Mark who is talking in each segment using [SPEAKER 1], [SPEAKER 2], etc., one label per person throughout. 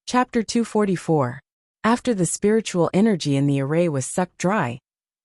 [SPEAKER 1] Chapter 244. After the spiritual energy in the array was sucked dry,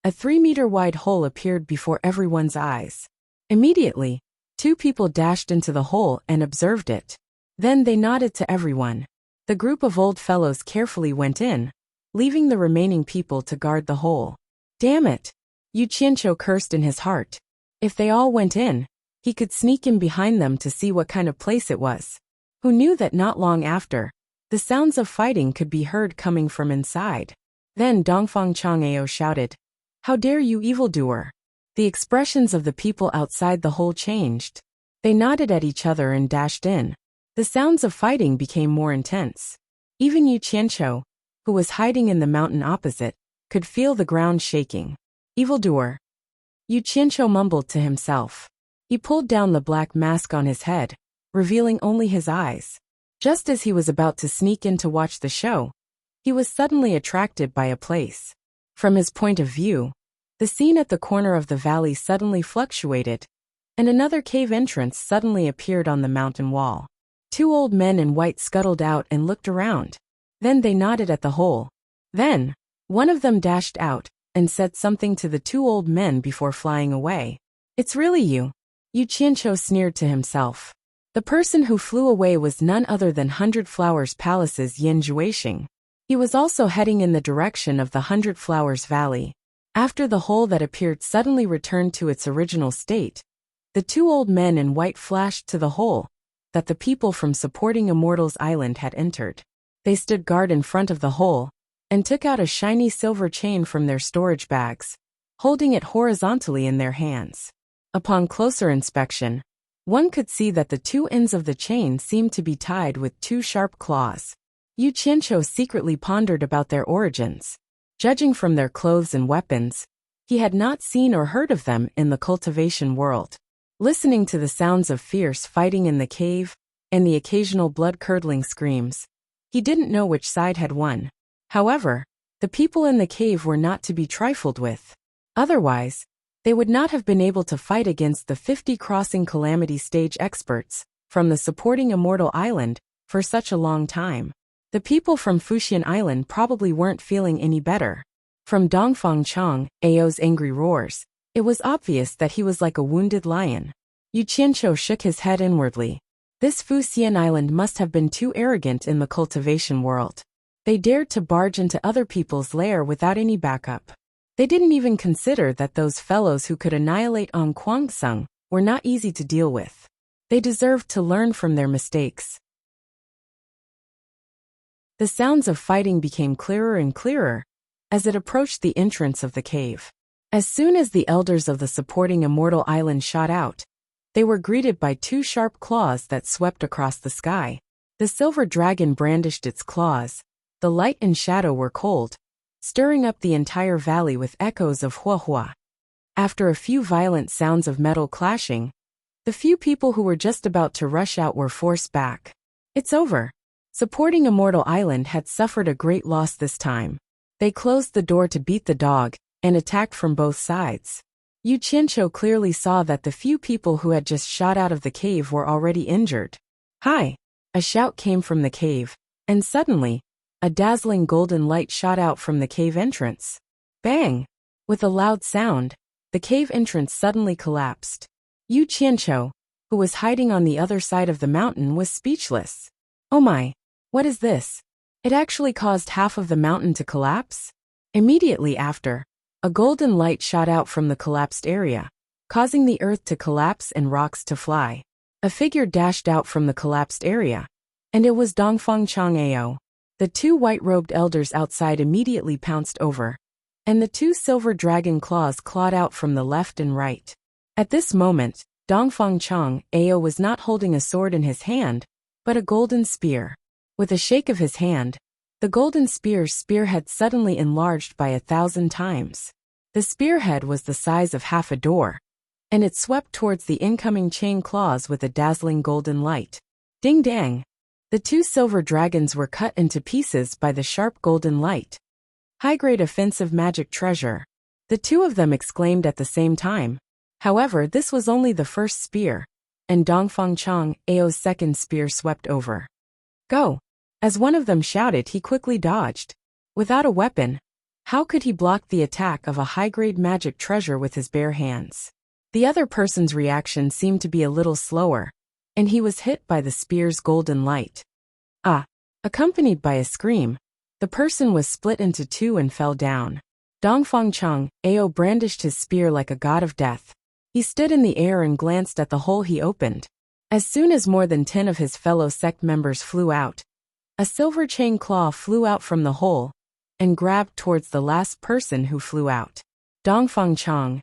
[SPEAKER 1] a 3-meter-wide hole appeared before everyone's eyes. Immediately, 2 people dashed into the hole and observed it. Then they nodded to everyone. The group of old fellows carefully went in, leaving the remaining people to guard the hole. Damn it! Yu Qianqiu cursed in his heart. If they all went in, he could sneak in behind them to see what kind of place it was. Who knew that not long after, the sounds of fighting could be heard coming from inside. Then Dongfang Chang'ao shouted, "How dare you, evildoer!" The expressions of the people outside the hole changed. They nodded at each other and dashed in. The sounds of fighting became more intense. Even Yu Qianqiu, who was hiding in the mountain opposite, could feel the ground shaking. Evildoer. Yu Qianqiu mumbled to himself. He pulled down the black mask on his head, revealing only his eyes. Just as he was about to sneak in to watch the show, he was suddenly attracted by a place. From his point of view, the scene at the corner of the valley suddenly fluctuated, and another cave entrance suddenly appeared on the mountain wall. 2 old men in white scuttled out and looked around. Then they nodded at the hole. Then, one of them dashed out and said something to the 2 old men before flying away. "It's really you," Yu Qianqiu sneered to himself. The person who flew away was none other than 100 Flowers Palace's Yin Juexing. He was also heading in the direction of the 100 Flowers Valley. After the hole that appeared suddenly returned to its original state, the 2 old men in white flashed to the hole that the people from Supporting Immortals Island had entered. They stood guard in front of the hole and took out a shiny silver chain from their storage bags, holding it horizontally in their hands. Upon closer inspection, one could see that the 2 ends of the chain seemed to be tied with 2 sharp claws. Yu Qianqiu secretly pondered about their origins. Judging from their clothes and weapons, he had not seen or heard of them in the cultivation world. Listening to the sounds of fierce fighting in the cave and the occasional blood-curdling screams, he didn't know which side had won. However, the people in the cave were not to be trifled with. Otherwise, they would not have been able to fight against the 50 crossing calamity stage experts from the Supporting Immortal Island for such a long time. The people from Fuxian Island probably weren't feeling any better. From Dongfang Chang'ao's angry roars, it was obvious that he was like a wounded lion. Yu Qianqiu shook his head inwardly. This Fuxian Island must have been too arrogant in the cultivation world. They dared to barge into other people's lair without any backup. They didn't even consider that those fellows who could annihilate On Kwangsung were not easy to deal with. They deserved to learn from their mistakes. The sounds of fighting became clearer and clearer as it approached the entrance of the cave. As soon as the elders of the Supporting Immortal Island shot out, they were greeted by 2 sharp claws that swept across the sky. The silver dragon brandished its claws. The light and shadow were cold, stirring up the entire valley with echoes of hua-hua. After a few violent sounds of metal clashing, the few people who were just about to rush out were forced back. It's over. Supporting Immortal Island had suffered a great loss this time. They closed the door to beat the dog and attacked from both sides. Yu Qianqiu clearly saw that the few people who had just shot out of the cave were already injured. "Hi!" A shout came from the cave, and suddenly, a dazzling golden light shot out from the cave entrance. Bang! With a loud sound, the cave entrance suddenly collapsed. Yu Qianqiu, who was hiding on the other side of the mountain, was speechless. Oh my! What is this? It actually caused half of the mountain to collapse? Immediately after, a golden light shot out from the collapsed area, causing the earth to collapse and rocks to fly. A figure dashed out from the collapsed area, and it was Dongfang Chang'ao. The 2 white-robed elders outside immediately pounced over, and the 2 silver dragon claws clawed out from the left and right. At this moment, Dongfang Chang'ao was not holding a sword in his hand, but a golden spear. With a shake of his hand, the golden spear's spearhead suddenly enlarged by 1,000 times. The spearhead was the size of half a door, and it swept towards the incoming chain claws with a dazzling golden light. Ding dang! The 2 silver dragons were cut into pieces by the sharp golden light. High-grade offensive magic treasure. The 2 of them exclaimed at the same time. However, this was only the first spear, and Dongfang Chang'ao's second spear swept over. Go! As one of them shouted, he quickly dodged. Without a weapon, how could he block the attack of a high-grade magic treasure with his bare hands? The other person's reaction seemed to be a little slower, and he was hit by the spear's golden light. Ah! Accompanied by a scream, the person was split into two and fell down. Dongfang Chang, Ao brandished his spear like a god of death. He stood in the air and glanced at the hole he opened. As soon as more than 10 of his fellow sect members flew out, a silver chain claw flew out from the hole and grabbed towards the last person who flew out. Dongfang Chang,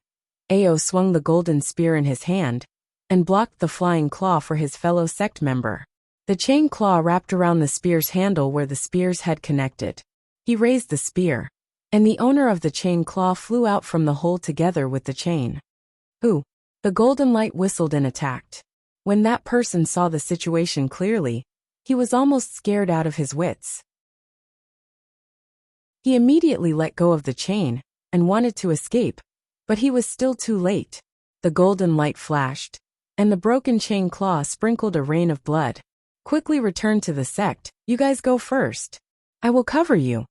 [SPEAKER 1] Ao swung the golden spear in his hand and blocked the flying claw for his fellow sect member. The chain claw wrapped around the spear's handle where the spear's head connected. He raised the spear, and the owner of the chain claw flew out from the hole together with the chain. Ooh! The golden light whistled and attacked. When that person saw the situation clearly, he was almost scared out of his wits. He immediately let go of the chain and wanted to escape, but he was still too late. The golden light flashed, and the broken chain claw sprinkled a rain of blood. Quickly return to the sect, you guys go first. I will cover you.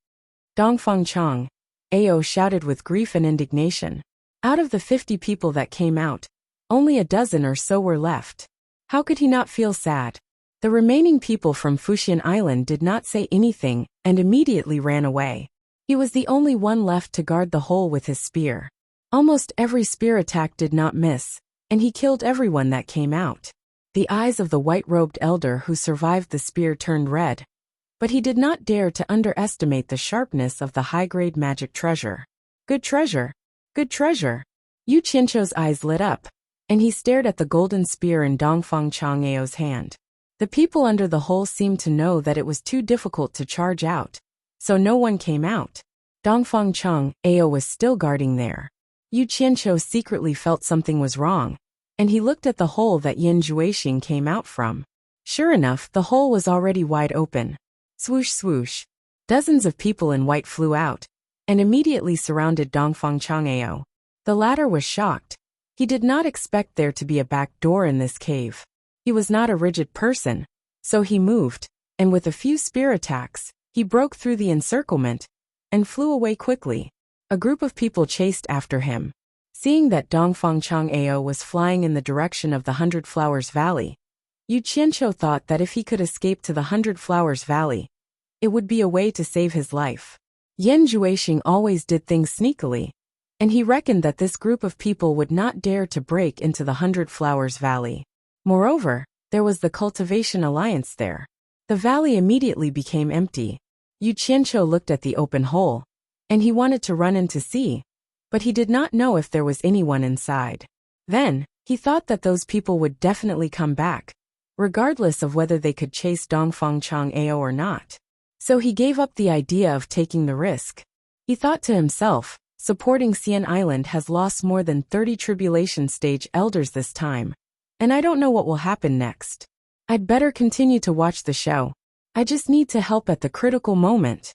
[SPEAKER 1] Dongfang Chang, Ao shouted with grief and indignation. Out of the 50 people that came out, only a dozen or so were left. How could he not feel sad? The remaining people from Fuxian Island did not say anything and immediately ran away. He was the only one left to guard the hole with his spear. Almost every spear attack did not miss, and he killed everyone that came out. The eyes of the white-robed elder who survived the spear turned red, but he did not dare to underestimate the sharpness of the high-grade magic treasure. Good treasure! Good treasure! Yu Qianqiu's eyes lit up, and he stared at the golden spear in Dongfang Chang Ao's hand. The people under the hole seemed to know that it was too difficult to charge out, so no one came out. Dongfang Chang Ao was still guarding there. Yu Qianqiu secretly felt something was wrong, and he looked at the hole that Yin Juixing came out from. Sure enough, the hole was already wide open. Swoosh swoosh. Dozens of people in white flew out, and immediately surrounded Dongfang Chang Ao. The latter was shocked. He did not expect there to be a back door in this cave. He was not a rigid person, so he moved, and with a few spear attacks, he broke through the encirclement and flew away quickly. A group of people chased after him. Seeing that Dongfang Chang Ao was flying in the direction of the Hundred Flowers Valley, Yu Qianqiu thought that if he could escape to the Hundred Flowers Valley, it would be a way to save his life. Yin Juixing always did things sneakily, and he reckoned that this group of people would not dare to break into the Hundred Flowers Valley. Moreover, there was the Cultivation Alliance there. The valley immediately became empty. Yu Qianqiu looked at the open hole, and he wanted to run in to see, but he did not know if there was anyone inside. Then, he thought that those people would definitely come back, regardless of whether they could chase Dongfang Chang Ao or not. So he gave up the idea of taking the risk. He thought to himself, supporting Xian Island has lost more than 30 tribulation stage elders this time, and I don't know what will happen next. I'd better continue to watch the show. I just need to help at the critical moment.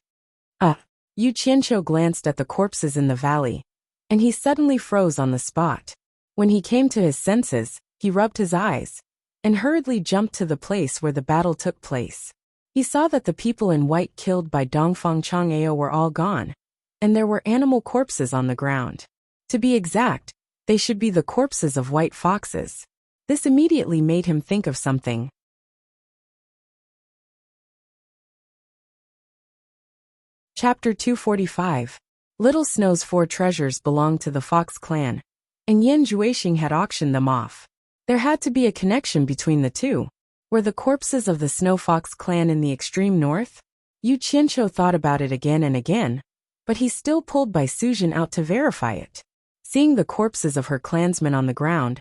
[SPEAKER 1] Yu Qianqiu glanced at the corpses in the valley, and he suddenly froze on the spot. When he came to his senses, he rubbed his eyes and hurriedly jumped to the place where the battle took place. He saw that the people in white killed by Dongfang Chang Ao were all gone, and there were animal corpses on the ground. To be exact, they should be the corpses of white foxes. This immediately made him think of something. Chapter 245. Little Snow's 4 treasures belonged to the Fox clan, and Yin Juixing had auctioned them off. There had to be a connection between the two. Were the corpses of the Snow Fox clan in the extreme north? Yu Qianqiu thought about it again and again, but he still pulled Bai Suzhen out to verify it. Seeing the corpses of her clansmen on the ground,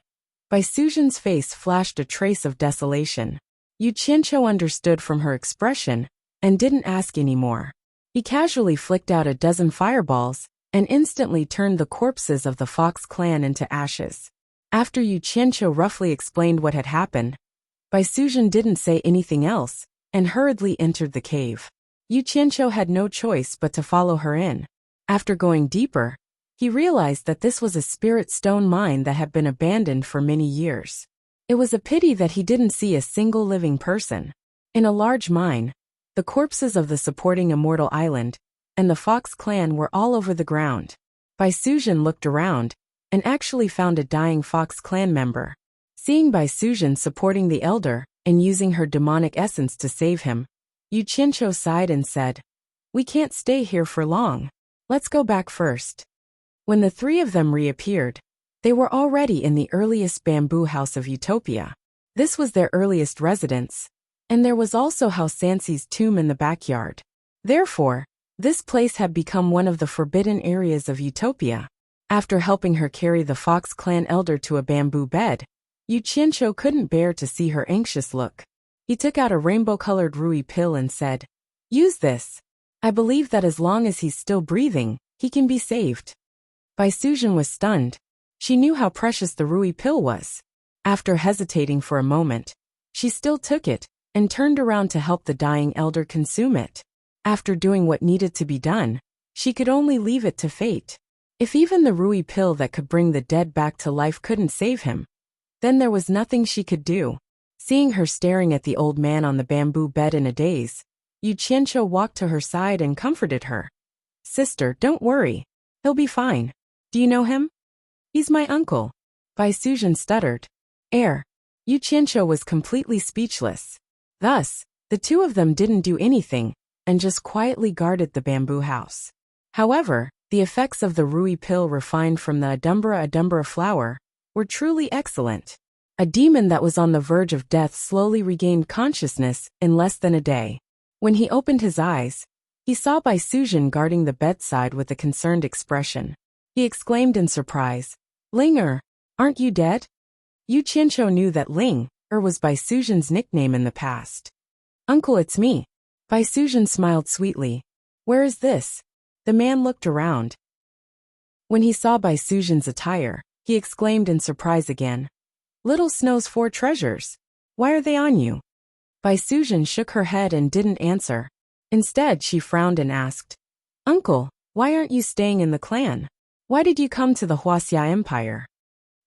[SPEAKER 1] Bai Suzhen's face flashed a trace of desolation. Yu Qianqiu understood from her expression and didn't ask any more. He casually flicked out a dozen fireballs and instantly turned the corpses of the Fox clan into ashes. After Yu Qianqiu roughly explained what had happened, Bai Suzhen didn't say anything else and hurriedly entered the cave. Yu Qianqiu had no choice but to follow her in. After going deeper, he realized that this was a spirit stone mine that had been abandoned for many years. It was a pity that he didn't see a single living person. In a large mine, The corpses of the supporting immortal island and the Fox clan were all over the ground. Bai Sujin looked around and actually found a dying Fox clan member. Seeing Bai Sujin supporting the elder and using her demonic essence to save him, Yu Qianqiu sighed and said, "We can't stay here for long. Let's go back first." When the three of them reappeared, they were already in the earliest bamboo house of Utopia. This was their earliest residence, and there was also Hao Sanxi's tomb in the backyard. Therefore, this place had become one of the forbidden areas of Utopia. After helping her carry the Fox clan elder to a bamboo bed, Yu Qianqiu couldn't bear to see her anxious look. He took out a rainbow-colored Rui pill and said, "Use this. I believe that as long as he's still breathing, he can be saved." Bai Sujin was stunned. She knew how precious the Rui pill was. After hesitating for a moment, she still took it and turned around to help the dying elder consume it. After doing what needed to be done, she could only leave it to fate. If even the Rui pill that could bring the dead back to life couldn't save him, then there was nothing she could do. Seeing her staring at the old man on the bamboo bed in a daze, Yu Qianqiu walked to her side and comforted her. "Sister, don't worry. He'll be fine. Do you know him?" "He's my uncle." Bai Sujin stuttered. Yu Qianqiu was completely speechless. Thus, the two of them didn't do anything and just quietly guarded the bamboo house. However, the effects of the Rui pill refined from the adumbra flower were truly excellent. A demon that was on the verge of death slowly regained consciousness in less than a day. When he opened his eyes, he saw Bai Sujin guarding the bedside with a concerned expression. He exclaimed in surprise, "Ling-er, aren't you dead?" Yu Qianqiu knew that Ling-er was Bai Sujin's nickname in the past. "Uncle, it's me." Bai Sujin smiled sweetly. "Where is this?" The man looked around. When he saw Bai Sujin's attire, he exclaimed in surprise again, "Little Snow's 4 treasures. Why are they on you?" Bai Sujin shook her head and didn't answer. Instead, she frowned and asked, "Uncle, why aren't you staying in the clan? Why did you come to the Huaxia Empire?"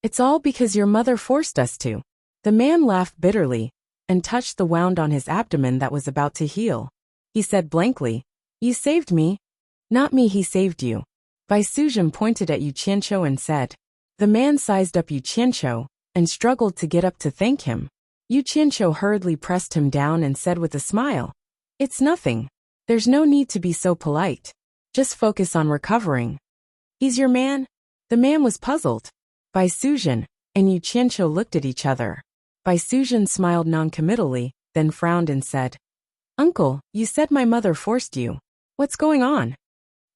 [SPEAKER 1] "It's all because your mother forced us to." The man laughed bitterly and touched the wound on his abdomen that was about to heal. He said blankly, "You saved me." "Not me, he saved you." Bai Sujin pointed at Yu Qianqiu and said. The man sized up Yu Qianqiu and struggled to get up to thank him. Yu Qianqiu hurriedly pressed him down and said with a smile, "It's nothing. There's no need to be so polite. Just focus on recovering." "He's your man?" The man was puzzled. Bai Sujin and Yu Qianqiu looked at each other. Bai Sujin smiled noncommittally, then frowned and said, "Uncle, you said my mother forced you. What's going on?"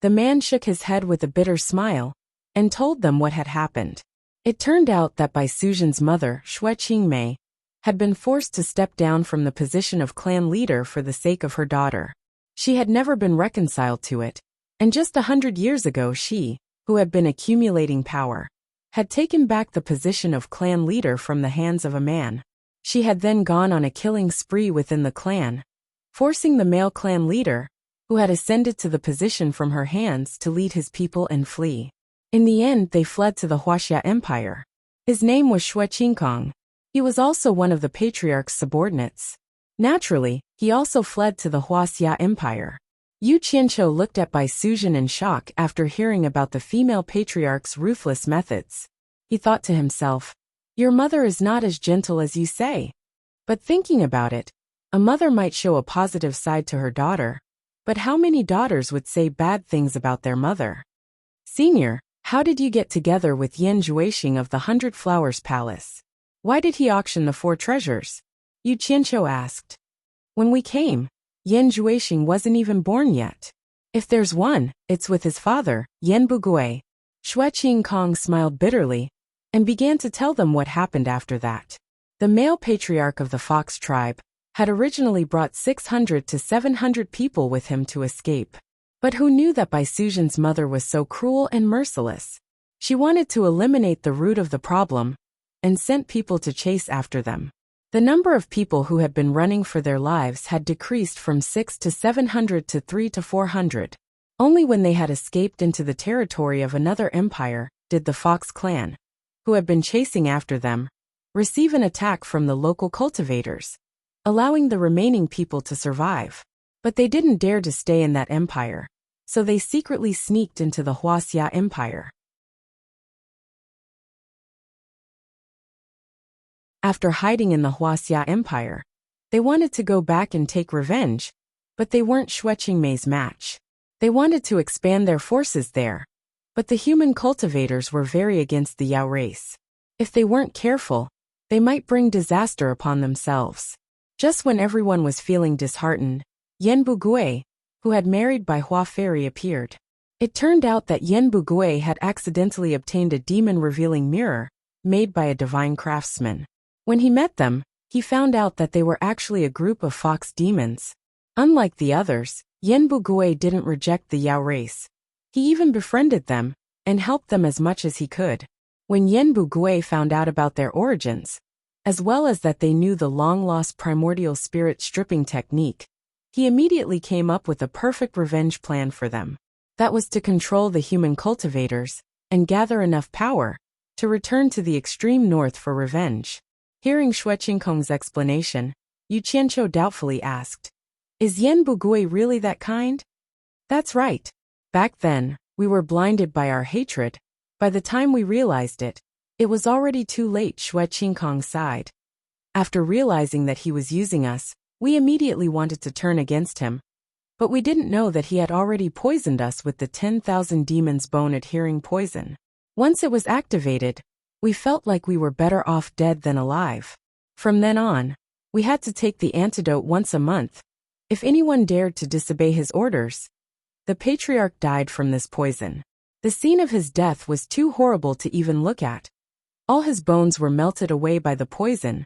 [SPEAKER 1] The man shook his head with a bitter smile and told them what had happened. It turned out that Bai Sujin's mother, Xue Qingmei, had been forced to step down from the position of clan leader for the sake of her daughter. She had never been reconciled to it, and just 100 years ago she, who had been accumulating power, had taken back the position of clan leader from the hands of a man. She had then gone on a killing spree within the clan, forcing the male clan leader, who had ascended to the position from her hands, to lead his people and flee. In the end, they fled to the Huaxia Empire. His name was Xue Qingkong. He was also one of the patriarch's subordinates. Naturally, he also fled to the Huaxia Empire. Yu Qianqiu looked at Bai Sujin in shock after hearing about the female patriarch's ruthless methods. He thought to himself, "Your mother is not as gentle as you say." But thinking about it, a mother might show a positive side to her daughter, but how many daughters would say bad things about their mother? "Senior, how did you get together with Yan Zhuixing of the 100 Flowers Palace? Why did he auction the 4 treasures?" Yu Qianqiu asked. "When we came, Yan Zhuixing wasn't even born yet. If there's one, it's with his father, Yan Bugui." Xue Qingkong smiled bitterly and began to tell them what happened after that. The male patriarch of the Fox tribe had originally brought 600 to 700 people with him to escape. But who knew that Bai Sujin's mother was so cruel and merciless? She wanted to eliminate the root of the problem and sent people to chase after them. The number of people who had been running for their lives had decreased from 6 to 700 to 3 to 400. Only when they had escaped into the territory of another empire did the Fox clan, who had been chasing after them, receive an attack from the local cultivators, allowing the remaining people to survive. But they didn't dare to stay in that empire, so they secretly sneaked into the Huaxia Empire. After hiding in the Huaxia Empire, they wanted to go back and take revenge, but they weren't Xue Qingmei's match. They wanted to expand their forces there, but the human cultivators were very against the Yao race. If they weren't careful, they might bring disaster upon themselves. Just when everyone was feeling disheartened, Yan Bugui, who had married by Hua Fairy, appeared. It turned out that Yan Bugui had accidentally obtained a demon-revealing mirror, made by a divine craftsman. When he met them, he found out that they were actually a group of fox demons. Unlike the others, Yan Bugui didn't reject the Yao race. He even befriended them, and helped them as much as he could. When Yan Bugui found out about their origins, as well as that they knew the long-lost primordial spirit stripping technique, he immediately came up with a perfect revenge plan for them. That was to control the human cultivators, and gather enough power to return to the extreme north for revenge. Hearing Xue Qingkong's explanation, Yu Qianqiu doubtfully asked, "Is Yan Bugui really that kind?" "That's right. Back then, we were blinded by our hatred. By the time we realized it, it was already too late," Xue Qingkong sighed. "After realizing that he was using us, we immediately wanted to turn against him. But we didn't know that he had already poisoned us with the 10,000 demons bone-adhering poison. Once it was activated, we felt like we were better off dead than alive. From then on, we had to take the antidote once a month. If anyone dared to disobey his orders, the patriarch died from this poison. The scene of his death was too horrible to even look at. All his bones were melted away by the poison,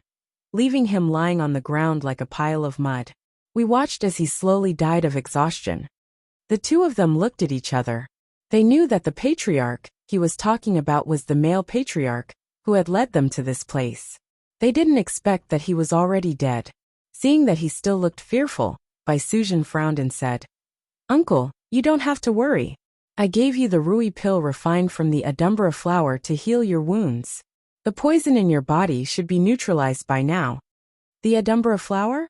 [SPEAKER 1] leaving him lying on the ground like a pile of mud. We watched as he slowly died of exhaustion. The two of them looked at each other. They knew that the patriarch he was talking about was the male patriarch who had led them to this place. They didn't expect that he was already dead. Seeing that he still looked fearful, Bai Suzhen frowned and said, "Uncle, you don't have to worry. I gave you the Rui pill refined from the Adumbra flower to heal your wounds. The poison in your body should be neutralized by now." "The Adumbra flower?"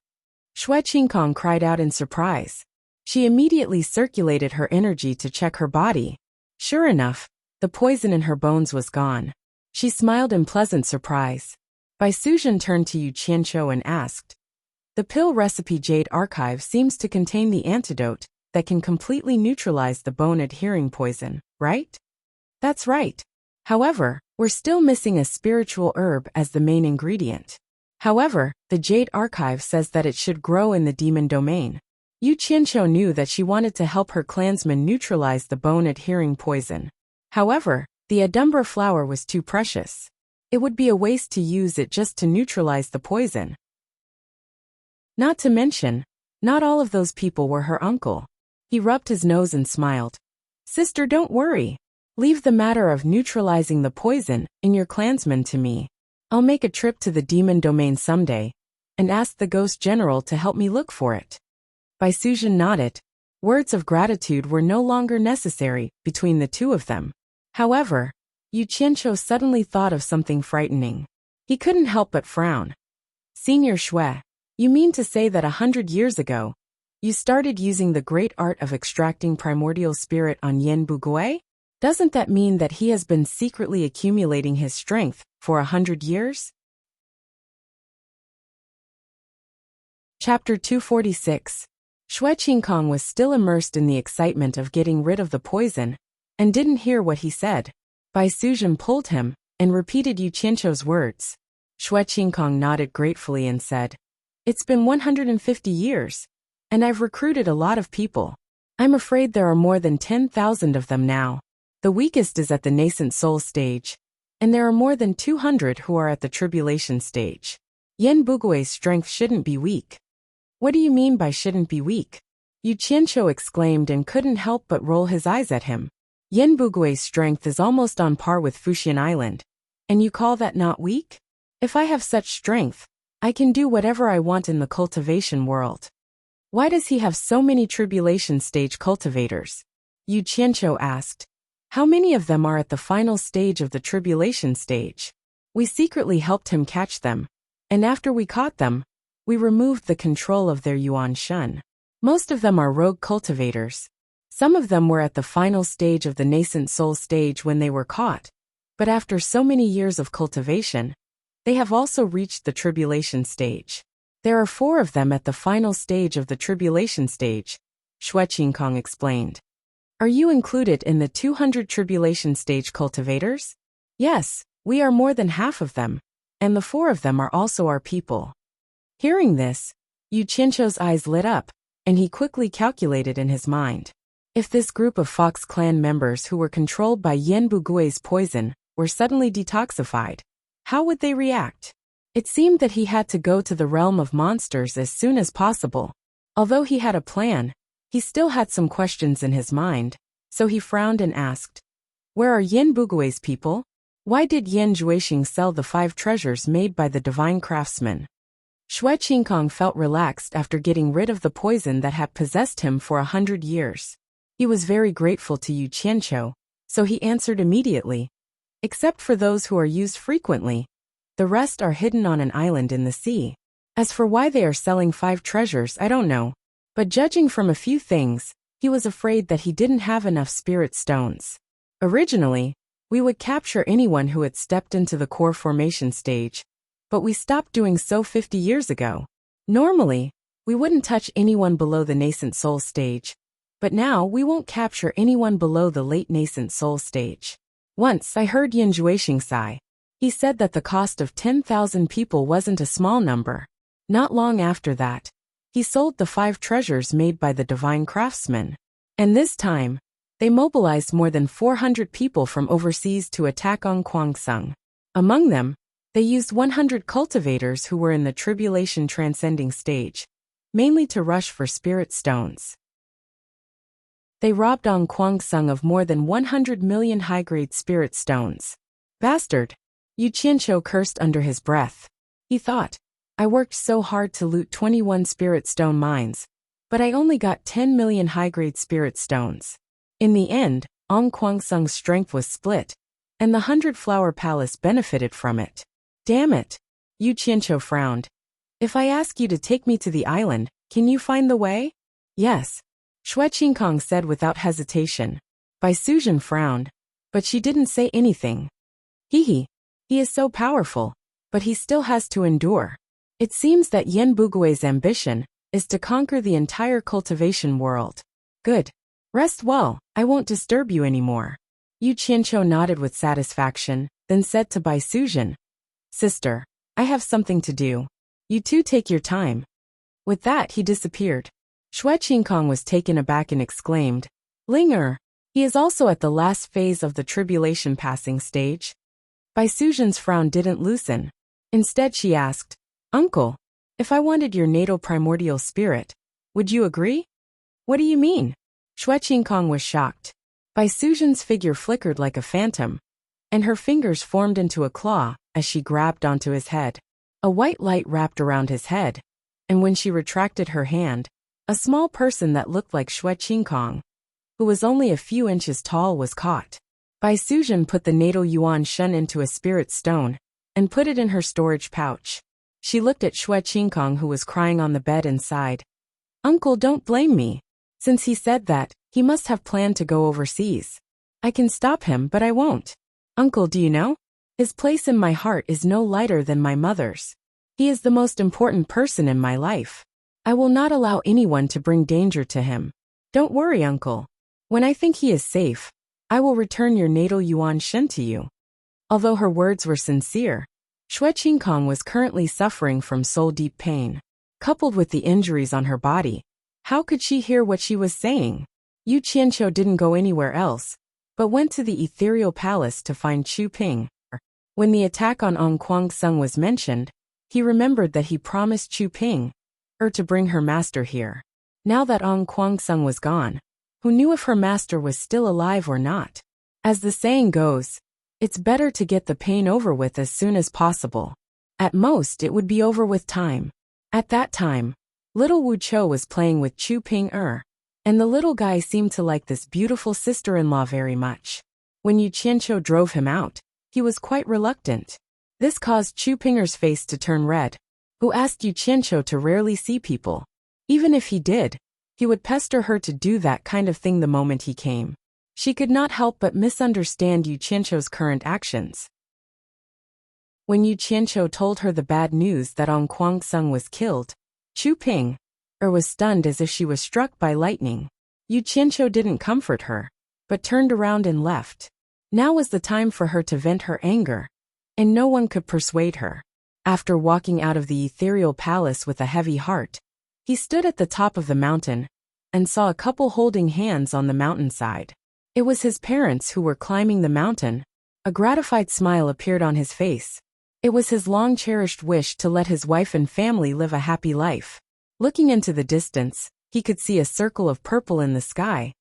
[SPEAKER 1] Xue Qingkong cried out in surprise. She immediately circulated her energy to check her body. Sure enough, the poison in her bones was gone. She smiled in pleasant surprise. Bai Suzhen turned to Yu Qianqiu and asked, "The pill recipe Jade Archive seems to contain the antidote that can completely neutralize the bone-adhering poison, right?" "That's right. However, we're still missing a spiritual herb as the main ingredient. However, the Jade Archive says that it should grow in the demon domain." Yu Qianqiu knew that she wanted to help her clansmen neutralize the bone-adhering poison. However, the Adumbra flower was too precious. It would be a waste to use it just to neutralize the poison. Not to mention, not all of those people were her uncle. He rubbed his nose and smiled. "Sister, don't worry. Leave the matter of neutralizing the poison in your clansmen to me. I'll make a trip to the demon domain someday and ask the ghost general to help me look for it." Bai Suzhen nodded. Words of gratitude were no longer necessary between the two of them. However, Yu Qianqiu suddenly thought of something frightening. He couldn't help but frown. "Senior Xue, you mean to say that 100 years ago, you started using the great art of extracting primordial spirit on Yan Bugui? Doesn't that mean that he has been secretly accumulating his strength for 100 years? Chapter 246. Xue Qingkong was still immersed in the excitement of getting rid of the poison, and didn't hear what he said. Bai Suzhen pulled him, and repeated Yu Qianqiu's words. Xue Qingkong nodded gratefully and said, "It's been 150 years, and I've recruited a lot of people. I'm afraid there are more than 10,000 of them now. The weakest is at the nascent soul stage, and there are more than 200 who are at the tribulation stage. Yan Bugui's strength shouldn't be weak." "What do you mean by shouldn't be weak?" Yu Qianqiu exclaimed and couldn't help but roll his eyes at him. "Yan Bugui's strength is almost on par with Fuxian Island, and you call that not weak? If I have such strength, I can do whatever I want in the cultivation world. Why does he have so many tribulation stage cultivators?" Yu Qianqiu asked. "How many of them are at the final stage of the tribulation stage? We secretly helped him catch them, and after we caught them, we removed the control of their Yuan Shun. Most of them are rogue cultivators. Some of them were at the final stage of the nascent soul stage when they were caught, but after so many years of cultivation, they have also reached the tribulation stage. There are 4 of them at the final stage of the tribulation stage, Xue Qingkong explained. Are you included in the 200 tribulation stage cultivators? Yes, we are more than half of them, and the 4 of them are also our people. Hearing this, Yu Qianqiu's eyes lit up, and he quickly calculated in his mind. If this group of Fox clan members who were controlled by Yan Bugui's poison were suddenly detoxified, how would they react? It seemed that he had to go to the realm of monsters as soon as possible. Although he had a plan, he still had some questions in his mind, so he frowned and asked, "Where are Yan Bugui's people? Why did Yan Juixing sell the 5 treasures made by the divine craftsman?" Xue Qingkong felt relaxed after getting rid of the poison that had possessed him for 100 years. He was very grateful to Yu Qianqiu, so he answered immediately, "Except for those who are used frequently. The rest are hidden on an island in the sea. As for why they are selling 5 treasures, I don't know. But judging from a few things, he was afraid that he didn't have enough spirit stones. Originally, we would capture anyone who had stepped into the core formation stage, but we stopped doing so 50 years ago. Normally, we wouldn't touch anyone below the nascent soul stage, but now we won't capture anyone below the late nascent soul stage." Once I heard Yan Juixing sigh. He said that the cost of 10,000 people wasn't a small number. Not long after that, he sold the 5 treasures made by the divine craftsman. And this time, they mobilized more than 400 people from overseas to attack on Kwangsung. Among them, they used 100 cultivators who were in the tribulation transcending stage, mainly to rush for spirit stones. They robbed on Kwangsung of more than 100 million high-grade spirit stones. Bastard! Yu Qianqiu cursed under his breath. He thought, I worked so hard to loot 21 spirit stone mines, but I only got 10 million high-grade spirit stones. In the end, Ong Kwangsung's strength was split, and the 100-flower palace benefited from it. Damn it! Yu Qianqiu frowned. If I ask you to take me to the island, can you find the way? Yes, Xue Qingkong said without hesitation. Bai Suzhen frowned, but she didn't say anything. He is so powerful, but he still has to endure. It seems that Yan Bugui's ambition is to conquer the entire cultivation world. Good. Rest well, I won't disturb you anymore. Yu Qianqiu nodded with satisfaction, then said to Bai Suzhen, Sister, I have something to do. You two take your time. With that he disappeared. Xue Qingkong was taken aback and exclaimed, Linger, he is also at the last phase of the tribulation passing stage. Bai Suzhen's frown didn't loosen. Instead she asked, Uncle, if I wanted your natal primordial spirit, would you agree? What do you mean? Xue Qingkong was shocked. Bai Suzhen's figure flickered like a phantom, and her fingers formed into a claw as she grabbed onto his head. A white light wrapped around his head, and when she retracted her hand, a small person that looked like Xue Qingkong, who was only a few inches tall, was caught. Bai Suzhen put the natal yuan shun into a spirit stone and put it in her storage pouch. She looked at Xue Qingkong, who was crying on the bed, and sighed. Uncle, don't blame me. Since he said that, he must have planned to go overseas. I can stop him, but I won't. Uncle, do you know? His place in my heart is no lighter than my mother's. He is the most important person in my life. I will not allow anyone to bring danger to him. Don't worry, Uncle. When I think he is safe, I will return your natal yuan shen to you. Although her words were sincere, Xue Qingkong was currently suffering from soul-deep pain. Coupled with the injuries on her body, how could she hear what she was saying? Yu Qianqiu didn't go anywhere else, but went to the ethereal palace to find Chu Ping. When the attack on Ong Kwangsung was mentioned, he remembered that he promised Chu Ping to bring her master here. Now that Ong Kwangsung was gone, who knew if her master was still alive or not? As the saying goes, it's better to get the pain over with as soon as possible. At most, it would be over with time. At that time, little Wu Chou was playing with Chu Ping and the little guy seemed to like this beautiful sister-in-law very much. When Yu Qianqiu drove him out, he was quite reluctant. This caused Chu Pinger's face to turn red, who asked Yu Qianqiu to rarely see people. Even if he did, He would pester her to do that kind of thing the moment he came. She could not help but misunderstand Yu Qianqiu's current actions. When Yu Qianqiu told her the bad news that Ong Kwangsung was killed, Chu Ping was stunned as if she was struck by lightning. Yu Qianqiu didn't comfort her, but turned around and left. Now was the time for her to vent her anger, and no one could persuade her. After walking out of the ethereal palace with a heavy heart, he stood at the top of the mountain and saw a couple holding hands on the mountainside. It was his parents who were climbing the mountain. A gratified smile appeared on his face. It was his long-cherished wish to let his wife and family live a happy life. Looking into the distance, he could see a circle of purple in the sky,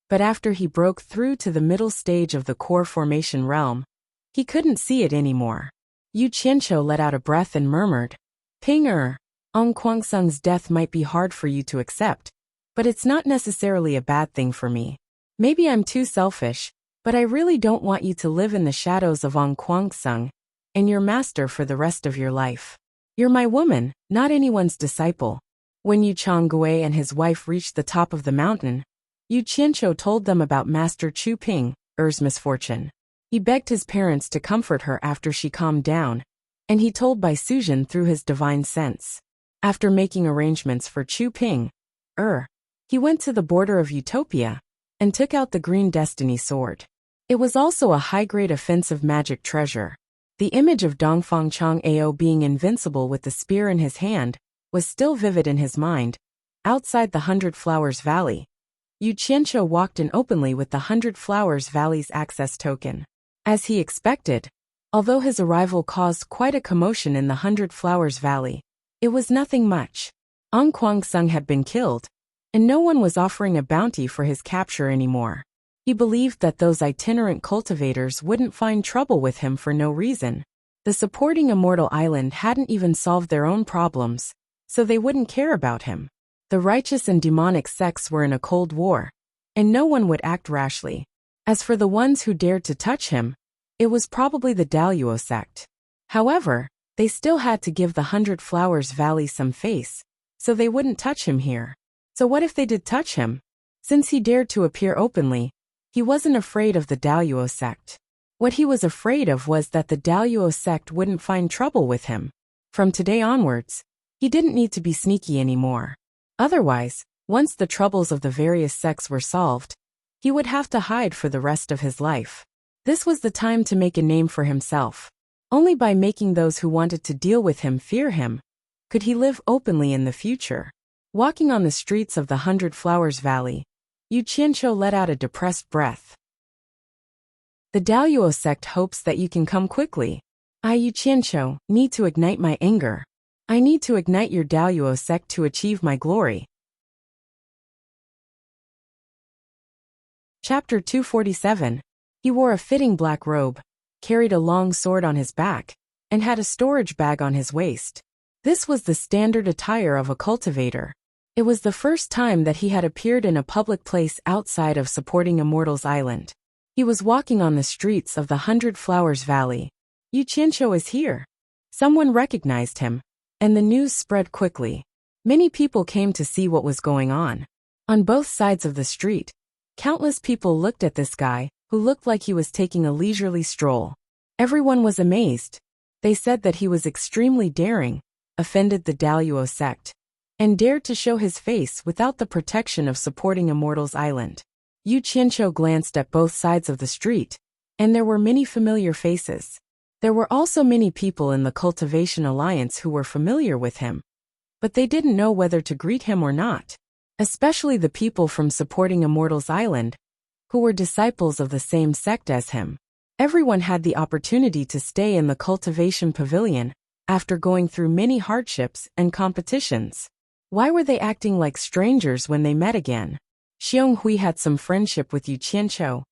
[SPEAKER 1] but after he broke through to the middle stage of the core formation realm, he couldn't see it anymore. Yu Qianqiu let out a breath and murmured, "Ping-er, Ong Kwangsung's death might be hard for you to accept, but it's not necessarily a bad thing for me. Maybe I'm too selfish, but I really don't want you to live in the shadows of Ong Kwangsung and your master for the rest of your life. You're my woman, not anyone's disciple." When Yu Chonggui and his wife reached the top of the mountain, Yu Qianqiu told them about Master Chu Ping's misfortune. He begged his parents to comfort her after she calmed down, and he told Bai Suzhen through his divine sense. After making arrangements for Chu Ping, he went to the border of Utopia and took out the green destiny sword. It was also a high-grade offensive magic treasure. The image of Dongfang Chang'ao being invincible with the spear in his hand was still vivid in his mind. Outside the 100 Flowers Valley, Yu Qianqiu walked in openly with the 100 Flowers Valley's access token. As he expected, although his arrival caused quite a commotion in the 100 Flowers Valley, it was nothing much. Ong Kwangsung had been killed, and no one was offering a bounty for his capture anymore. He believed that those itinerant cultivators wouldn't find trouble with him for no reason. The supporting Immortal Island hadn't even solved their own problems, so they wouldn't care about him. The righteous and demonic sects were in a cold war, and no one would act rashly. As for the ones who dared to touch him, it was probably the Daluo sect. However, they still had to give the 100 Flowers Valley some face, so they wouldn't touch him here. So what if they did touch him? Since he dared to appear openly, he wasn't afraid of the Daluo sect. What he was afraid of was that the Daluo sect wouldn't find trouble with him. From today onwards, he didn't need to be sneaky anymore. Otherwise, once the troubles of the various sects were solved, he would have to hide for the rest of his life. This was the time to make a name for himself. Only by making those who wanted to deal with him fear him could he live openly in the future. Walking on the streets of the 100 Flowers Valley, Yu Qianqiu let out a depressed breath. The Daluo sect hopes that you can come quickly. I, Yu Qianqiu, need to ignite my anger. I need to ignite your Daluo sect to achieve my glory. Chapter 247. He wore a fitting black robe, carried a long sword on his back, and had a storage bag on his waist. This was the standard attire of a cultivator. It was the first time that he had appeared in a public place outside of supporting Immortals Island. He was walking on the streets of the 100 Flowers Valley. Yu Qianqiu is here. Someone recognized him, and the news spread quickly. Many people came to see what was going on. On both sides of the street, countless people looked at this guy, who looked like he was taking a leisurely stroll. Everyone was amazed. They said that he was extremely daring, offended the Daluo sect, and dared to show his face without the protection of supporting Immortals Island. Yu Qianqiu glanced at both sides of the street, and there were many familiar faces. There were also many people in the Cultivation Alliance who were familiar with him, but they didn't know whether to greet him or not, especially the people from supporting Immortals Island, who were disciples of the same sect as him. Everyone had the opportunity to stay in the Cultivation Pavilion after going through many hardships and competitions. Why were they acting like strangers when they met again? Xiong Hui had some friendship with Yu Qianqiu,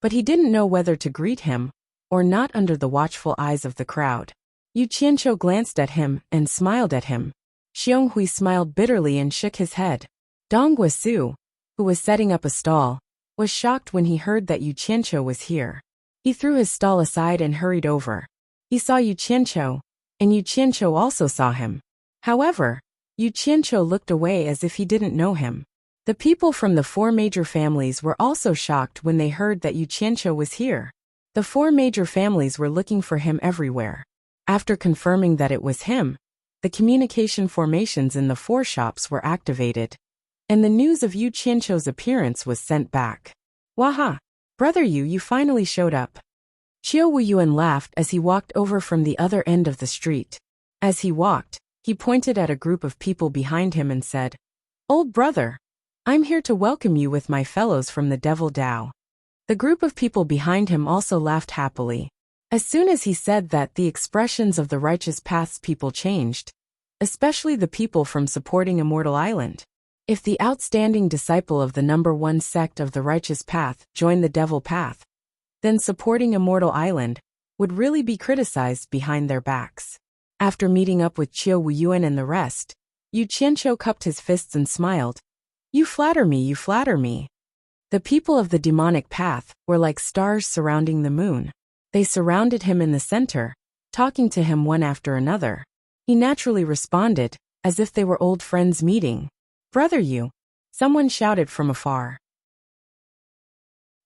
[SPEAKER 1] but he didn't know whether to greet him or not under the watchful eyes of the crowd. Yu Qianqiu glanced at him and smiled at him. Xiong Hui smiled bitterly and shook his head. Dong Guisu, who was setting up a stall, was shocked when he heard that Yu Qianqiu was here. He threw his stall aside and hurried over. He saw Yu Qianqiu, and Yu Qianqiu also saw him. However, Yu Qianqiu looked away as if he didn't know him. The people from the four major families were also shocked when they heard that Yu Qianqiu was here. The four major families were looking for him everywhere. After confirming that it was him, the communication formations in the four shops were activated, and the news of Yu Qianqiu's appearance was sent back. Waha! Brother Yu, you finally showed up. Qiu Wuyuan laughed as he walked over from the other end of the street. As he walked, he pointed at a group of people behind him and said, "Old brother, I'm here to welcome you with my fellows from the Devil Dao." The group of people behind him also laughed happily. As soon as he said that, the expressions of the righteous path's people changed, especially the people from supporting Immortal Island. If the outstanding disciple of the number one sect of the righteous path joined the devil path, then supporting Immortal Island would really be criticized behind their backs. After meeting up with Qiu Wuyuan and the rest, Yu Qianqiu cupped his fists and smiled. You flatter me, you flatter me." The people of the demonic path were like stars surrounding the moon. They surrounded him in the center, talking to him one after another. He naturally responded, as if they were old friends meeting. "Brother Yu," someone shouted from afar.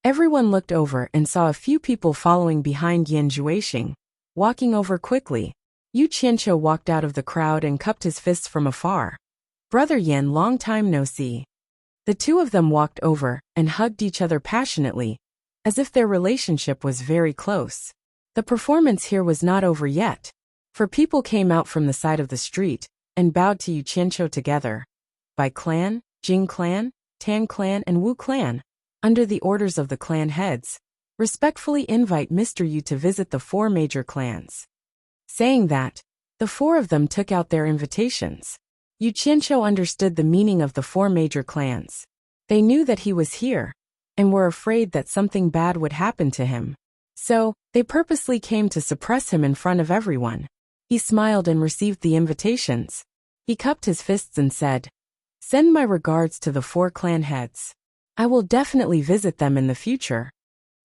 [SPEAKER 1] Everyone looked over and saw a few people following behind Yan Zhuixing, walking over quickly. Yu Qianqiu walked out of the crowd and cupped his fists from afar. "Brother Yan, long time no see." The two of them walked over and hugged each other passionately, as if their relationship was very close. The performance here was not over yet, for people came out from the side of the street and bowed to Yu Qianqiu together. By clan, Jing clan, Tan clan and Wu clan, under the orders of the clan heads, respectfully invite Mr. Yu to visit the four major clans. Saying that, the four of them took out their invitations. Yu Qianqiu understood the meaning of the four major clans. They knew that he was here, and were afraid that something bad would happen to him. So, they purposely came to suppress him in front of everyone. He smiled and received the invitations. He cupped his fists and said, "Send my regards to the four clan heads. I will definitely visit them in the future."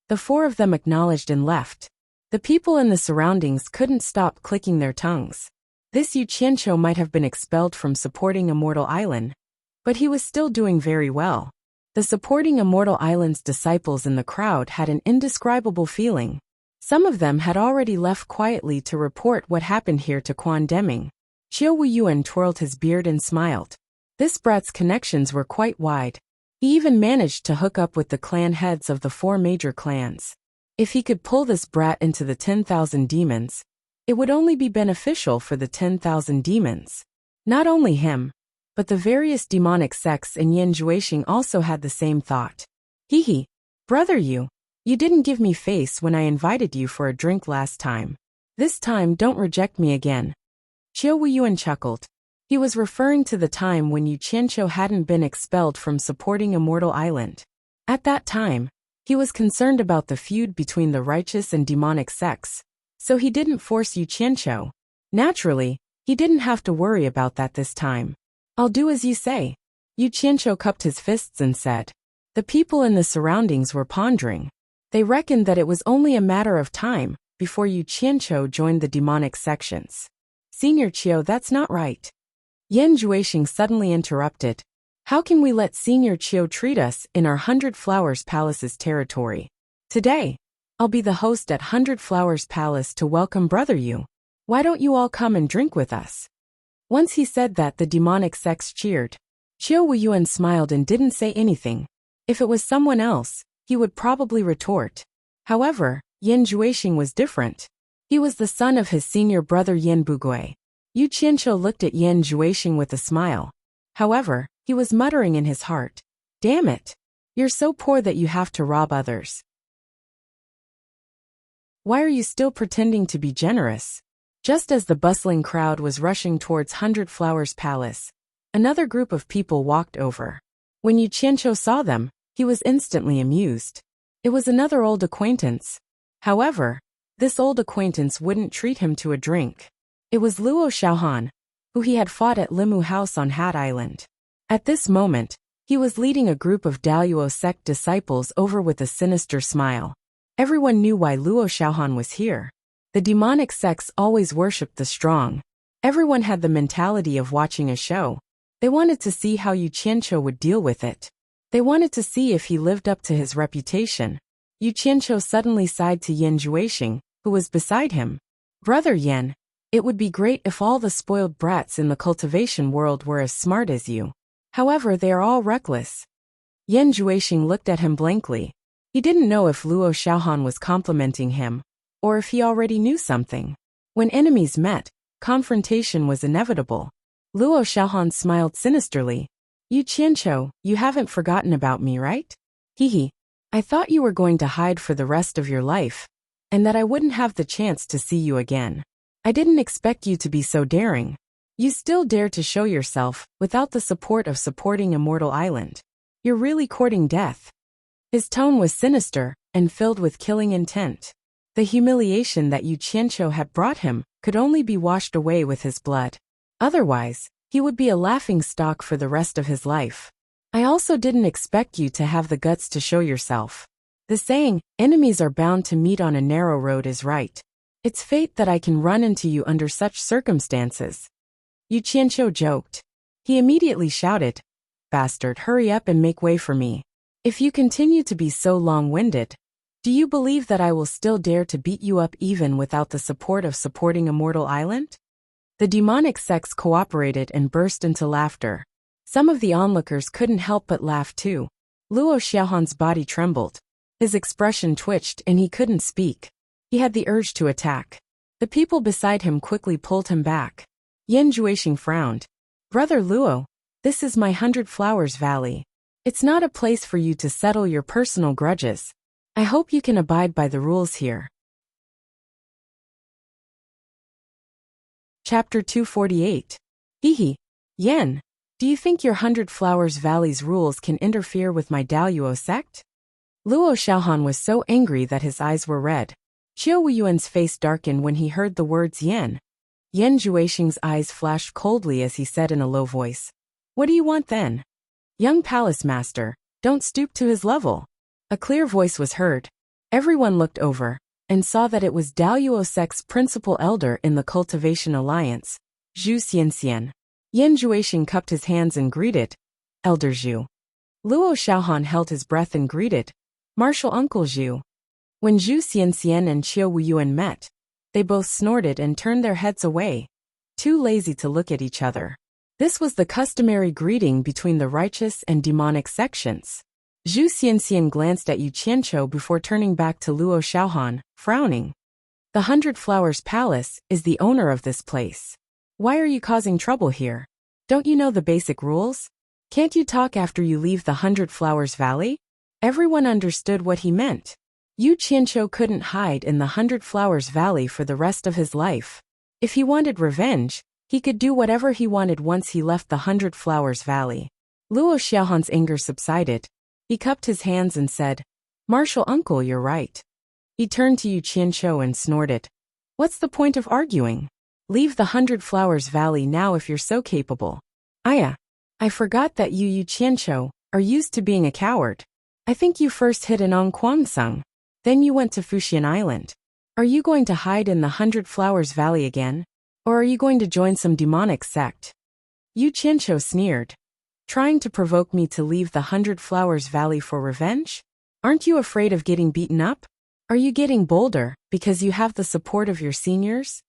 [SPEAKER 1] The four of them acknowledged and left. The people in the surroundings couldn't stop clicking their tongues. This Yu Qianqiu might have been expelled from supporting Immortal Island, but he was still doing very well. The supporting Immortal Island's disciples in the crowd had an indescribable feeling. Some of them had already left quietly to report what happened here to Quan Deming. Qiu Wuyuan twirled his beard and smiled. This brat's connections were quite wide. He even managed to hook up with the clan heads of the four major clans. If he could pull this brat into the 10,000 demons, it would only be beneficial for the 10,000 demons. Not only him, but the various demonic sects in Yan Zhuixing also had the same thought. Hee, brother Yu, you didn't give me face when I invited you for a drink last time. This time don't reject me again. Qiu Wuyuan chuckled. He was referring to the time when Yu Qianqiu hadn't been expelled from supporting Immortal Island. At that time, he was concerned about the feud between the righteous and demonic sects, so he didn't force Yu Qianqiu. Naturally, he didn't have to worry about that this time. I'll do as you say. Yu Qianqiu cupped his fists and said. The people in the surroundings were pondering. They reckoned that it was only a matter of time before Yu Qianqiu joined the demonic sections. Senior Qiu, that's not right. Yan Zhuixing suddenly interrupted. How can we let Senior Qiu treat us in our 100 Flowers Palace's territory? Today, I'll be the host at 100 Flowers Palace to welcome Brother Yu. Why don't you all come and drink with us? Once he said that, the demonic sects cheered. Qiu Wuyuan smiled and didn't say anything. If it was someone else, he would probably retort. However, Yan Zhuixing was different. He was the son of his senior brother Yan Bugui. Yu Qianqiu looked at Yan Zhuixing with a smile. However, he was muttering in his heart, "Damn it! You're so poor that you have to rob others. Why are you still pretending to be generous?" Just as the bustling crowd was rushing towards 100 Flowers Palace, another group of people walked over. When Yu Qianqiu saw them, he was instantly amused. It was another old acquaintance. However, this old acquaintance wouldn't treat him to a drink. It was Luo Xiaohan, who he had fought at Limu House on Hat Island. At this moment, he was leading a group of Daoyuo sect disciples over with a sinister smile. Everyone knew why Luo Xiaohan was here. The demonic sects always worshipped the strong. Everyone had the mentality of watching a show. They wanted to see how Yu Qianqiu would deal with it. They wanted to see if he lived up to his reputation. Yu Qianqiu suddenly sighed to Yan Juexing, who was beside him. Brother Yan, it would be great if all the spoiled brats in the cultivation world were as smart as you. However, they are all reckless. Yan Juexing looked at him blankly. He didn't know if Luo Xiaohan was complimenting him, or if he already knew something. When enemies met, confrontation was inevitable. Luo Xiaohan smiled sinisterly. Yu Qianqiu, you haven't forgotten about me, right? Hehe. I thought you were going to hide for the rest of your life, and that I wouldn't have the chance to see you again. I didn't expect you to be so daring. You still dare to show yourself, without the support of supporting Immortal Island. You're really courting death. His tone was sinister, and filled with killing intent. The humiliation that Yu Qianqiu had brought him could only be washed away with his blood. Otherwise, he would be a laughingstock for the rest of his life. I also didn't expect you to have the guts to show yourself. The saying, enemies are bound to meet on a narrow road, is right. It's fate that I can run into you under such circumstances. Yu Qianqiu joked. He immediately shouted, Bastard, hurry up and make way for me. If you continue to be so long-winded, do you believe that I will still dare to beat you up even without the support of supporting Immortal Island? The demonic sects cooperated and burst into laughter. Some of the onlookers couldn't help but laugh too. Luo Xiaohan's body trembled. His expression twitched and he couldn't speak. He had the urge to attack. The people beside him quickly pulled him back. Yan Juexing frowned. Brother Luo, this is my 100 Flowers Valley. It's not a place for you to settle your personal grudges. I hope you can abide by the rules here. Chapter 248. Hehe. Yan, do you think your 100 Flowers Valley's rules can interfere with my Daoyuo sect? Luo Xiaohan was so angry that his eyes were red. Qiu Wuyuan's face darkened when he heard the words Yan. Yan Juexing's eyes flashed coldly as he said in a low voice. What do you want then? Young Palace Master, don't stoop to his level. A clear voice was heard. Everyone looked over, and saw that it was Daoyuo sect's principal elder in the Cultivation Alliance, Zhu Xianxian. Yan Juexing cupped his hands and greeted, Elder Zhu. Luo Xiaohan held his breath and greeted, Martial Uncle Zhu. When Zhu Xianxian and Qiu Wuyuan met, they both snorted and turned their heads away, too lazy to look at each other. This was the customary greeting between the righteous and demonic sections. Zhu Xianxian glanced at Yu Qianqiu before turning back to Luo Xiaohan, frowning. The 100 Flowers Palace is the owner of this place. Why are you causing trouble here? Don't you know the basic rules? Can't you talk after you leave the 100 Flowers Valley? Everyone understood what he meant. Yu Qianqiu couldn't hide in the 100 Flowers Valley for the rest of his life. If he wanted revenge, he could do whatever he wanted once he left the 100 Flowers Valley. Luo Xiaohan's anger subsided. He cupped his hands and said, Martial Uncle, you're right. He turned to Yu Qianqiu and snorted. What's the point of arguing? Leave the 100 Flowers Valley now if you're so capable. I forgot that you Yu Qianqiu are used to being a coward. I think you first hid in Ongquangsung. Then you went to Fuxian Island. Are you going to hide in the 100 Flowers Valley again? Or are you going to join some demonic sect? Yu Qianqiu sneered. Trying to provoke me to leave the 100 Flowers Valley for revenge? Aren't you afraid of getting beaten up? Are you getting bolder because you have the support of your seniors?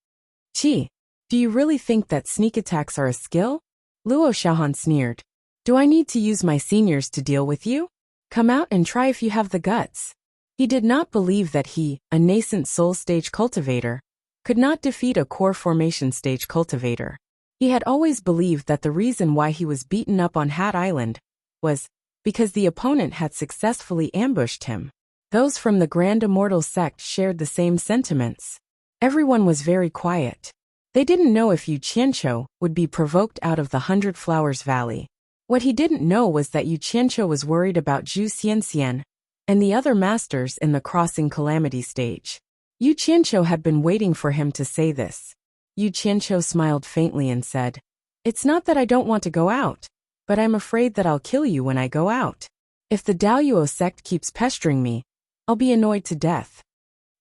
[SPEAKER 1] Qi, do you really think that sneak attacks are a skill? Luo Xiaohan sneered. Do I need to use my seniors to deal with you? Come out and try if you have the guts. He did not believe that he, a nascent soul stage cultivator, could not defeat a core formation stage cultivator. He had always believed that the reason why he was beaten up on Hat Island was because the opponent had successfully ambushed him. Those from the Grand Immortal sect shared the same sentiments. Everyone was very quiet. They didn't know if Yu Qianqiu would be provoked out of the 100 Flowers Valley. What he didn't know was that Yu Qianqiu was worried about Zhu Xianxian and the other masters in the Crossing Calamity stage. Yu Qianqiu had been waiting for him to say this. Yu Qianqiu smiled faintly and said, It's not that I don't want to go out, but I'm afraid that I'll kill you when I go out. If the Daoyuo sect keeps pestering me, I'll be annoyed to death.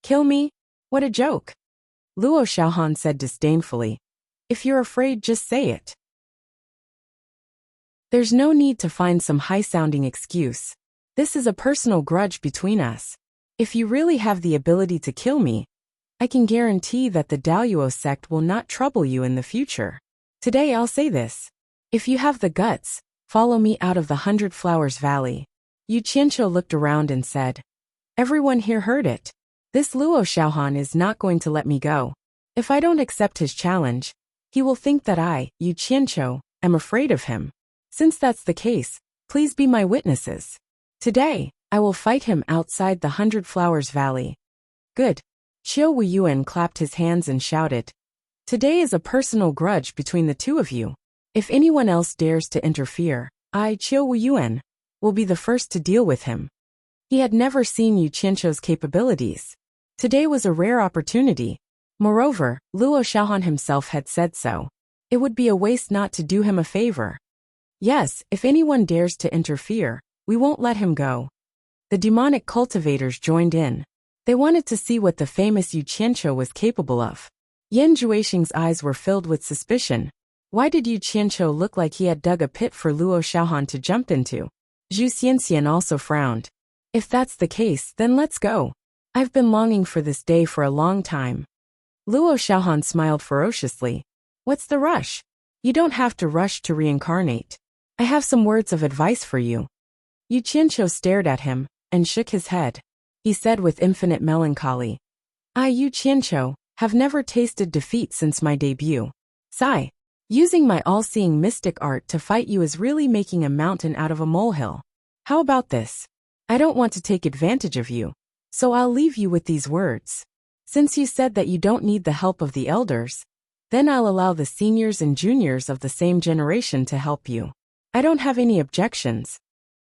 [SPEAKER 1] Kill me? What a joke. Luo Xiaohan said disdainfully. If you're afraid, just say it. There's no need to find some high-sounding excuse. This is a personal grudge between us. If you really have the ability to kill me, I can guarantee that the Daluo sect will not trouble you in the future. Today I'll say this. If you have the guts, follow me out of the 100 Flowers Valley. Yu Qianqiu looked around and said. Everyone here heard it. This Luo Xiaohan is not going to let me go. If I don't accept his challenge, he will think that I, Yu Qianqiu, am afraid of him. Since that's the case, please be my witnesses. Today, I will fight him outside the 100 Flowers Valley. Good. Qiu Wuyuan clapped his hands and shouted. Today is a personal grudge between the two of you. If anyone else dares to interfere, I, Qiu Wuyuan, will be the first to deal with him. He had never seen Yu Qianqiu's capabilities. Today was a rare opportunity. Moreover, Luo Xiaohan himself had said so. It would be a waste not to do him a favor. Yes, if anyone dares to interfere, we won't let him go. The demonic cultivators joined in. They wanted to see what the famous Yu Qianqiu was capable of. Yan Juixing's eyes were filled with suspicion. Why did Yu Qianqiu look like he had dug a pit for Luo Xiaohan to jump into? Zhu Xianxian also frowned. If that's the case, then let's go. I've been longing for this day for a long time. Luo Xiaohan smiled ferociously. What's the rush? You don't have to rush to reincarnate. I have some words of advice for you. Yu Qianqiu stared at him and shook his head. He said with infinite melancholy. I, Yu Qianqiu, have never tasted defeat since my debut. Sigh. Using my all-seeing mystic art to fight you is really making a mountain out of a molehill. How about this? I don't want to take advantage of you, so I'll leave you with these words. Since you said that you don't need the help of the elders, then I'll allow the seniors and juniors of the same generation to help you. I don't have any objections.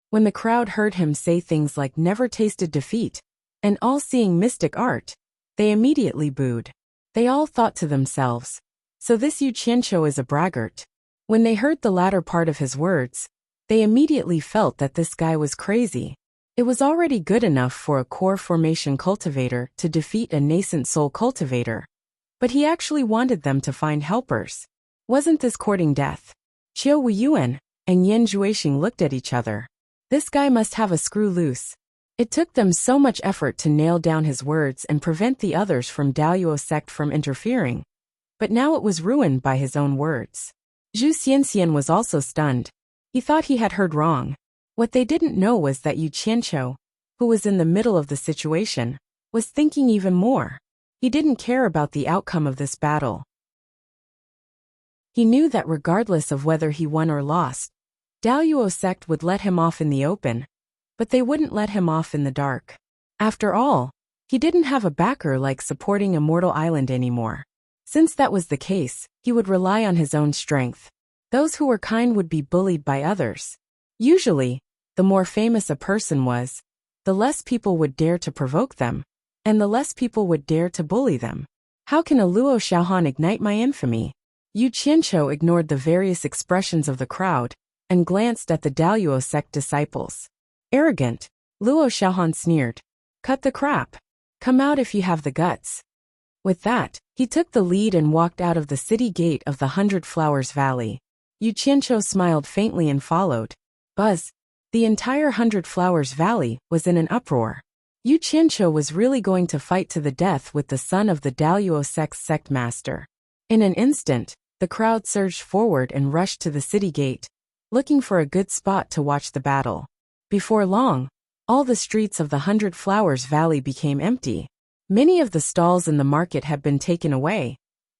[SPEAKER 1] When the crowd heard him say things like never tasted defeat and all-seeing mystic art, they immediately booed. They all thought to themselves, so this Yu Qianqiu is a braggart. When they heard the latter part of his words, they immediately felt that this guy was crazy. It was already good enough for a core formation cultivator to defeat a nascent soul cultivator. But he actually wanted them to find helpers. Wasn't this courting death? Qiu Wuyuan and Yan Juixing looked at each other. This guy must have a screw loose. It took them so much effort to nail down his words and prevent the others from Daluo sect from interfering. But now it was ruined by his own words. Zhu Xianxian was also stunned. He thought he had heard wrong. What they didn't know was that Yu Qianqiu, who was in the middle of the situation, was thinking even more. He didn't care about the outcome of this battle. He knew that regardless of whether he won or lost, Daluo sect would let him off in the open, but they wouldn't let him off in the dark. After all, he didn't have a backer like supporting Immortal Island anymore. Since that was the case, he would rely on his own strength. Those who were kind would be bullied by others. Usually, the more famous a person was, the less people would dare to provoke them, and the less people would dare to bully them. How can a Luo Xiaohan ignite my infamy? Yu Qianqiu ignored the various expressions of the crowd and glanced at the Daluo sect disciples. Arrogant, Luo Xiaohan sneered. Cut the crap. Come out if you have the guts. With that, he took the lead and walked out of the city gate of the 100 Flowers Valley. Yu Qianqiu smiled faintly and followed. Buzz. The entire 100 Flowers Valley was in an uproar. Yu Qianqiu was really going to fight to the death with the son of the Daluo sect's sect master. In an instant, the crowd surged forward and rushed to the city gate, looking for a good spot to watch the battle. Before long, all the streets of the 100 Flowers Valley became empty. Many of the stalls in the market had been taken away,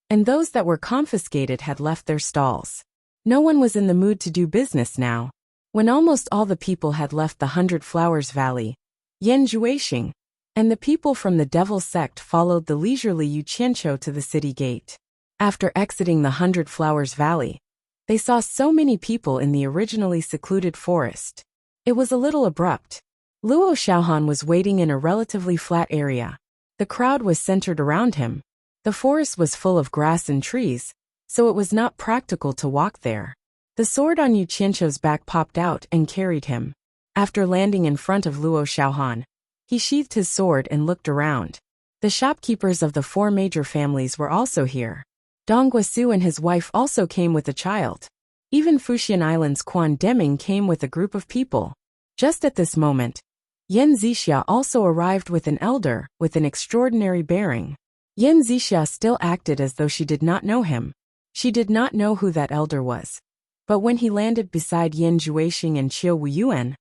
[SPEAKER 1] and those that were confiscated had left their stalls. No one was in the mood to do business now. When almost all the people had left the 100 Flowers Valley, Yan Juixing and the people from the Devil sect followed the leisurely Yu Qianqiu to the city gate. After exiting the 100 Flowers Valley, they saw so many people in the originally secluded forest. It was a little abrupt. Luo Xiaohan was waiting in a relatively flat area. The crowd was centered around him. The forest was full of grass and trees, so it was not practical to walk there. The sword on Yu Qianqiu's back popped out and carried him. After landing in front of Luo Xiaohan, he sheathed his sword and looked around. The shopkeepers of the 4 major families were also here. Dong Guosu and his wife also came with a child. Even Fuxian Island's Quan Deming came with a group of people. Just at this moment, Yan Zixia also arrived with an elder, with an extraordinary bearing. Yan Zixia still acted as though she did not know him. She did not know who that elder was. But when he landed beside Yan Juexing and Qiu Wuyuan,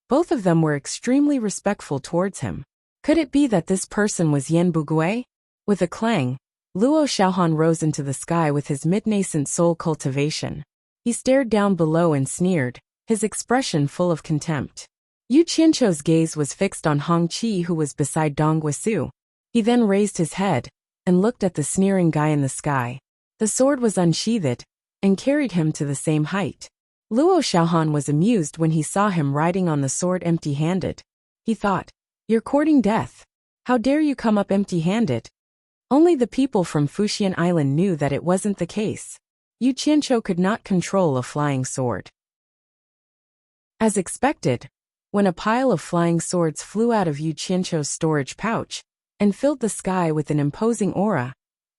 [SPEAKER 1] both of them were extremely respectful towards him. Could it be that this person was Yan Bugui? With a clang, Luo Xiaohan rose into the sky with his mid-nascent soul cultivation. He stared down below and sneered, his expression full of contempt. Yu Qianqiu's gaze was fixed on Hong Qi, who was beside Dong Guisu. He then raised his head and looked at the sneering guy in the sky. The sword was unsheathed and carried him to the same height. Luo Xiaohan was amused when he saw him riding on the sword empty-handed. He thought, "You're courting death. How dare you come up empty-handed?" Only the people from Fuxian Island knew that it wasn't the case. Yu Qianqiu could not control a flying sword. As expected, when a pile of flying swords flew out of Yu Qianqiu's storage pouch and filled the sky with an imposing aura,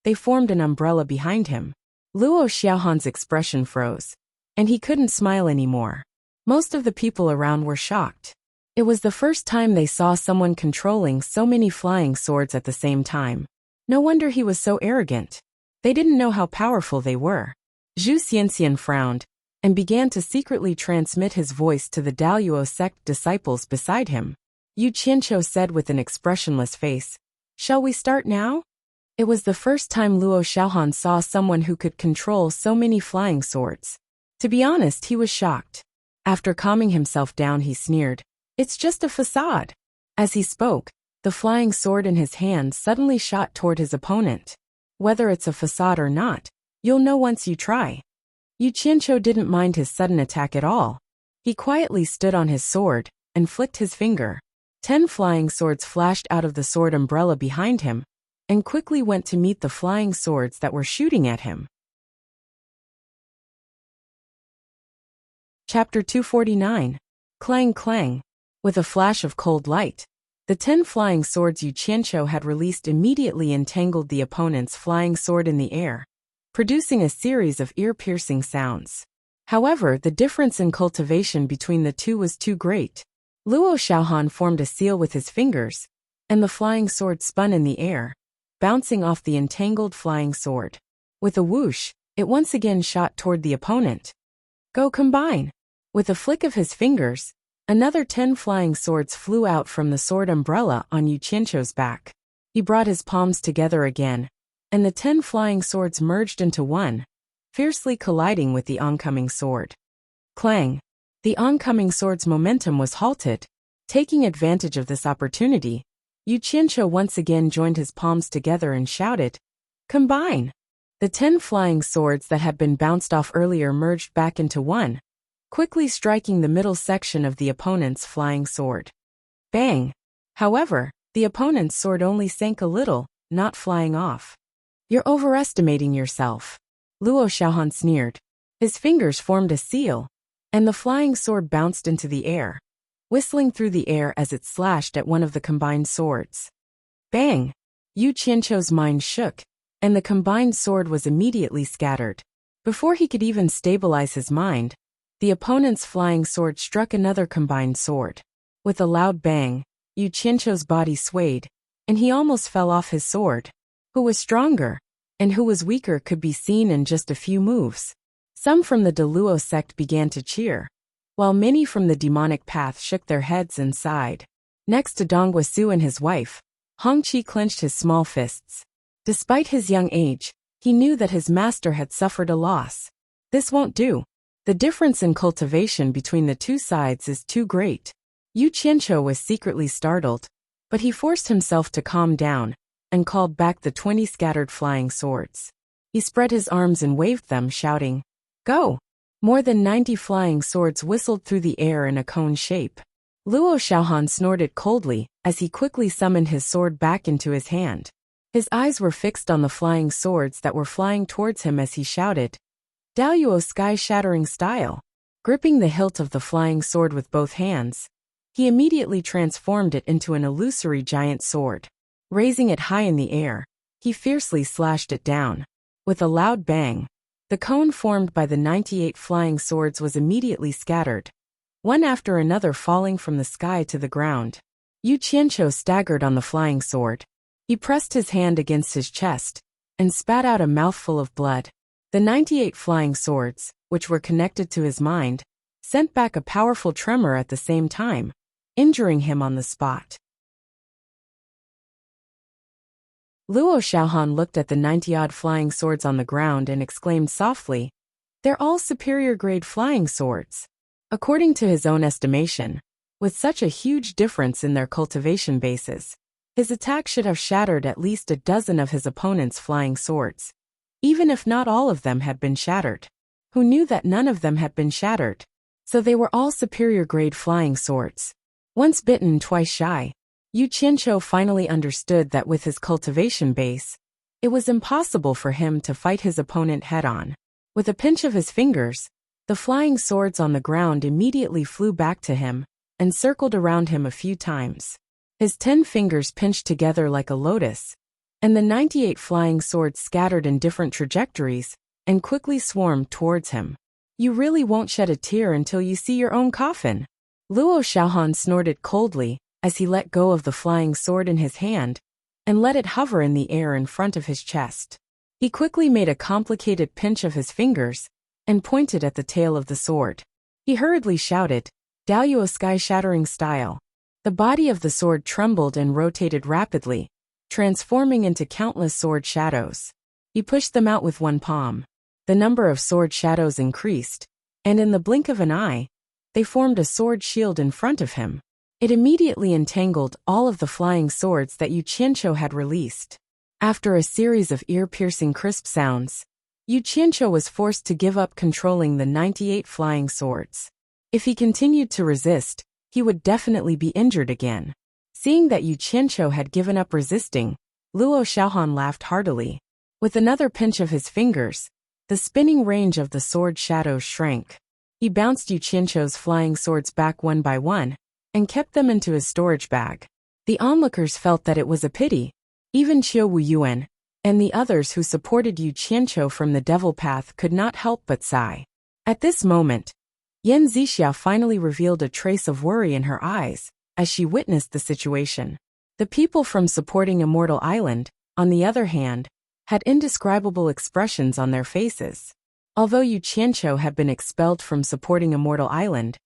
[SPEAKER 1] they formed an umbrella behind him. Luo Xiaohan's expression froze, and he couldn't smile anymore. Most of the people around were shocked. It was the first time they saw someone controlling so many flying swords at the same time. No wonder he was so arrogant. They didn't know how powerful they were. Zhu Xianxian frowned and began to secretly transmit his voice to the Daluo sect disciples beside him. Yu Qianqiu said with an expressionless face, "Shall we start now?" It was the first time Luo Xiaohan saw someone who could control so many flying swords. To be honest, he was shocked. After calming himself down, he sneered, "It's just a facade." As he spoke, the flying sword in his hand suddenly shot toward his opponent. Whether it's a facade or not, you'll know once you try. Yu Qianqiu didn't mind his sudden attack at all. He quietly stood on his sword and flicked his finger. 10 flying swords flashed out of the sword umbrella behind him and quickly went to meet the flying swords that were shooting at him. Chapter 249. Clang Clang. With a flash of cold light, the 10 flying swords Yu Qianqiu had released immediately entangled the opponent's flying sword in the air, producing a series of ear-piercing sounds. However, the difference in cultivation between the two was too great. Luo Xiaohan formed a seal with his fingers, and the flying sword spun in the air, bouncing off the entangled flying sword. With a whoosh, it once again shot toward the opponent. "Go combine!" With a flick of his fingers, another 10 flying swords flew out from the sword umbrella on Yu Qianqiu's back. He brought his palms together again, and the 10 flying swords merged into one, fiercely colliding with the oncoming sword. Clang! The oncoming sword's momentum was halted. Taking advantage of this opportunity, Yu Qianqiu once again joined his palms together and shouted, "Combine!" The 10 flying swords that had been bounced off earlier merged back into one, quickly striking the middle section of the opponent's flying sword. Bang! However, the opponent's sword only sank a little, not flying off. "You're overestimating yourself," Luo Xiaohan sneered. His fingers formed a seal, and the flying sword bounced into the air, whistling through the air as it slashed at one of the combined swords. Bang! Yu Qianqiu's mind shook, and the combined sword was immediately scattered. Before he could even stabilize his mind, the opponent's flying sword struck another combined sword. With a loud bang, Yu Qianqiu's body swayed, and he almost fell off his sword. Who was stronger, and who was weaker could be seen in just a few moves. Some from the Daluo sect began to cheer, while many from the demonic path shook their heads and sighed. Next to Dong Guisu and his wife, Hong Qi clenched his small fists. Despite his young age, he knew that his master had suffered a loss. This won't do. The difference in cultivation between the two sides is too great. Yu Qianqiu was secretly startled, but he forced himself to calm down and called back the 20 scattered flying swords. He spread his arms and waved them, shouting, "Go!" More than 90 flying swords whistled through the air in a cone shape. Luo Xiaohan snorted coldly as he quickly summoned his sword back into his hand. His eyes were fixed on the flying swords that were flying towards him as he shouted, "Daluo sky-shattering style!" Gripping the hilt of the flying sword with both hands, he immediately transformed it into an illusory giant sword. Raising it high in the air, he fiercely slashed it down. With a loud bang, The cone formed by the 98 flying swords was immediately scattered, one after another falling from the sky to the ground. Yu Qianqiu staggered on the flying sword. He pressed his hand against his chest and spat out a mouthful of blood. The 98 flying swords, which were connected to his mind, sent back a powerful tremor at the same time, injuring him on the spot. Luo Xiaohan looked at the 90-odd flying swords on the ground and exclaimed softly, "They're all superior-grade flying swords." According to his own estimation, with such a huge difference in their cultivation bases, his attack should have shattered at least a dozen of his opponent's flying swords, even if not all of them had been shattered. Who knew that none of them had been shattered? So they were all superior-grade flying swords. Once bitten, twice shy. Yu Qianqiu finally understood that with his cultivation base, it was impossible for him to fight his opponent head-on. With a pinch of his fingers, the flying swords on the ground immediately flew back to him and circled around him a few times. His 10 fingers pinched together like a lotus, and the 98 flying swords scattered in different trajectories and quickly swarmed towards him. "You really won't shed a tear until you see your own coffin." Luo Xiaohan snorted coldly as he let go of the flying sword in his hand and let it hover in the air in front of his chest. He quickly made a complicated pinch of his fingers and pointed at the tail of the sword. He hurriedly shouted, "Daoyuo sky-shattering style." The body of the sword trembled and rotated rapidly, transforming into countless sword shadows. He pushed them out with one palm. The number of sword shadows increased, and in the blink of an eye, they formed a sword shield in front of him. It immediately entangled all of the flying swords that Yu Qianqiu had released. After a series of ear-piercing crisp sounds, Yu Qianqiu was forced to give up controlling the 98 flying swords. If he continued to resist, he would definitely be injured again. Seeing that Yu Qianqiu had given up resisting, Luo Xiaohan laughed heartily. With another pinch of his fingers, the spinning range of the sword shadows shrank. He bounced Yu Qianqiu's flying swords back one by one and kept them into his storage bag. The onlookers felt that it was a pity. Even Qiu Wuyuan and the others who supported Yu Qianqiu from the devil path could not help but sigh. At this moment, Yan Zixia finally revealed a trace of worry in her eyes as she witnessed the situation. The people from supporting Immortal Island, on the other hand, had indescribable expressions on their faces. Although Yu Qianqiu had been expelled from supporting Immortal Island,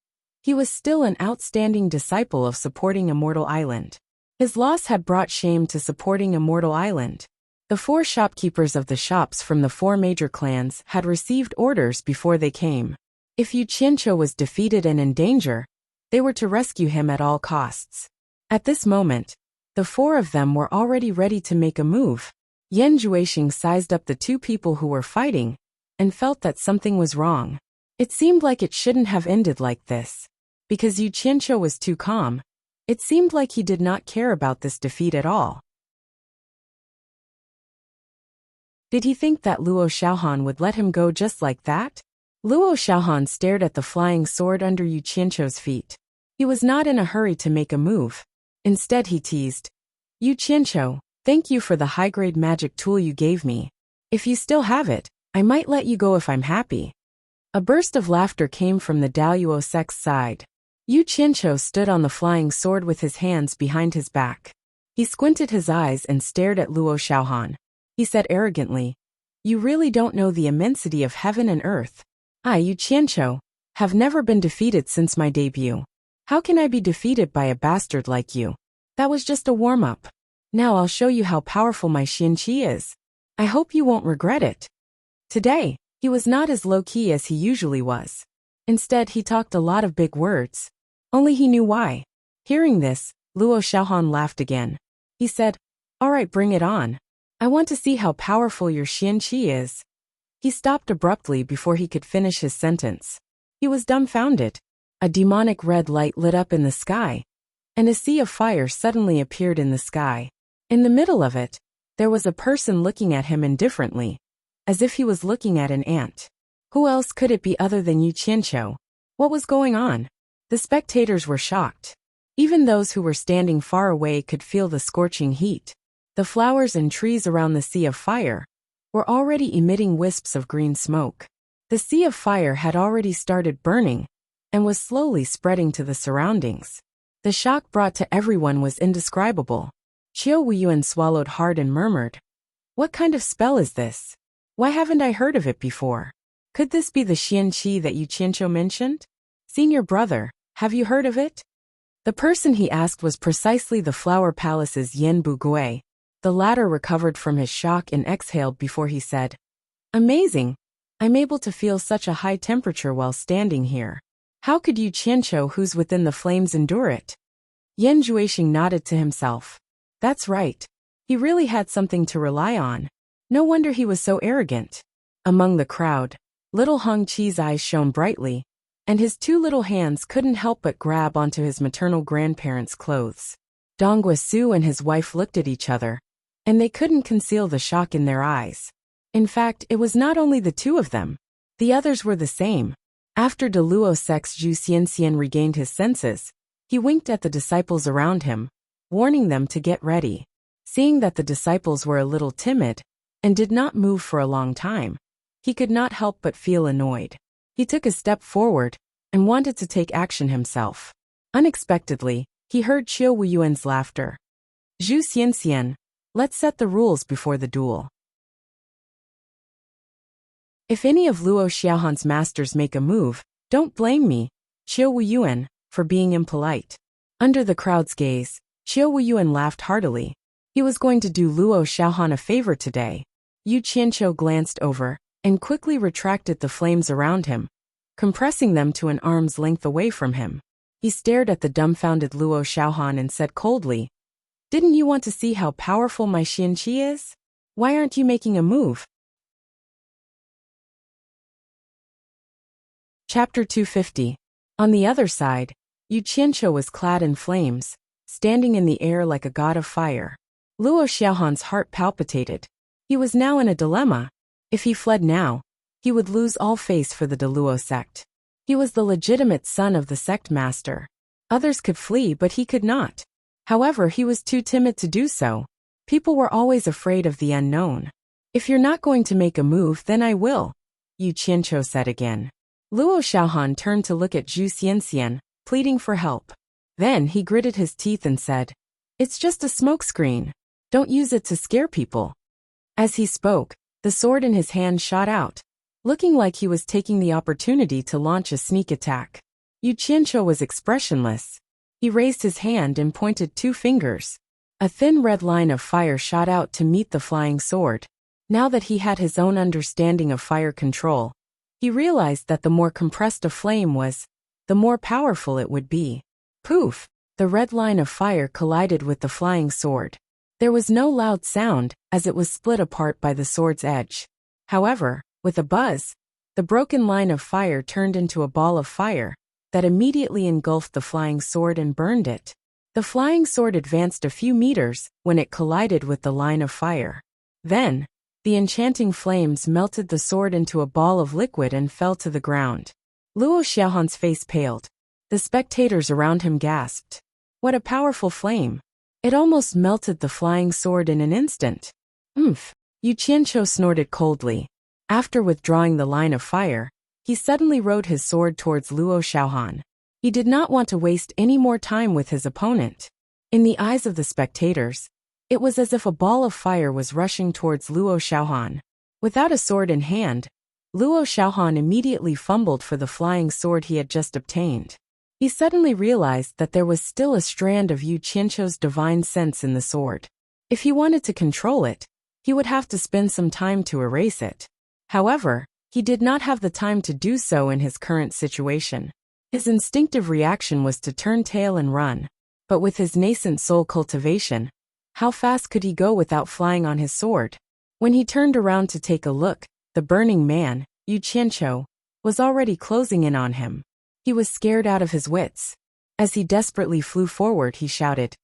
[SPEAKER 1] he was still an outstanding disciple of supporting Immortal Island. His loss had brought shame to supporting Immortal Island. The 4 shopkeepers of the shops from the 4 major clans had received orders before they came. If Yu Qianqiu was defeated and in danger, they were to rescue him at all costs. At this moment, the 4 of them were already ready to make a move. Yan Juexing sized up the 2 people who were fighting and felt that something was wrong. It seemed like it shouldn't have ended like this. Because Yu Qianqiu was too calm, it seemed like he did not care about this defeat at all. Did he think that Luo Xiaohan would let him go just like that? Luo Xiaohan stared at the flying sword under Yu Qianqiu's feet. He was not in a hurry to make a move. Instead he teased, "Yu Qianqiu, thank you for the high-grade magic tool you gave me. If you still have it, I might let you go if I'm happy." A burst of laughter came from the Daoyuo sect's side. Yu Qianqiu stood on the flying sword with his hands behind his back. He squinted his eyes and stared at Luo Xiaohan. He said arrogantly, "You really don't know the immensity of heaven and earth. I, Yu Qianqiu, have never been defeated since my debut. How can I be defeated by a bastard like you? That was just a warm-up. Now I'll show you how powerful my Xianqi is. I hope you won't regret it." Today, he was not as low-key as he usually was. Instead, he talked a lot of big words. Only he knew why. Hearing this, Luo Xiaohan laughed again. He said, "All right, bring it on. I want to see how powerful your Xianqi is." He stopped abruptly before he could finish his sentence. He was dumbfounded. A demonic red light lit up in the sky, and a sea of fire suddenly appeared in the sky. In the middle of it, there was a person looking at him indifferently, as if he was looking at an ant. Who else could it be other than Yu Qianqiu? What was going on? The spectators were shocked. Even those who were standing far away could feel the scorching heat. The flowers and trees around the sea of fire, were already emitting wisps of green smoke. The sea of fire had already started burning and was slowly spreading to the surroundings. The shock brought to everyone was indescribable. Qiu Wuyuan swallowed hard and murmured, "What kind of spell is this? Why haven't I heard of it before? Could this be the Xian Qi that Yu Qianqiu mentioned? Senior brother, have you heard of it?" The person he asked was precisely the Flower Palace's Yen Bugui. The latter recovered from his shock and exhaled before he said, "Amazing! I'm able to feel such a high temperature while standing here. How could Yu Qianqiu who's within the flames endure it?" Yan Zhuixing nodded to himself. That's right. He really had something to rely on. No wonder he was so arrogant. Among the crowd, little Hong Qi's eyes shone brightly, and his two little hands couldn't help but grab onto his maternal grandparents' clothes. Dong Guisu and his wife looked at each other, and they couldn't conceal the shock in their eyes. In fact, it was not only the two of them. The others were the same. After De Luo Sec's Zhu Xianxian regained his senses, he winked at the disciples around him, warning them to get ready. Seeing that the disciples were a little timid and did not move for a long time, he could not help but feel annoyed. He took a step forward and wanted to take action himself. Unexpectedly, he heard Qiu Wuyuan's laughter. "Zhu Xianxian, let's set the rules before the duel. If any of Luo Xiaohan's masters make a move, don't blame me, Qiu Wuyuan, for being impolite." Under the crowd's gaze, Qiu Wuyuan laughed heartily. He was going to do Luo Xiaohan a favor today. Yu Qianqiu glanced over and quickly retracted the flames around him, compressing them to an arm's length away from him. He stared at the dumbfounded Luo Xiaohan and said coldly, "Didn't you want to see how powerful my Xian Qi is? Why aren't you making a move?" Chapter 250. On the other side, Yu Qianqiu was clad in flames, standing in the air like a god of fire. Luo Xiaohan's heart palpitated. He was now in a dilemma. If he fled now, he would lose all face for the De Luo sect. He was the legitimate son of the sect master. Others could flee, but he could not. However, he was too timid to do so. People were always afraid of the unknown. "If you're not going to make a move, then I will," Yu Qianqiu said again. Luo Xiaohan turned to look at Zhu Xianxian, pleading for help. Then he gritted his teeth and said, "It's just a smokescreen. Don't use it to scare people." As he spoke, the sword in his hand shot out, looking like he was taking the opportunity to launch a sneak attack. Yu Qianqiu was expressionless. He raised his hand and pointed two fingers. A thin red line of fire shot out to meet the flying sword. Now that he had his own understanding of fire control, he realized that the more compressed a flame was, the more powerful it would be. Poof! The red line of fire collided with the flying sword. There was no loud sound, as it was split apart by the sword's edge. However, with a buzz, the broken line of fire turned into a ball of fire that immediately engulfed the flying sword and burned it. The flying sword advanced a few meters when it collided with the line of fire. Then, the enchanting flames melted the sword into a ball of liquid and fell to the ground. Luo Xiaohan's face paled. The spectators around him gasped. What a powerful flame! It almost melted the flying sword in an instant. Oomph! Yu Qianqiu snorted coldly. After withdrawing the line of fire, he suddenly rode his sword towards Luo Xiaohan. He did not want to waste any more time with his opponent. In the eyes of the spectators, it was as if a ball of fire was rushing towards Luo Xiaohan. Without a sword in hand, Luo Xiaohan immediately fumbled for the flying sword he had just obtained. He suddenly realized that there was still a strand of Yu Qianqiu's divine sense in the sword. If he wanted to control it, he would have to spend some time to erase it. However, he did not have the time to do so in his current situation. His instinctive reaction was to turn tail and run. But with his nascent soul cultivation, how fast could he go without flying on his sword? When he turned around to take a look, the burning man, Yu Qianqiu, was already closing in on him. He was scared out of his wits. As he desperately flew forward, he shouted,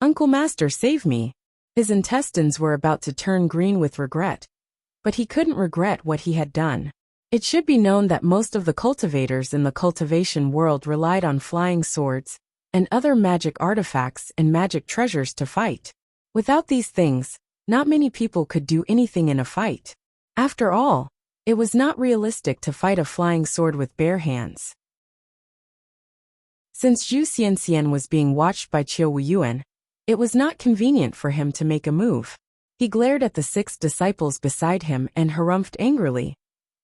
[SPEAKER 1] "Uncle Master, save me!" His intestines were about to turn green with regret. But he couldn't regret what he had done. It should be known that most of the cultivators in the cultivation world relied on flying swords and other magic artifacts and magic treasures to fight. Without these things, not many people could do anything in a fight. After all, it was not realistic to fight a flying sword with bare hands. Since Zhu Xianxian was being watched by Qiu Wuyuan, it was not convenient for him to make a move. He glared at the 6 disciples beside him and harumphed angrily,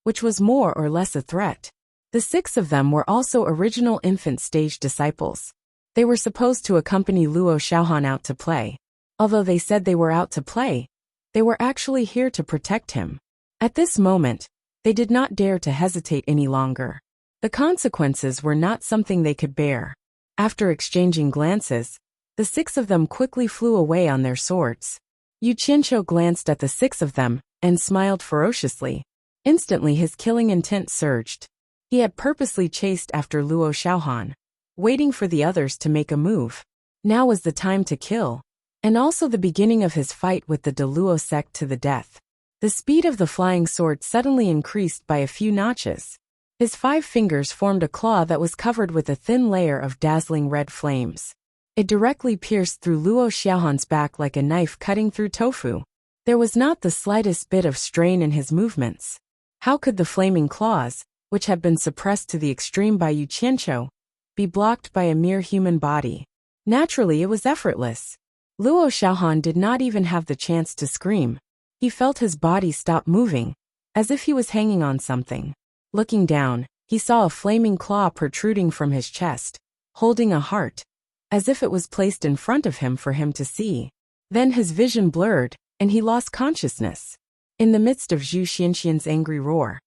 [SPEAKER 1] which was more or less a threat. The 6 of them were also original infant stage disciples. They were supposed to accompany Luo Xiaohan out to play. Although they said they were out to play, they were actually here to protect him. At this moment, they did not dare to hesitate any longer. The consequences were not something they could bear. After exchanging glances, the 6 of them quickly flew away on their swords. Yu Qianqiu glanced at the 6 of them and smiled ferociously. Instantly his killing intent surged. He had purposely chased after Luo Xiaohan, waiting for the others to make a move. Now was the time to kill, and also the beginning of his fight with the De Luo sect to the death. The speed of the flying sword suddenly increased by a few notches. His 5 fingers formed a claw that was covered with a thin layer of dazzling red flames. It directly pierced through Luo Xiaohan's back like a knife cutting through tofu. There was not the slightest bit of strain in his movements. How could the flaming claws, which had been suppressed to the extreme by Yu Qianqiu, be blocked by a mere human body? Naturally, it was effortless. Luo Xiaohan did not even have the chance to scream. He felt his body stop moving, as if he was hanging on something. Looking down, he saw a flaming claw protruding from his chest, holding a heart, as if it was placed in front of him for him to see. Then his vision blurred, and he lost consciousness. In the midst of Zhu Xianxian's angry roar,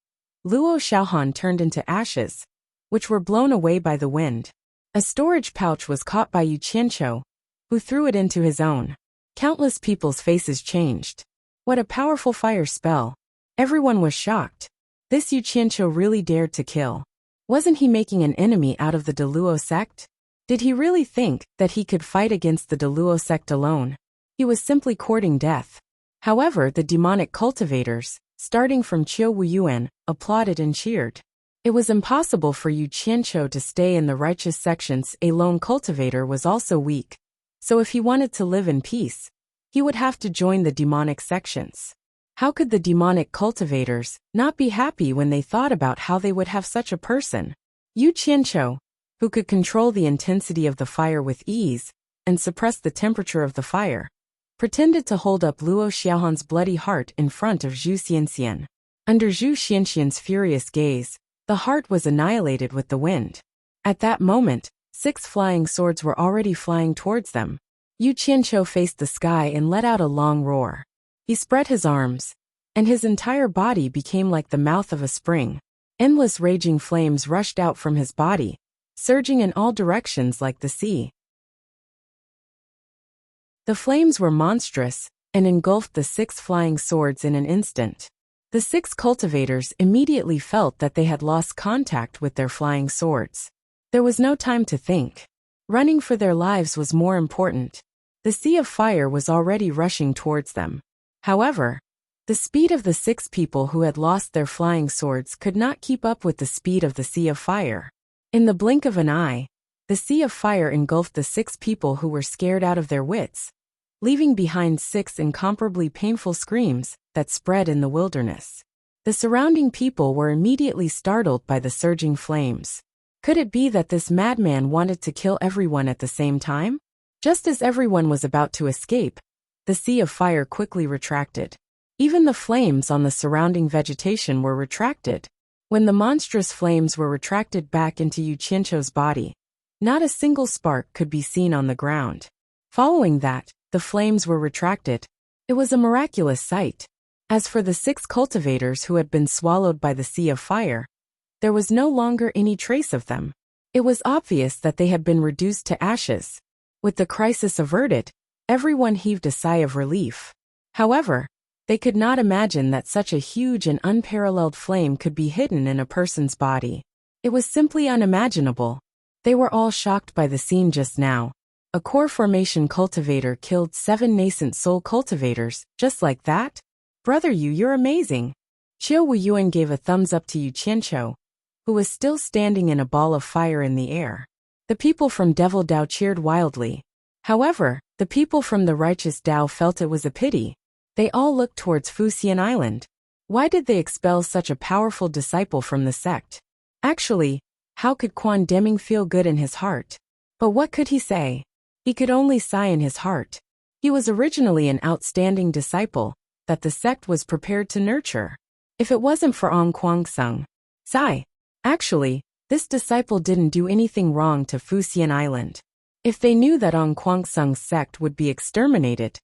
[SPEAKER 1] Luo Xiaohan turned into ashes, which were blown away by the wind. A storage pouch was caught by Yu Qianqiu, who threw it into his own. Countless people's faces changed. What a powerful fire spell. Everyone was shocked. This Yu Qianqiu really dared to kill. Wasn't he making an enemy out of the De Luo sect? Did he really think that he could fight against the De Luo sect alone? He was simply courting death. However, the demonic cultivators, starting from Qiu Wuyuan, applauded and cheered. It was impossible for Yu Qianqiu to stay in the righteous sections. A lone cultivator was also weak, so if he wanted to live in peace, he would have to join the demonic sections. How could the demonic cultivators not be happy when they thought about how they would have such a person? Yu Qianqiu, who could control the intensity of the fire with ease and suppress the temperature of the fire, pretended to hold up Luo Xiaohan's bloody heart in front of Zhu Xianxian. Under Zhu Xianxian's furious gaze, the heart was annihilated with the wind. At that moment, 6 flying swords were already flying towards them. Yu Qianqiu faced the sky and let out a long roar. He spread his arms, and his entire body became like the mouth of a spring. Endless raging flames rushed out from his body, surging in all directions like the sea. The flames were monstrous and engulfed the 6 flying swords in an instant. The 6 cultivators immediately felt that they had lost contact with their flying swords. There was no time to think. Running for their lives was more important. The sea of fire was already rushing towards them. However, the speed of the 6 people who had lost their flying swords could not keep up with the speed of the sea of fire. In the blink of an eye, the sea of fire engulfed the 6 people who were scared out of their wits, leaving behind 6 incomparably painful screams that spread in the wilderness. The surrounding people were immediately startled by the surging flames. Could it be that this madman wanted to kill everyone at the same time? Just as everyone was about to escape, the sea of fire quickly retracted. Even the flames on the surrounding vegetation were retracted. When the monstrous flames were retracted back into Yu Qianqiu's body, not a single spark could be seen on the ground. Following that, the flames were retracted. It was a miraculous sight. As for the 6 cultivators who had been swallowed by the sea of fire, there was no longer any trace of them. It was obvious that they had been reduced to ashes. With the crisis averted, everyone heaved a sigh of relief. However, they could not imagine that such a huge and unparalleled flame could be hidden in a person's body. It was simply unimaginable. They were all shocked by the scene just now. A core formation cultivator killed 7 nascent soul cultivators, just like that? Brother Yu, you're amazing. Qiu Wuyuan gave a thumbs up to Yu Qianqiu, who was still standing in a ball of fire in the air. The people from Devil Dao cheered wildly. However, the people from the righteous Dao felt it was a pity. They all looked towards Fuxian Island. Why did they expel such a powerful disciple from the sect? Actually, how could Quan Deming feel good in his heart? But what could he say? He could only sigh in his heart. He was originally an outstanding disciple that the sect was prepared to nurture. If it wasn't for Ong Kwangsung. Sigh. Actually, this disciple didn't do anything wrong to Fuxian Island. If they knew that Ong Kwangsung's sect would be exterminated,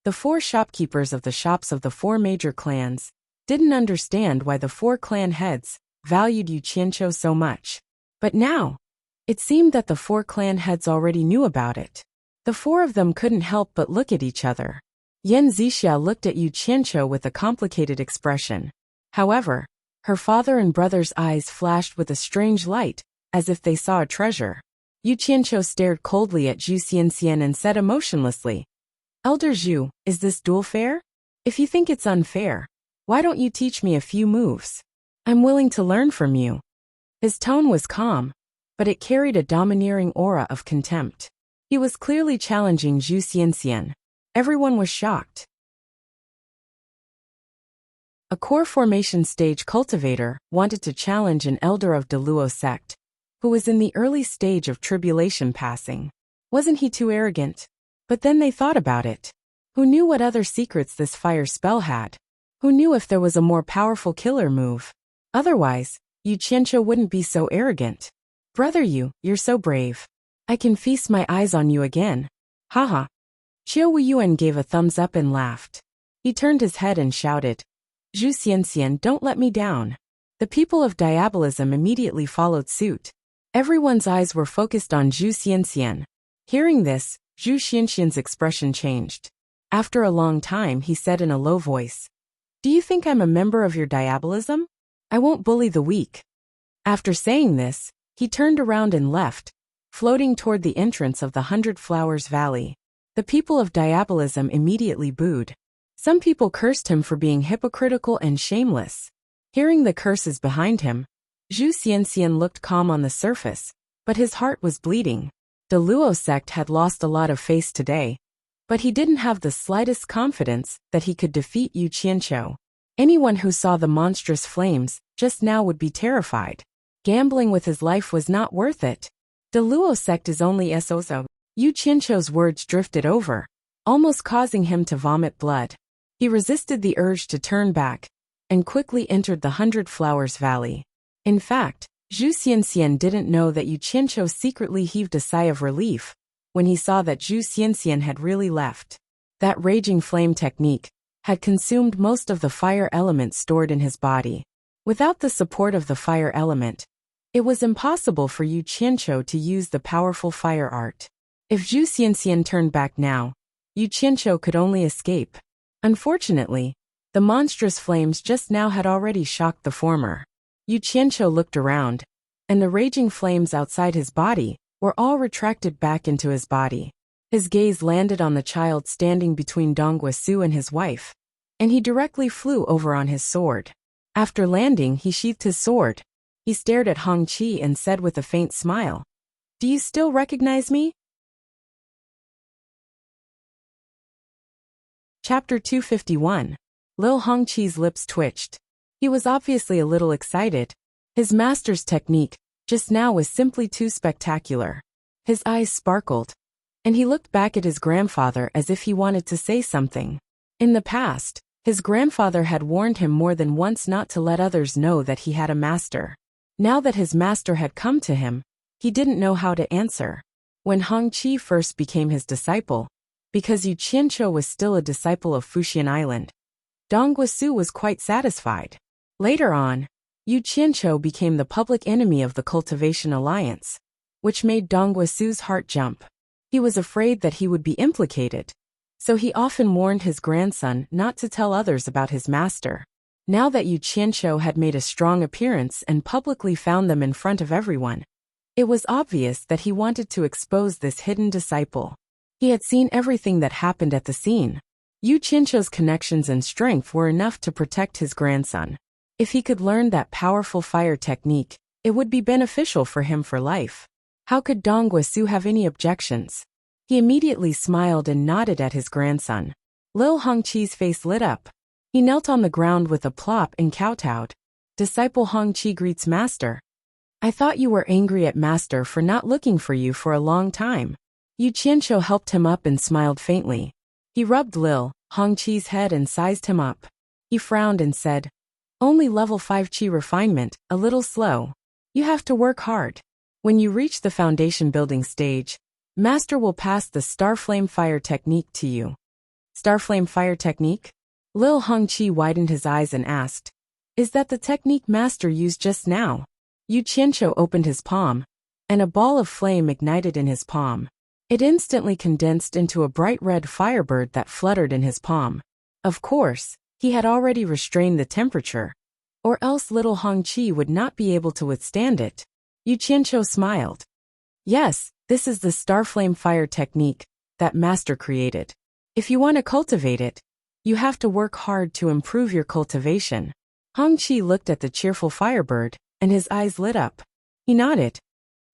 [SPEAKER 1] the 4 shopkeepers of the shops of the 4 major clans didn't understand why the 4 clan heads valued Yu Qianqiu so much. But now, it seemed that the 4 clan heads already knew about it. The 4 of them couldn't help but look at each other. Yan Zixia looked at Yu Qianqiu with a complicated expression. However, her father and brother's eyes flashed with a strange light, as if they saw a treasure. Yu Qianqiu stared coldly at Zhu Xianxian and said emotionlessly, "Elder Zhu, is this duel fair? If you think it's unfair, why don't you teach me a few moves? I'm willing to learn from you." His tone was calm, but it carried a domineering aura of contempt. He was clearly challenging Zhu Xianxian. Everyone was shocked. A core formation stage cultivator wanted to challenge an elder of Deluo sect, who was in the early stage of tribulation passing. Wasn't he too arrogant? But then they thought about it. Who knew what other secrets this fire spell had? Who knew if there was a more powerful killer move? Otherwise, Yu Qianqiu wouldn't be so arrogant. "Brother Yu, you're so brave. I can feast my eyes on you again." Haha. Qiu Wuyuan gave a thumbs up and laughed. He turned his head and shouted, "Zhu Xianxian, don't let me down." The people of Diabolism immediately followed suit. Everyone's eyes were focused on Zhu Xianxian. Hearing this, Zhu Xianxian's expression changed. After a long time, he said in a low voice, "Do you think I'm a member of your Diabolism? I won't bully the weak." After saying this, he turned around and left, floating toward the entrance of the 100 Flowers Valley. The people of Diabolism immediately booed. Some people cursed him for being hypocritical and shameless. Hearing the curses behind him, Zhu Xianxian looked calm on the surface, but his heart was bleeding. The Luo sect had lost a lot of face today, but he didn't have the slightest confidence that he could defeat Yu Qianqiu. Anyone who saw the monstrous flames just now would be terrified. Gambling with his life was not worth it. The Luo sect is only Sozo. Yu Qianqiu's words drifted over, almost causing him to vomit blood. He resisted the urge to turn back, and quickly entered the 100 Flowers Valley. In fact, Zhu Xianxian didn't know that Yu Qianqiu secretly heaved a sigh of relief when he saw that Zhu Xianxian had really left. That raging flame technique had consumed most of the fire element stored in his body. Without the support of the fire element, it was impossible for Yu Qianqiu to use the powerful fire art. If Zhu Xianxian turned back now, Yu Qianqiu could only escape. Unfortunately, the monstrous flames just now had already shocked the former. Yu Qianqiu looked around, and the raging flames outside his body were all retracted back into his body. His gaze landed on the child standing between Dong Guosu and his wife, and he directly flew over on his sword. After landing, he sheathed his sword. He stared at Hong Qi and said with a faint smile, "Do you still recognize me?" Chapter 251. Lil Hongqi's lips twitched. He was obviously a little excited. His master's technique just now was simply too spectacular. His eyes sparkled, and he looked back at his grandfather as if he wanted to say something. In the past, his grandfather had warned him more than once not to let others know that he had a master. Now that his master had come to him, he didn't know how to answer. When Hong Qi first became his disciple, because Yu Qianqiu was still a disciple of Fuxian Island, Dong Guosu was quite satisfied. Later on, Yu Qianqiu became the public enemy of the Cultivation Alliance, which made Dong Guosu's heart jump. He was afraid that he would be implicated, so he often warned his grandson not to tell others about his master. Now that Yu Qianqiu had made a strong appearance and publicly found them in front of everyone, it was obvious that he wanted to expose this hidden disciple. He had seen everything that happened at the scene. Yu Qianqiu's connections and strength were enough to protect his grandson. If he could learn that powerful fire technique, it would be beneficial for him for life. How could Dong Guosu have any objections? He immediately smiled and nodded at his grandson. Lil Hongqi's face lit up. He knelt on the ground with a plop and kowtowed. Disciple Hongqi greets Master. I thought you were angry at Master for not looking for you for a long time. Yu Qianqiu helped him up and smiled faintly. He rubbed Lil Hongqi's head and sized him up. He frowned and said, only level 5 qi refinement, a little slow. You have to work hard. When you reach the foundation building stage, Master will pass the Starflame Fire technique to you. Starflame Fire technique? Lil Hongqi widened his eyes and asked, is that the technique Master used just now? Yu Qianqiu opened his palm, and a ball of flame ignited in his palm. It instantly condensed into a bright red firebird that fluttered in his palm. Of course, he had already restrained the temperature, or else little Hongqi would not be able to withstand it. Yu Qianqiu smiled. Yes, this is the Starflame Fire technique that Master created. If you want to cultivate it, you have to work hard to improve your cultivation. Hongqi looked at the cheerful firebird, and his eyes lit up. He nodded.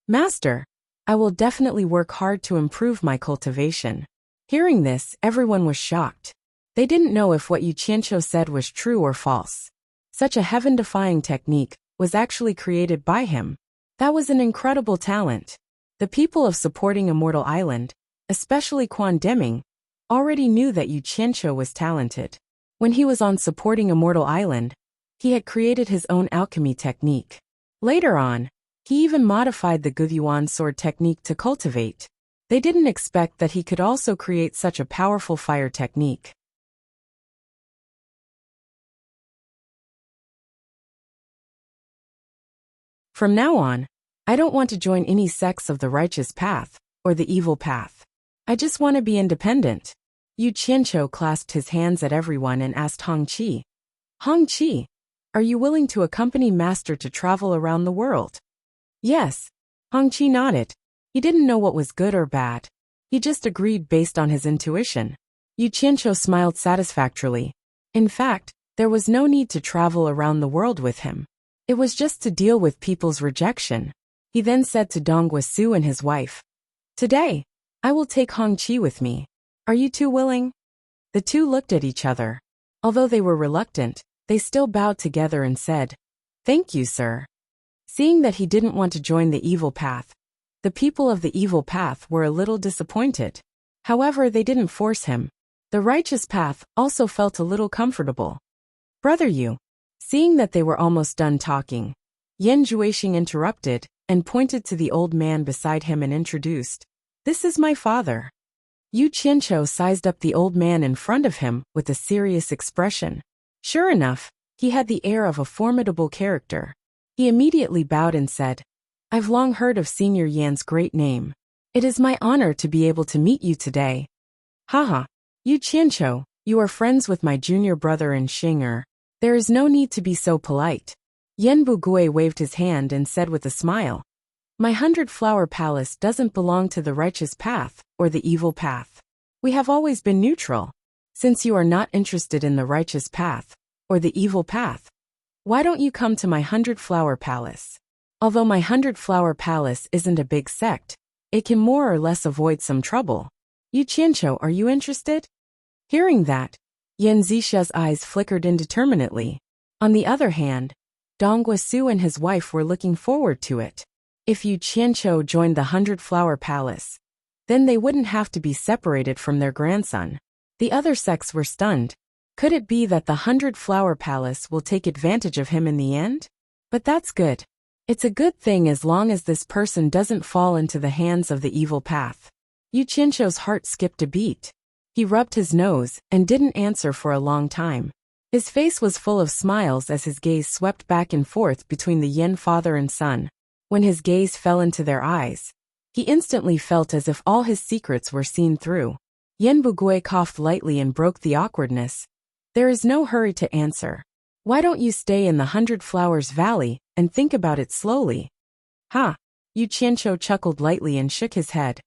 [SPEAKER 1] Master, I will definitely work hard to improve my cultivation. Hearing this, everyone was shocked. They didn't know if what Yu Qianqiu said was true or false. Such a heaven-defying technique was actually created by him. That was an incredible talent. The people of Supporting Immortal Island, especially Quan Deming, already knew that Yu Qianqiu was talented. When he was on Supporting Immortal Island, he had created his own alchemy technique. Later on, he even modified the Guyuan sword technique to cultivate. They didn't expect that he could also create such a powerful fire technique. From now on, I don't want to join any sects of the righteous path or the evil path. I just want to be independent. Yu Qianqiu clasped his hands at everyone and asked Hongqi, Hongqi, are you willing to accompany Master to travel around the world? Yes. Hongqi nodded. He didn't know what was good or bad. He just agreed based on his intuition. Yu Qianqiu smiled satisfactorily. In fact, there was no need to travel around the world with him. It was just to deal with people's rejection. He then said to Dong Guisu and his wife, today, I will take Hongqi with me. Are you two willing? The two looked at each other. Although they were reluctant, they still bowed together and said, thank you, sir. Seeing that he didn't want to join the evil path, the people of the evil path were a little disappointed. However, they didn't force him. The righteous path also felt a little comfortable. Brother Yu. Seeing that they were almost done talking, Yan Juexing interrupted and pointed to the old man beside him and introduced, this is my father. Yu Qianqiu sized up the old man in front of him with a serious expression. Sure enough, he had the air of a formidable character. He immediately bowed and said, I've long heard of Senior Yan's great name. It is my honor to be able to meet you today. Haha, Yu Qianqiu, you are friends with my junior brother in Xing'er. There is no need to be so polite. Yan Bugui waved his hand and said with a smile, my 100-flower palace doesn't belong to the righteous path or the evil path. We have always been neutral. Since you are not interested in the righteous path or the evil path, why don't you come to my 100-flower palace? Although my 100-flower palace isn't a big sect, it can more or less avoid some trouble. Yu Qianqiu, are you interested? Hearing that, Yan Zixa's eyes flickered indeterminately. On the other hand, Dong Guisu and his wife were looking forward to it. If Yu Qianqiu joined the 100-flower palace, then they wouldn't have to be separated from their grandson. The other sects were stunned. Could it be that the 100-flower palace will take advantage of him in the end? But that's good. It's a good thing as long as this person doesn't fall into the hands of the evil path. Yu Qianqiu's heart skipped a beat. He rubbed his nose and didn't answer for a long time. His face was full of smiles as his gaze swept back and forth between the Yin father and son. When his gaze fell into their eyes, he instantly felt as if all his secrets were seen through. Yan Bugui coughed lightly and broke the awkwardness. There is no hurry to answer. Why don't you stay in the 100 Flowers Valley and think about it slowly? Ha! Yu Qianqiu chuckled lightly and shook his head.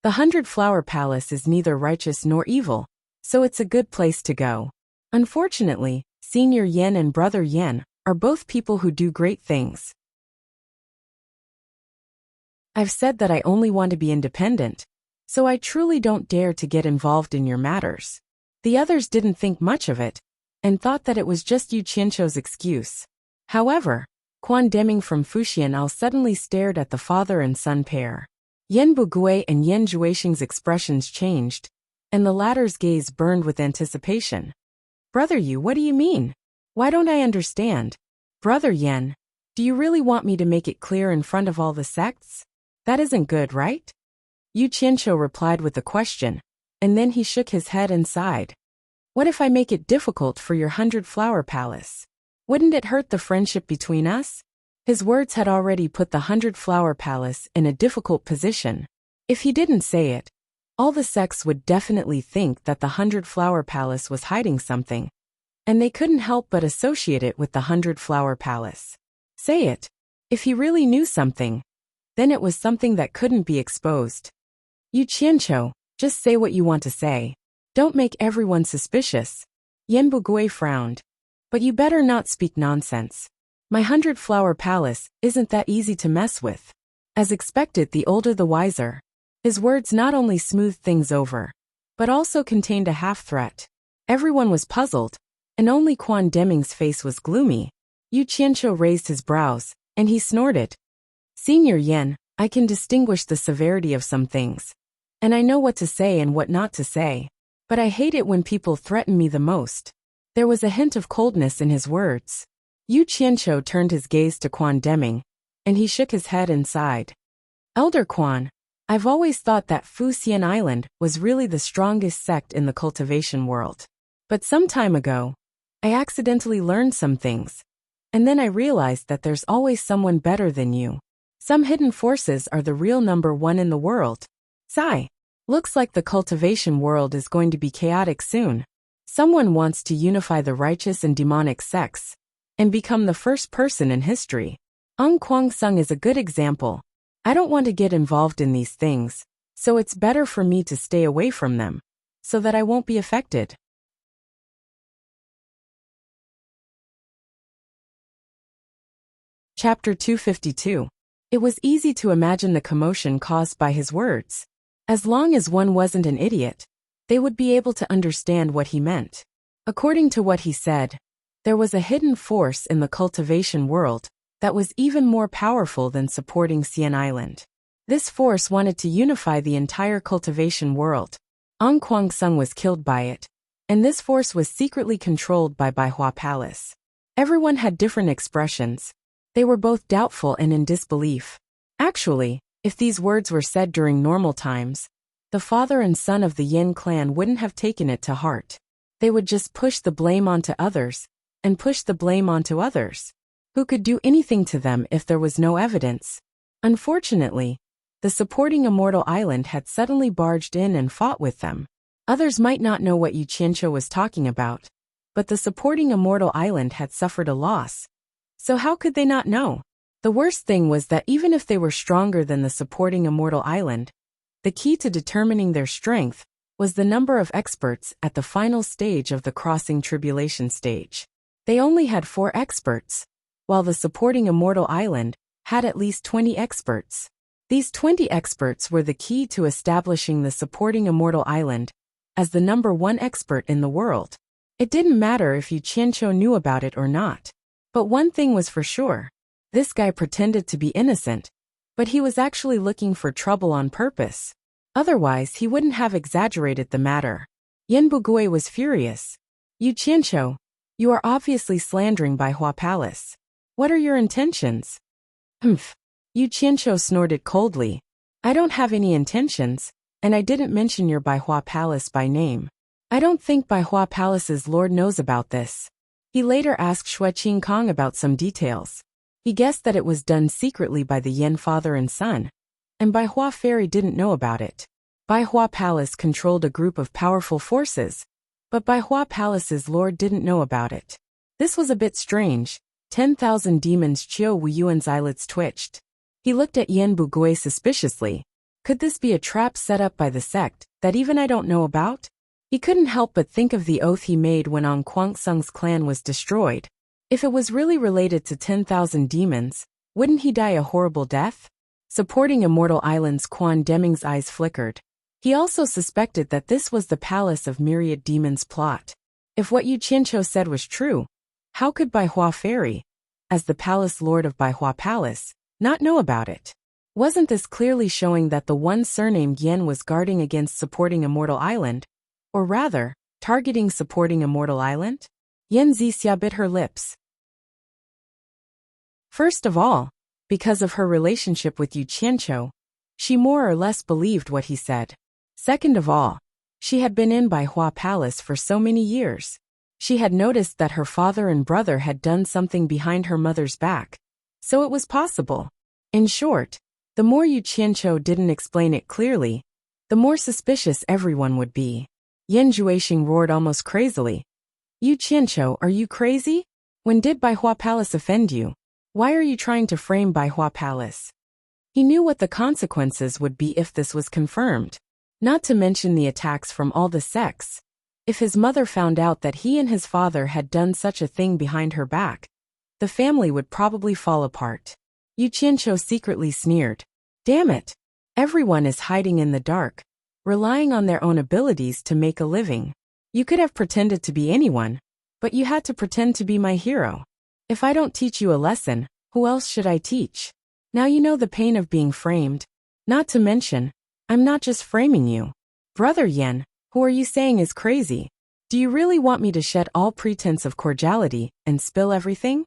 [SPEAKER 1] The 100-flower palace is neither righteous nor evil, so it's a good place to go. Unfortunately, Senior Yan and Brother Yan are both people who do great things. I've said that I only want to be independent, so I truly don't dare to get involved in your matters. The others didn't think much of it. and thought that it was just Yu Qianqiu's excuse. However, Quan Deming from Fuxian'an suddenly stared at the father and son pair. Yan Bugui and Yan Zhuixing's expressions changed, and the latter's gaze burned with anticipation. Brother Yu, what do you mean? Why don't I understand? Brother Yan, do you really want me to make it clear in front of all the sects? That isn't good, right? Yu Qianqiu replied with a question, and then he shook his head and sighed. What if I make it difficult for your 100-flower palace? Wouldn't it hurt the friendship between us? His words had already put the 100-flower palace in a difficult position. If he didn't say it, all the sects would definitely think that the 100-flower palace was hiding something, and they couldn't help but associate it with the 100-flower palace. Say it. If he really knew something, then it was something that couldn't be exposed. Yu Qianqiu, just say what you want to say. Don't make everyone suspicious. Yan Bugui frowned. But you better not speak nonsense. My 100-flower palace isn't that easy to mess with. As expected, the older the wiser. His words not only smoothed things over, but also contained a half-threat. Everyone was puzzled, and only Quan Deming's face was gloomy. Yu Qianqiu raised his brows, and he snorted. Senior Yan, I can distinguish the severity of some things. And I know what to say and what not to say. But I hate it when people threaten me the most. There was a hint of coldness in his words. Yu Qianqiu turned his gaze to Quan Deming, and he shook his head and sighed. Elder Quan, I've always thought that Fuxian Island was really the strongest sect in the cultivation world. But some time ago, I accidentally learned some things, and then I realized that there's always someone better than you. Some hidden forces are the real number one in the world. Sigh. Looks like the cultivation world is going to be chaotic soon. Someone wants to unify the righteous and demonic sects, and become the first person in history. Kwang Sung is a good example. I don't want to get involved in these things, so it's better for me to stay away from them, so that I won't be affected. Chapter 252. It was easy to imagine the commotion caused by his words. As long as one wasn't an idiot, they would be able to understand what he meant. According to what he said, there was a hidden force in the cultivation world that was even more powerful than supporting Xian Island. This force wanted to unify the entire cultivation world. Kwang Sung was killed by it, and this force was secretly controlled by Baihua Palace. Everyone had different expressions. They were both doubtful and in disbelief. Actually, if these words were said during normal times, the father and son of the Yin clan wouldn't have taken it to heart. They would just push the blame onto others, and push the blame onto others. Who could do anything to them if there was no evidence? Unfortunately, the supporting Immortal Island had suddenly barged in and fought with them. Others might not know what Yu Qianqiu was talking about, but the supporting Immortal Island had suffered a loss. So how could they not know? The worst thing was that even if they were stronger than the supporting Immortal Island, the key to determining their strength was the number of experts at the final stage of the crossing tribulation stage. They only had 4 experts, while the supporting Immortal Island had at least 20 experts. These 20 experts were the key to establishing the supporting Immortal Island as the number 1 expert in the world. It didn't matter if Yu Qianqiu knew about it or not. But one thing was for sure. This guy pretended to be innocent, but he was actually looking for trouble on purpose. Otherwise, he wouldn't have exaggerated the matter. Yan Bugui was furious. Yu Qianqiu, you are obviously slandering Baihua Palace. What are your intentions? Humph. Yu Qianqiu snorted coldly. I don't have any intentions, and I didn't mention your Baihua Palace by name. I don't think Baihua Palace's lord knows about this. He later asked Xue Qingkong about some details. He guessed that it was done secretly by the Yin father and son, and Baihua Fairy didn't know about it. Baihua Palace controlled a group of powerful forces, but Baihua Palace's lord didn't know about it. This was a bit strange. 10,000 demons. Qiu Wuyuan's eyelids twitched. He looked at Yan Bugui suspiciously. Could this be a trap set up by the sect that even I don't know about? He couldn't help but think of the oath he made when Kwang Sung's clan was destroyed. If it was really related to 10,000 demons, wouldn't he die a horrible death? Supporting Immortal Island's Quan Deming's eyes flickered. He also suspected that this was the Palace of Myriad Demons plot. If what Yu Qianqiu said was true, how could Baihua Fairy, as the palace lord of Baihua Palace, not know about it? Wasn't this clearly showing that the one surnamed Yen was guarding against supporting Immortal Island? Or rather, targeting supporting Immortal Island? Yen Zixia bit her lips. First of all, because of her relationship with Yu Qianqiu, she more or less believed what he said. Second of all, she had been in Baihua Palace for so many years. She had noticed that her father and brother had done something behind her mother's back, so it was possible. In short, the more Yu Qianqiu didn't explain it clearly, the more suspicious everyone would be. Yan Juexing roared almost crazily. Yu Qianqiu, are you crazy? When did Baihua Palace offend you? Why are you trying to frame Baihua Palace? He knew what the consequences would be if this was confirmed. Not to mention the attacks from all the sects. If his mother found out that he and his father had done such a thing behind her back, the family would probably fall apart. Yu Qianqiu secretly sneered. Damn it! Everyone is hiding in the dark, relying on their own abilities to make a living. You could have pretended to be anyone, but you had to pretend to be my hero. If I don't teach you a lesson, who else should I teach? Now you know the pain of being framed. Not to mention, I'm not just framing you. Brother Yen, who are you saying is crazy? Do you really want me to shed all pretense of cordiality and spill everything?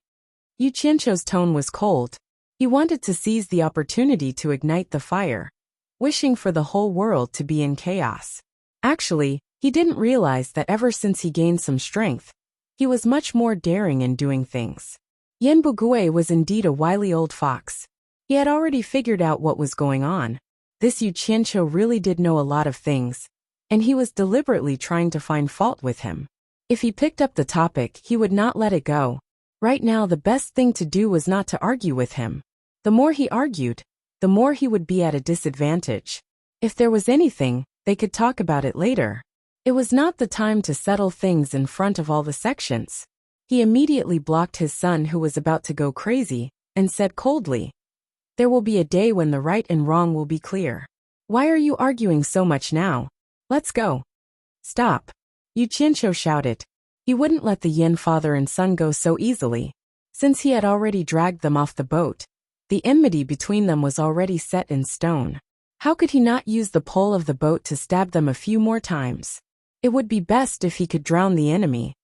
[SPEAKER 1] Yu Qianqiu's tone was cold. He wanted to seize the opportunity to ignite the fire, wishing for the whole world to be in chaos. Actually, he didn't realize that ever since he gained some strength, he was much more daring in doing things. Yen Bugui was indeed a wily old fox. He had already figured out what was going on. This Yu Qianqiu really did know a lot of things, and he was deliberately trying to find fault with him. If he picked up the topic, he would not let it go. Right now the best thing to do was not to argue with him. The more he argued, the more he would be at a disadvantage. If there was anything, they could talk about it later. It was not the time to settle things in front of all the sections. He immediately blocked his son, who was about to go crazy, and said coldly, there will be a day when the right and wrong will be clear. Why are you arguing so much now? Let's go. Stop. Yu Qianqiu shouted. He wouldn't let the Yin father and son go so easily. Since he had already dragged them off the boat, the enmity between them was already set in stone. How could he not use the pole of the boat to stab them a few more times? It would be best if he could drown the enemy.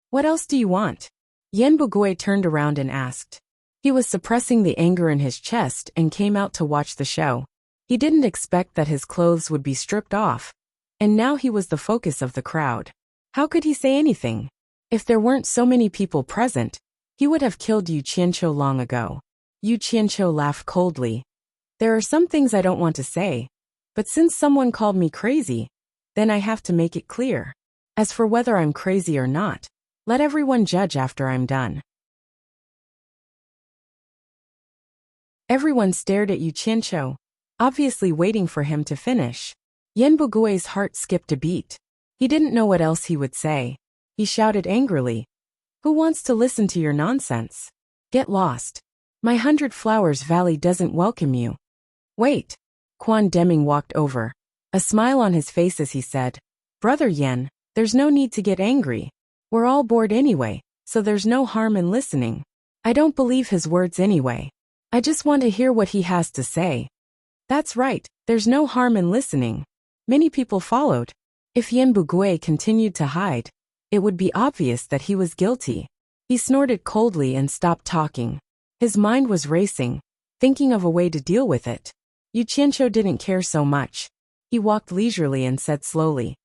[SPEAKER 1] What else do you want? Yen Bugui turned around and asked. He was suppressing the anger in his chest and came out to watch the show. He didn't expect that his clothes would be stripped off, and now he was the focus of the crowd. How could he say anything? If there weren't so many people present, he would have killed Yu Qianqiu long ago. Yu Qianqiu laughed coldly. There are some things I don't want to say, but since someone called me crazy, then I have to make it clear. As for whether I'm crazy or not, let everyone judge after I'm done. Everyone stared at Yu Qianqiu, obviously waiting for him to finish. Yen Bugui's heart skipped a beat. He didn't know what else he would say. He shouted angrily, who wants to listen to your nonsense? Get lost. My 100 Flowers Valley doesn't welcome you. Wait. Quan Deming walked over, a smile on his face as he said, Brother Yen, there's no need to get angry. We're all bored anyway, so there's no harm in listening. I don't believe his words anyway. I just want to hear what he has to say. That's right, there's no harm in listening. Many people followed. If Yen Bugui continued to hide, it would be obvious that he was guilty. He snorted coldly and stopped talking. His mind was racing, thinking of a way to deal with it. Yu Qianqiu didn't care so much. He walked leisurely and said slowly,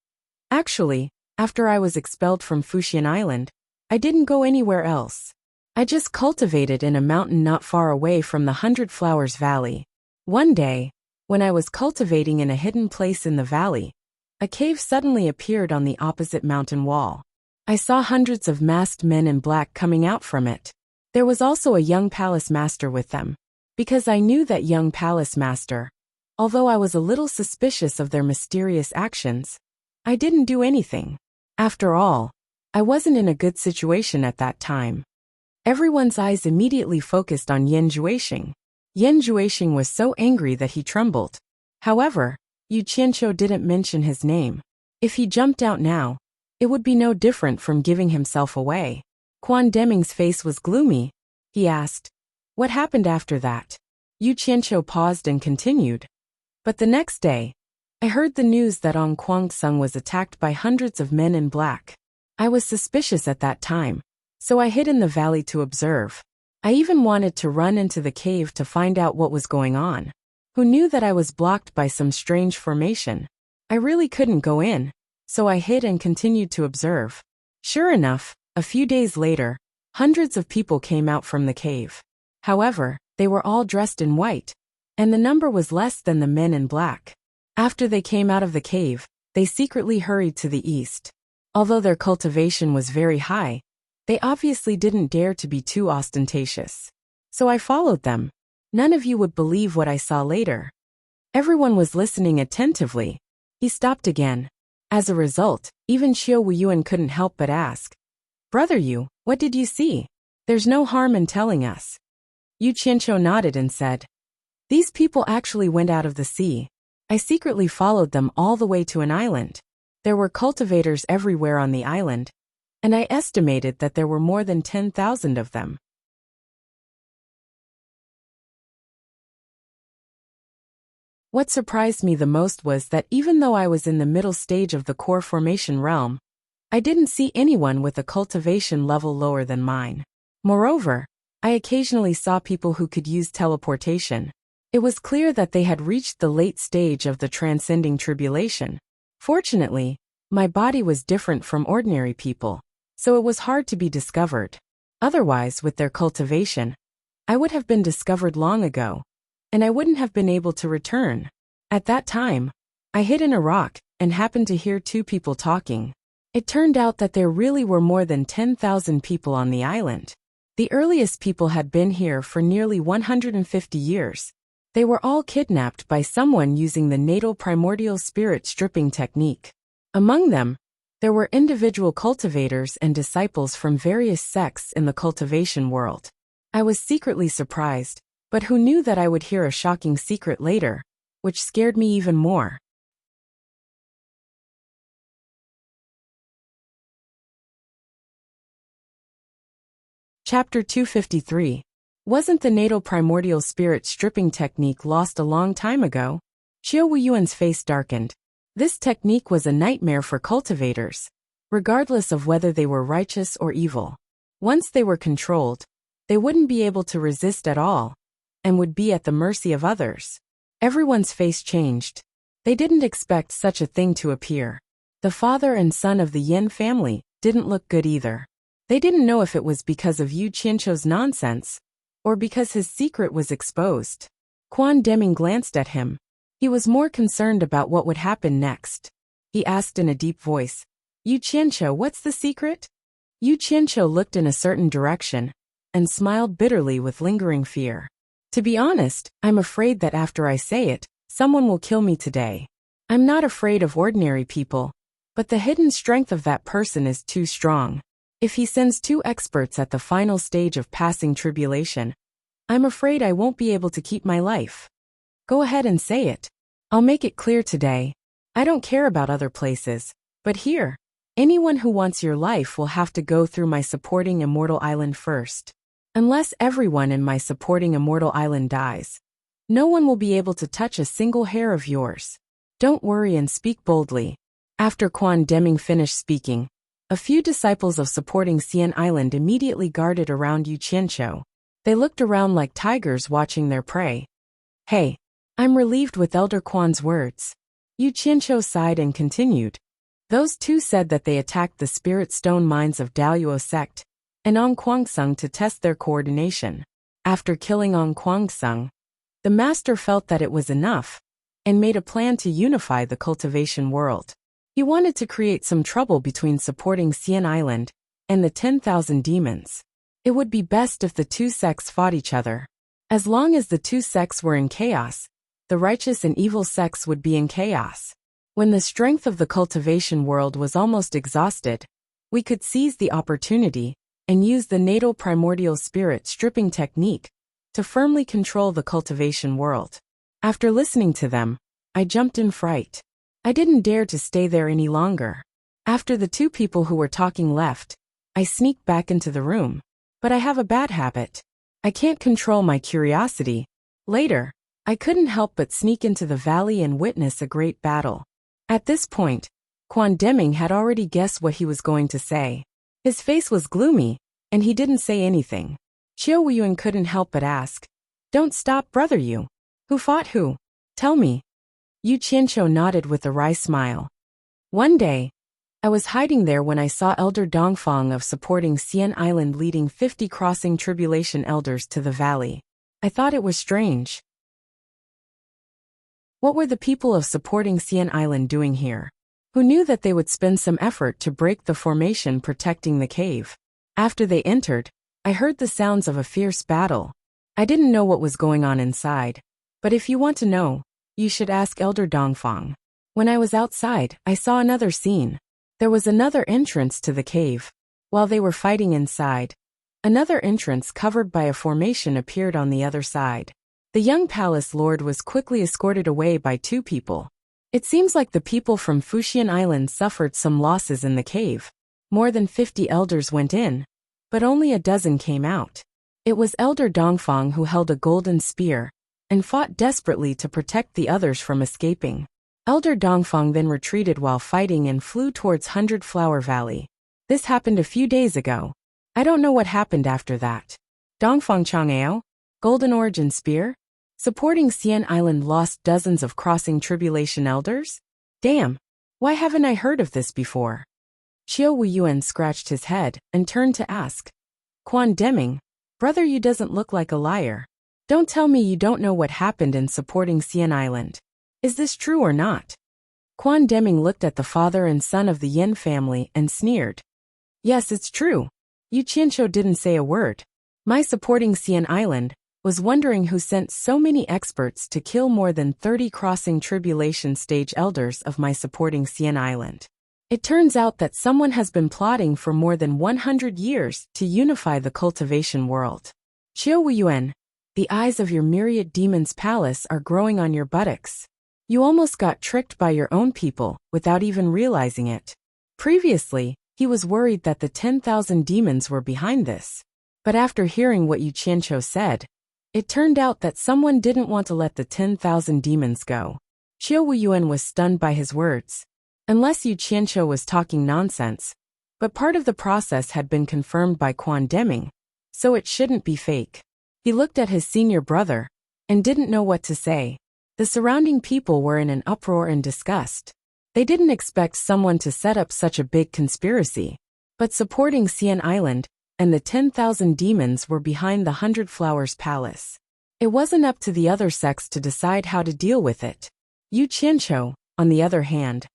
[SPEAKER 1] Actually, after I was expelled from Fuxian Island, I didn't go anywhere else. I just cultivated in a mountain not far away from the 100 Flowers Valley. One day, when I was cultivating in a hidden place in the valley, a cave suddenly appeared on the opposite mountain wall. I saw hundreds of masked men in black coming out from it. There was also a young palace master with them. Because I knew that young palace master, although I was a little suspicious of their mysterious actions, I didn't do anything. After all, I wasn't in a good situation at that time. Everyone's eyes immediately focused on Yen Juexing. Yen Juexing was so angry that he trembled. However, Yu Qianqiu didn't mention his name. If he jumped out now, It would be no different from giving himself away. Quan Deming's face was gloomy. He asked, "What happened after that?" Yu Qianqiu paused and continued. "But the next day, I heard the news that Ong Kwangsung was attacked by hundreds of men in black. I was suspicious at that time, so I hid in the valley to observe. I even wanted to run into the cave to find out what was going on. Who knew that I was blocked by some strange formation? I really couldn't go in, so I hid and continued to observe. Sure enough, a few days later, hundreds of people came out from the cave. However, they were all dressed in white, and the number was less than the men in black. After they came out of the cave, they secretly hurried to the east. Although their cultivation was very high, they obviously didn't dare to be too ostentatious. So I followed them. None of you would believe what I saw later." Everyone was listening attentively. He stopped again. As a result, even Xiao Wuyuan couldn't help but ask, "Brother Yu, what did you see? There's no harm in telling us." Yu Qianqiu nodded and said, "These people actually went out of the sea. I secretly followed them all the way to an island. There were cultivators everywhere on the island, and I estimated that there were more than 10,000 of them. What surprised me the most was that even though I was in the middle stage of the core formation realm, I didn't see anyone with a cultivation level lower than mine. Moreover, I occasionally saw people who could use teleportation. It was clear that they had reached the late stage of the transcending tribulation. Fortunately, my body was different from ordinary people, so it was hard to be discovered. Otherwise, with their cultivation, I would have been discovered long ago, and I wouldn't have been able to return. At that time, I hid in a rock and happened to hear two people talking. It turned out that there really were more than 10,000 people on the island. The earliest people had been here for nearly 150 years. They were all kidnapped by someone using the natal primordial spirit stripping technique. Among them, there were individual cultivators and disciples from various sects in the cultivation world. I was secretly surprised, but who knew that I would hear a shocking secret later, which scared me even more. Chapter 253. Wasn't the natal primordial spirit stripping technique lost a long time ago? Xiao Wuyuan's face darkened. This technique was a nightmare for cultivators, regardless of whether they were righteous or evil. Once they were controlled, they wouldn't be able to resist at all, and would be at the mercy of others. Everyone's face changed. They didn't expect such a thing to appear. The father and son of the Yin family didn't look good either. They didn't know if it was because of Yu Qianqiu's nonsense, or because his secret was exposed. Quan Deming glanced at him. He was more concerned about what would happen next. He asked in a deep voice, "Yu Qianqiu, what's the secret?" Yu Qianqiu looked in a certain direction, and smiled bitterly with lingering fear. "To be honest, I'm afraid that after I say it, someone will kill me today. I'm not afraid of ordinary people, but the hidden strength of that person is too strong. If he sends two experts at the final stage of passing tribulation, I'm afraid I won't be able to keep my life. Go ahead and say it. I'll make it clear today. I don't care about other places, but here, anyone who wants your life will have to go through my supporting immortal island first. Unless everyone in my supporting immortal island dies, no one will be able to touch a single hair of yours. Don't worry and speak boldly." After Quan Deming finished speaking, a few disciples of supporting Xian Island immediately guarded around Yu Qianqiu. They looked around like tigers watching their prey. "Hey, I'm relieved with Elder Quan's words." Yu Qianqiu sighed and continued. "Those two said that they attacked the spirit stone mines of Daoyuo sect and Ong Kwangsung to test their coordination. After killing Ong Kwangsung, the master felt that it was enough, and made a plan to unify the cultivation world. He wanted to create some trouble between supporting Xian Island and the 10,000 demons. It would be best if the two sects fought each other. As long as the two sects were in chaos, the righteous and evil sects would be in chaos. When the strength of the cultivation world was almost exhausted, we could seize the opportunity and use the natal primordial spirit stripping technique to firmly control the cultivation world." After listening to them, I jumped in fright. I didn't dare to stay there any longer. After the two people who were talking left, I sneaked back into the room. But I have a bad habit. I can't control my curiosity. Later, I couldn't help but sneak into the valley and witness a great battle. At this point, Quan Deming had already guessed what he was going to say. His face was gloomy, and he didn't say anything. Qiu Weiyuan couldn't help but ask, "Don't stop, brother Yu. Who fought who? Tell me." Yu Qianqiu nodded with a wry smile. One day, I was hiding there when I saw Elder Dongfang of supporting Xian Island leading 50 crossing tribulation elders to the valley. I thought it was strange. What were the people of supporting Xian Island doing here? Who knew that they would spend some effort to break the formation protecting the cave? After they entered, I heard the sounds of a fierce battle. I didn't know what was going on inside, but if you want to know, you should ask Elder Dongfang. When I was outside, I saw another scene. There was another entrance to the cave. While they were fighting inside, another entrance covered by a formation appeared on the other side. The young palace lord was quickly escorted away by two people. It seems like the people from Fuxian Island suffered some losses in the cave. More than 50 elders went in, but only a dozen came out. It was Elder Dongfang who held a golden spear and fought desperately to protect the others from escaping. Elder Dongfang then retreated while fighting and flew towards 100 Flower Valley. This happened a few days ago. I don't know what happened after that. Dongfang Chang'ao? Golden Origin Spear? Supporting Xian Island lost dozens of crossing tribulation elders? Damn! Why haven't I heard of this before? Qiu Weiyuan scratched his head and turned to ask. Quan Deming, brother, you doesn't look like a liar. Don't tell me you don't know what happened in supporting Xian Island. Is this true or not? Quan Deming looked at the father and son of the Yin family and sneered. Yes, it's true. Yu Qianqiu didn't say a word. My supporting Xian Island was wondering who sent so many experts to kill more than 30 crossing tribulation stage elders of my supporting Xian Island. It turns out that someone has been plotting for more than 100 years to unify the cultivation world. Qiu Weiyuan, the eyes of your myriad demons palace are growing on your buttocks. You almost got tricked by your own people without even realizing it. Previously, he was worried that the 10,000 demons were behind this. But after hearing what Yu Qianqiu said, it turned out that someone didn't want to let the 10,000 demons go. Qiu Weiyuan was stunned by his words. Unless Yu Qianqiu was talking nonsense, but part of the process had been confirmed by Quan Deming, so it shouldn't be fake. He looked at his senior brother and didn't know what to say. The surrounding people were in an uproar and disgust. They didn't expect someone to set up such a big conspiracy. But supporting Xian Island and the 10,000 demons were behind the 100 Flowers Palace. It wasn't up to the other sects to decide how to deal with it. Yu Qianqiu, on the other hand,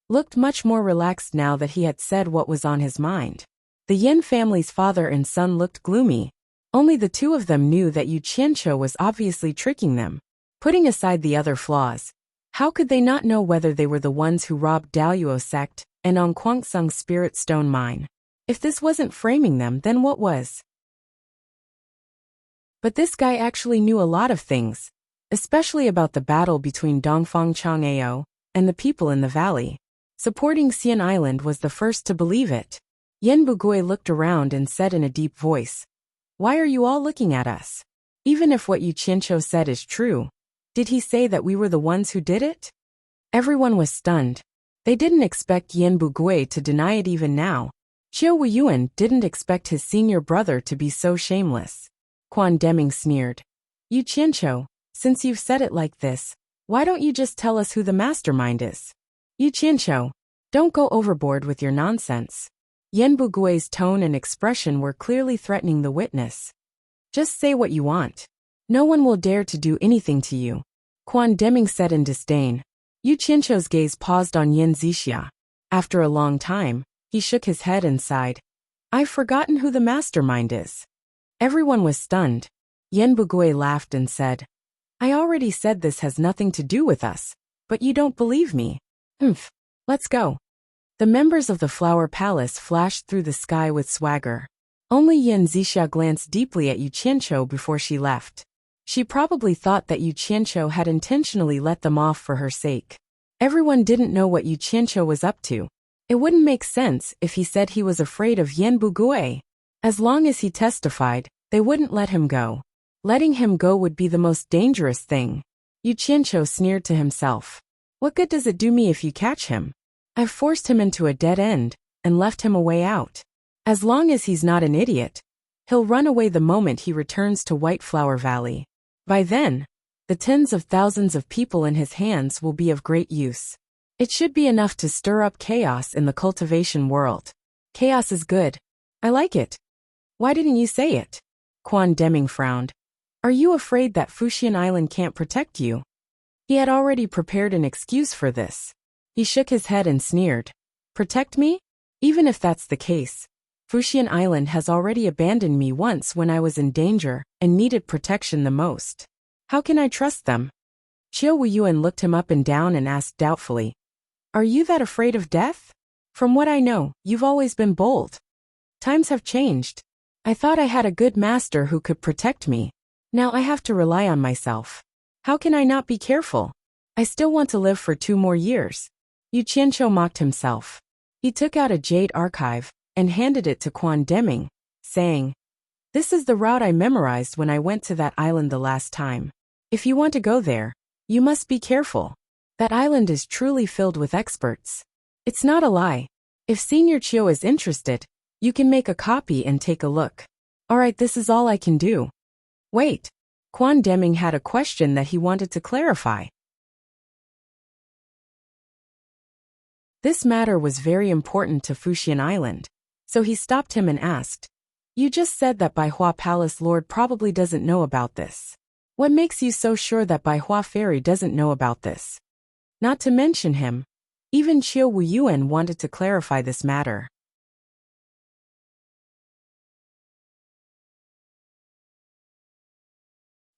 [SPEAKER 1] looked much more relaxed now that he had said what was on his mind. The Yin family's father and son looked gloomy. Only the two of them knew that Yu Qianqiu was obviously tricking them. Putting aside the other flaws, how could they not know whether they were the ones who robbed Daoyuo sect and on Kwangsung's spirit stone mine? If this wasn't framing them, then what was? But this guy actually knew a lot of things, especially about the battle between Dongfang Chang'ao and the people in the valley. Supporting Xian Island was the first to believe it. Yen Bugui looked around and said in a deep voice, "Why are you all looking at us? Even if what Yu Qianqiu said is true, did he say that we were the ones who did it?" Everyone was stunned. They didn't expect Yen Bugui to deny it even now. Qiu Weiyuan didn't expect his senior brother to be so shameless. Quan Deming sneered. "Yu Qianqiu, since you've said it like this, why don't you just tell us who the mastermind is?" "Yu Qianqiu, don't go overboard with your nonsense." Yen Bugui's tone and expression were clearly threatening the witness. "Just say what you want. No one will dare to do anything to you," Quan Deming said in disdain. Yu Qianqiu's gaze paused on Yin Zixia. After a long time, he shook his head and sighed. "I've forgotten who the mastermind is." Everyone was stunned. Yen Bugui laughed and said, "I already said this has nothing to do with us, but you don't believe me. Let's go." The members of the Flower Palace flashed through the sky with swagger. Only Yin Zixia glanced deeply at Yu Qianqiu before she left. She probably thought that Yu Qianqiu had intentionally let them off for her sake. Everyone didn't know what Yu Qianqiu was up to, It wouldn't make sense if he said he was afraid of Yen Bugui. As long as he testified, they wouldn't let him go. Letting him go would be the most dangerous thing. Yu Qianqiu sneered to himself. What good does it do me if you catch him? I've forced him into a dead end and left him a way out. As long as he's not an idiot, he'll run away the moment he returns to White Flower Valley. By then, the tens of thousands of people in his hands will be of great use. It should be enough to stir up chaos in the cultivation world. Chaos is good. I like it. Why didn't you say it? Quan Deming frowned. Are you afraid that Fuxian Island can't protect you? He had already prepared an excuse for this. He shook his head and sneered. Protect me? Even if that's the case, Fuxian Island has already abandoned me once when I was in danger and needed protection the most. How can I trust them? Qiu Wuyuan looked him up and down and asked doubtfully. Are you that afraid of death? From what I know, you've always been bold. Times have changed. I thought I had a good master who could protect me. Now I have to rely on myself. How can I not be careful? I still want to live for 2 more years. Yu Qianqiu mocked himself. He took out a jade archive and handed it to Quan Deming, saying, This is the route I memorized when I went to that island the last time. If you want to go there, you must be careful. That island is truly filled with experts. It's not a lie. If Senior Qiu is interested, you can make a copy and take a look. Alright, this is all I can do. Wait. Quan Deming had a question that he wanted to clarify. This matter was very important to Fuxian Island, so he stopped him and asked, You just said that Baihua Palace Lord probably doesn't know about this. What makes you so sure that Baihua Fairy doesn't know about this? Not to mention him, even Qiu Wuyuan wanted to clarify this matter.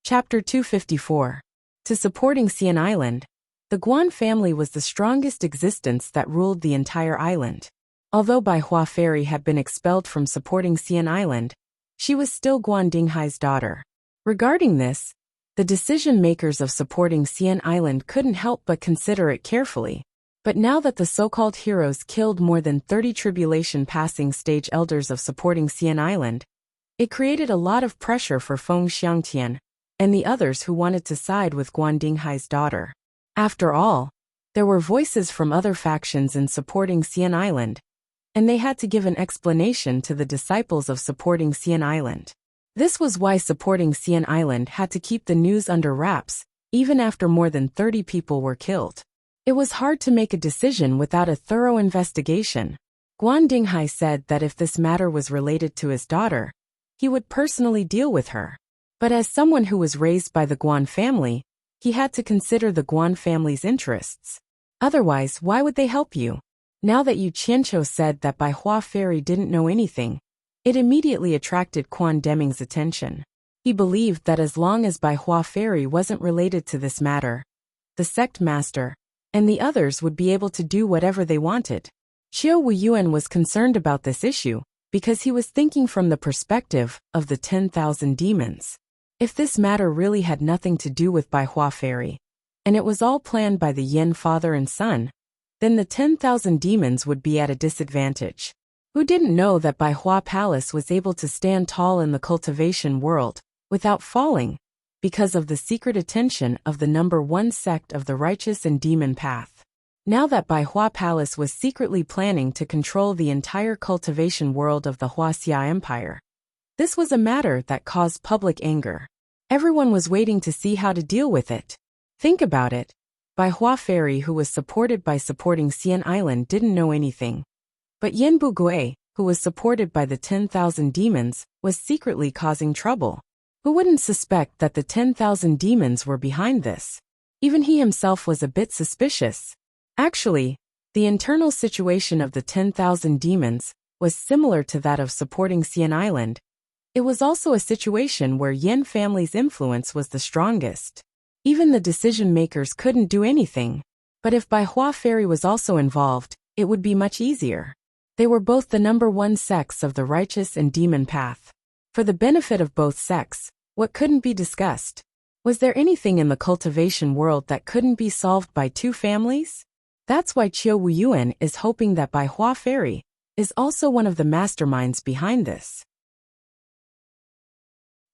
[SPEAKER 1] Chapter 254. To supporting Xian Island, the Guan family was the strongest existence that ruled the entire island. Although Baihua Fairy had been expelled from supporting Xian Island, she was still Guan Dinghai's daughter. Regarding this, the decision-makers of supporting Xian Island couldn't help but consider it carefully. But now that the so-called heroes killed more than 30 tribulation-passing stage elders of supporting Xian Island, it created a lot of pressure for Feng Xiangtian and the others who wanted to side with Guan Dinghai's daughter. After all, there were voices from other factions in supporting Xian Island, and they had to give an explanation to the disciples of supporting Xian Island. This was why supporting Xian Island had to keep the news under wraps, even after more than 30 people were killed. It was hard to make a decision without a thorough investigation. Guan Dinghai said that if this matter was related to his daughter, he would personally deal with her. But as someone who was raised by the Guan family, he had to consider the Guan family's interests. Otherwise, why would they help you? Now that Yu Qianqiu said that Baihua Fairy didn't know anything, it immediately attracted Quan Deming's attention. He believed that as long as Baihua Fairy wasn't related to this matter, the sect master and the others would be able to do whatever they wanted. Qiu Wuyuan was concerned about this issue because he was thinking from the perspective of the 10,000 demons. If this matter really had nothing to do with Baihua Fairy, and it was all planned by the Yin father and son, then the 10,000 demons would be at a disadvantage. Who didn't know that Baihua Palace was able to stand tall in the cultivation world without falling because of the secret attention of the number 1 sect of the righteous and demon path? Now that Baihua Palace was secretly planning to control the entire cultivation world of the Huaxia Empire, this was a matter that caused public anger. Everyone was waiting to see how to deal with it. Think about it. Baihua Fairy, who was supported by supporting Xian Island, didn't know anything. But Yen Bugui, who was supported by the 10,000 demons, was secretly causing trouble. Who wouldn't suspect that the 10,000 demons were behind this? Even he himself was a bit suspicious. Actually, the internal situation of the 10,000 demons was similar to that of supporting Xian Island. It was also a situation where Yen family's influence was the strongest. Even the decision-makers couldn't do anything. But if Baihua Fairy was also involved, it would be much easier. They were both the number 1 sects of the righteous and demon path. For the benefit of both sects, what couldn't be discussed? Was there anything in the cultivation world that couldn't be solved by 2 families? That's why Qiu Wuyuan is hoping that Bai Hua Fairy is also one of the masterminds behind this.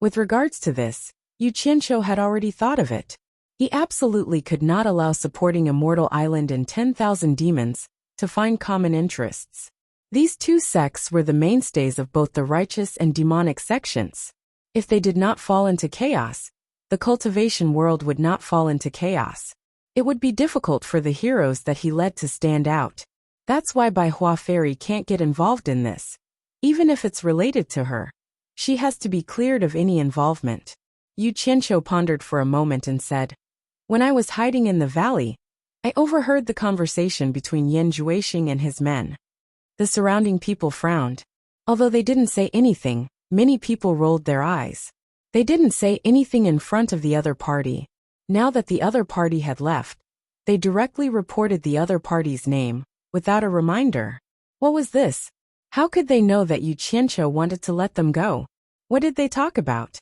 [SPEAKER 1] With regards to this, Yu Qianqiu had already thought of it. He absolutely could not allow supporting Immortal Island and 10,000 demons to find common interests. These two sects were the mainstays of both the righteous and demonic sections. If they did not fall into chaos, the cultivation world would not fall into chaos. It would be difficult for the heroes that he led to stand out. That's why Bai Hua Fairy can't get involved in this. Even if it's related to her, she has to be cleared of any involvement. Yu Qianqiu pondered for a moment and said, "When I was hiding in the valley, I overheard the conversation between Yan Juexing and his men." The surrounding people frowned. Although they didn't say anything, many people rolled their eyes. They didn't say anything in front of the other party. Now that the other party had left, they directly reported the other party's name, without a reminder. What was this? How could they know that Yu Qianqiu wanted to let them go? What did they talk about?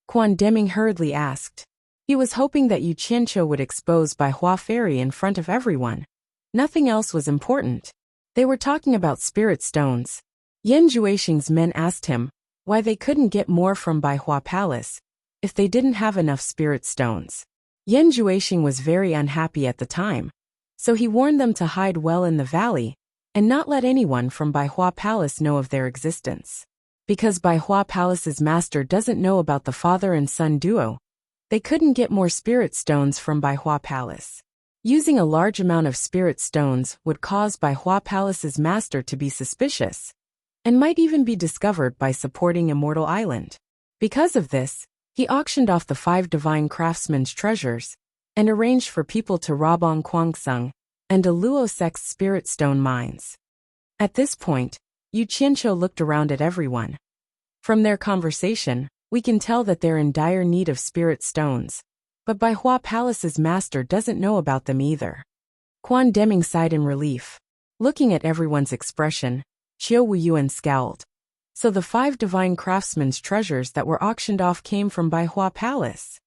[SPEAKER 1] Quan Deming hurriedly asked. He was hoping that Yu Qianqiu would expose Bai Hua Fairy in front of everyone. Nothing else was important. They were talking about spirit stones. Yan Juexing's men asked him why they couldn't get more from Bai Hua Palace if they didn't have enough spirit stones. Yan Juexing was very unhappy at the time, so he warned them to hide well in the valley and not let anyone from Bai Hua Palace know of their existence. Because Bai Hua Palace's master doesn't know about the father and son duo, they couldn't get more spirit stones from Bai Hua Palace. Using a large amount of spirit stones would cause Bai Hua Palace's master to be suspicious, and might even be discovered by supporting Immortal Island. Because of this, he auctioned off the 5 divine craftsmen's treasures, and arranged for people to rob Ong Kwangsung and a Luo sect's spirit stone mines. At this point, Yu Qianqiu looked around at everyone. From their conversation, we can tell that they're in dire need of spirit stones, but Bai Hua Palace's master doesn't know about them either. Quan Deming sighed in relief. Looking at everyone's expression, Qiu Wuyuan scowled. So the 5 divine craftsmen's treasures that were auctioned off came from Bai Hua Palace.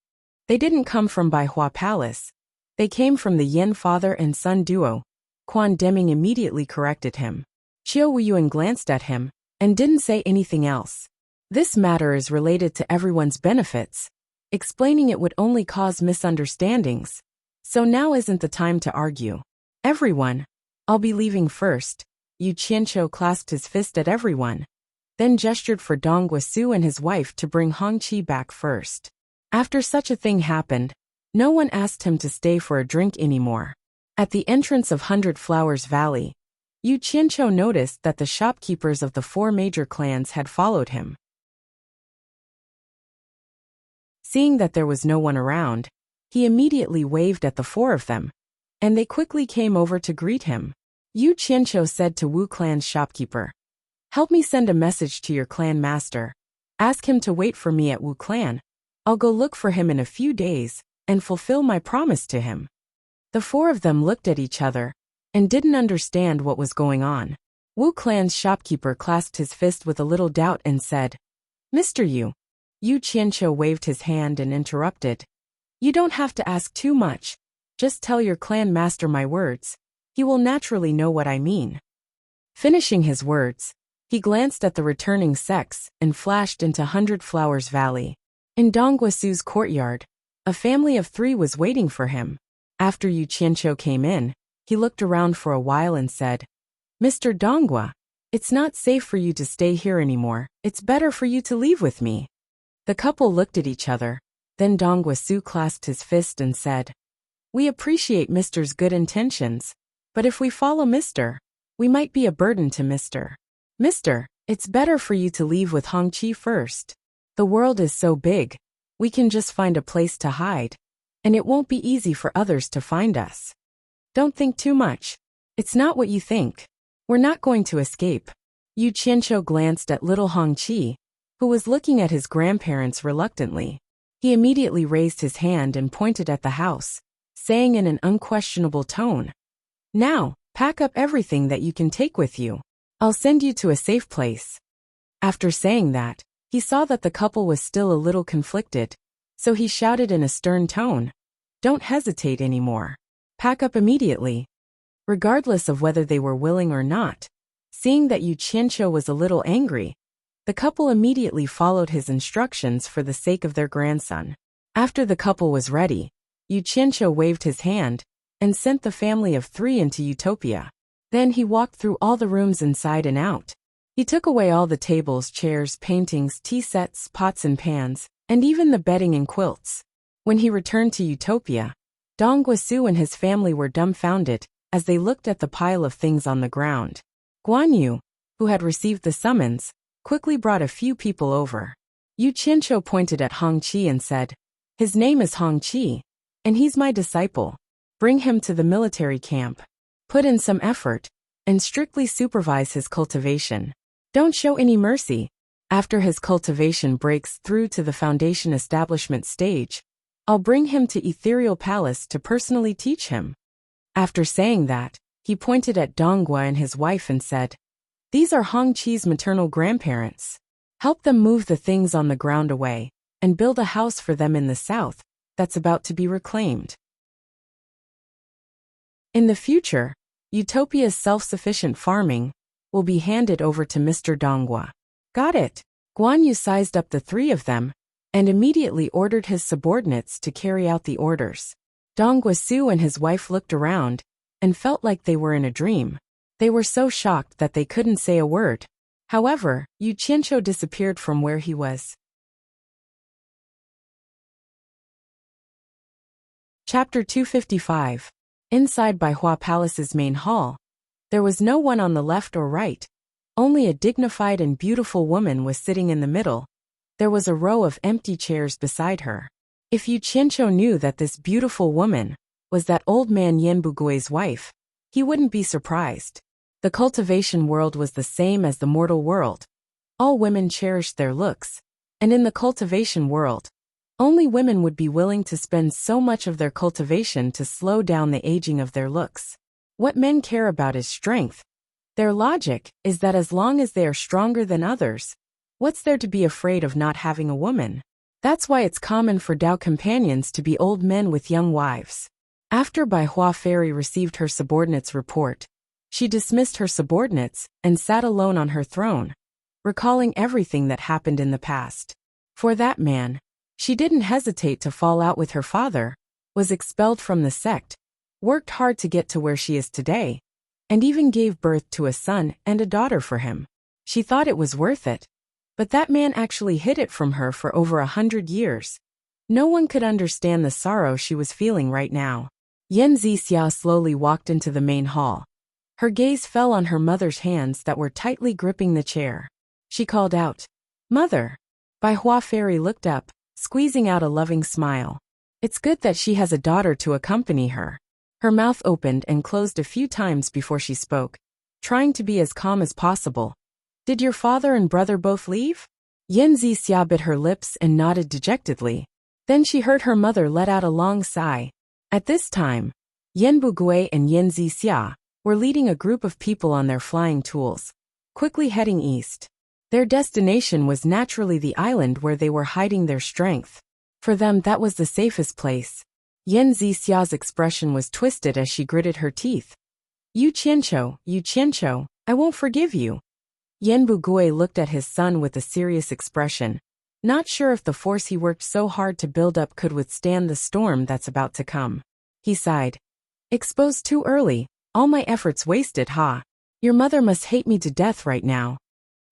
[SPEAKER 1] They didn't come from Bai Hua Palace. They came from the Yan father and son duo. Quan Deming immediately corrected him. Qiu Wuyuan glanced at him and didn't say anything else. This matter is related to everyone's benefits. Explaining it would only cause misunderstandings. So now isn't the time to argue. Everyone, I'll be leaving first. Yu Qianqiu clasped his fist at everyone, then gestured for Dong Guosu and his wife to bring Hongqi back first. After such a thing happened, no one asked him to stay for a drink anymore. At the entrance of 100 Flowers Valley, Yu Qianqiu noticed that the shopkeepers of the 4 major clans had followed him. Seeing that there was no one around, he immediately waved at the 4 of them, and they quickly came over to greet him. Yu Qianqiu said to Wu Clan's shopkeeper, "Help me send a message to your clan master. Ask him to wait for me at Wu Clan. I'll go look for him in a few days and fulfill my promise to him." The 4 of them looked at each other and didn't understand what was going on. Wu Clan's shopkeeper clasped his fist with a little doubt and said, "Mr. Yu." Yu Qianqiu waved his hand and interrupted. "You don't have to ask too much. Just tell your clan master my words. He will naturally know what I mean." Finishing his words, he glanced at the returning sects and flashed into 100 Flowers Valley. In Dong Guosu's courtyard, a family of 3 was waiting for him. After Yu Qianqiu came in, he looked around for a while and said, "Mr. Donghua, it's not safe for you to stay here anymore. It's better for you to leave with me." The couple looked at each other. Then Dong Guosu clasped his fist and said, "We appreciate Mr.'s good intentions, but if we follow Mr., we might be a burden to Mr. Mr., it's better for you to leave with Hongqi first. The world is so big, we can just find a place to hide, and it won't be easy for others to find us. Don't think too much. It's not what you think. We're not going to escape." Yu Qianqiu glanced at little Hongqi, who was looking at his grandparents reluctantly. He immediately raised his hand and pointed at the house, saying in an unquestionable tone, "Now, pack up everything that you can take with you. I'll send you to a safe place." After saying that, he saw that the couple was still a little conflicted, so he shouted in a stern tone, "Don't hesitate anymore. Pack up immediately." regardless of whether they were willing or not. Seeing that Yu Qianqiu was a little angry, the couple immediately followed his instructions for the sake of their grandson. After the couple was ready, Yu Qianqiu waved his hand and sent the family of 3 into Utopia. Then he walked through all the rooms inside and out. He took away all the tables, chairs, paintings, tea sets, pots and pans, and even the bedding and quilts. When he returned to Utopia, Dong Guisu and his family were dumbfounded as they looked at the pile of things on the ground. Guan Yu, who had received the summons, quickly brought a few people over. Yu Qianqiu pointed at Hong Qi and said, "His name is Hong Qi, and he's my disciple. Bring him to the military camp. Put in some effort, and strictly supervise his cultivation. Don't show any mercy. After his cultivation breaks through to the foundation establishment stage, I'll bring him to Ethereal Palace to personally teach him." After saying that, he pointed at Donghua and his wife and said, "These are Hong Qi's maternal grandparents. Help them move the things on the ground away, and build a house for them in the south that's about to be reclaimed." In the future, Utopia's self-sufficient farming will be handed over to Mr. Donghua. Got it. Guan Yu sized up the 3 of them and immediately ordered his subordinates to carry out the orders. Dong Guisu and his wife looked around and felt like they were in a dream. They were so shocked that they couldn't say a word. However, Yu Qianqiu disappeared from where he was. Chapter 255. Inside Baihua Palace's main hall, there was no one on the left or right. Only a dignified and beautiful woman was sitting in the middle. There was a row of empty chairs beside her. If Yu Qianqiu knew that this beautiful woman was that old man Yan Bugui's wife, he wouldn't be surprised. The cultivation world was the same as the mortal world. All women cherished their looks, and in the cultivation world, only women would be willing to spend so much of their cultivation to slow down the aging of their looks. What men care about is strength. Their logic is that as long as they are stronger than others, what's there to be afraid of not having a woman? That's why it's common for Dao companions to be old men with young wives. After Baihua Fairy received her subordinate's report, she dismissed her subordinates and sat alone on her throne, recalling everything that happened in the past. For that man, she didn't hesitate to fall out with her father, was expelled from the sect, worked hard to get to where she is today, and even gave birth to a son and a daughter for him. She thought it was worth it. But that man actually hid it from her for over 100 years. No one could understand the sorrow she was feeling right now. Yan Zixia slowly walked into the main hall. Her gaze fell on her mother's hands that were tightly gripping the chair. She called out, "Mother." Baihua Fairy looked up, squeezing out a loving smile. It's good that she has a daughter to accompany her. Her mouth opened and closed a few times before she spoke, trying to be as calm as possible. "Did your father and brother both leave?" Yan Zixia bit her lips and nodded dejectedly. Then she heard her mother let out a long sigh. At this time, Yan Bugui and Yan Zixia were leading a group of people on their flying tools, quickly heading east. Their destination was naturally the island where they were hiding their strength. For them, that was the safest place. Yan Zixia's expression was twisted as she gritted her teeth. Yu Qianqiu, I won't forgive you." Yan Bugui looked at his son with a serious expression, not sure if the force he worked so hard to build up could withstand the storm that's about to come. He sighed. "Exposed too early, all my efforts wasted, ha? Your mother must hate me to death right now."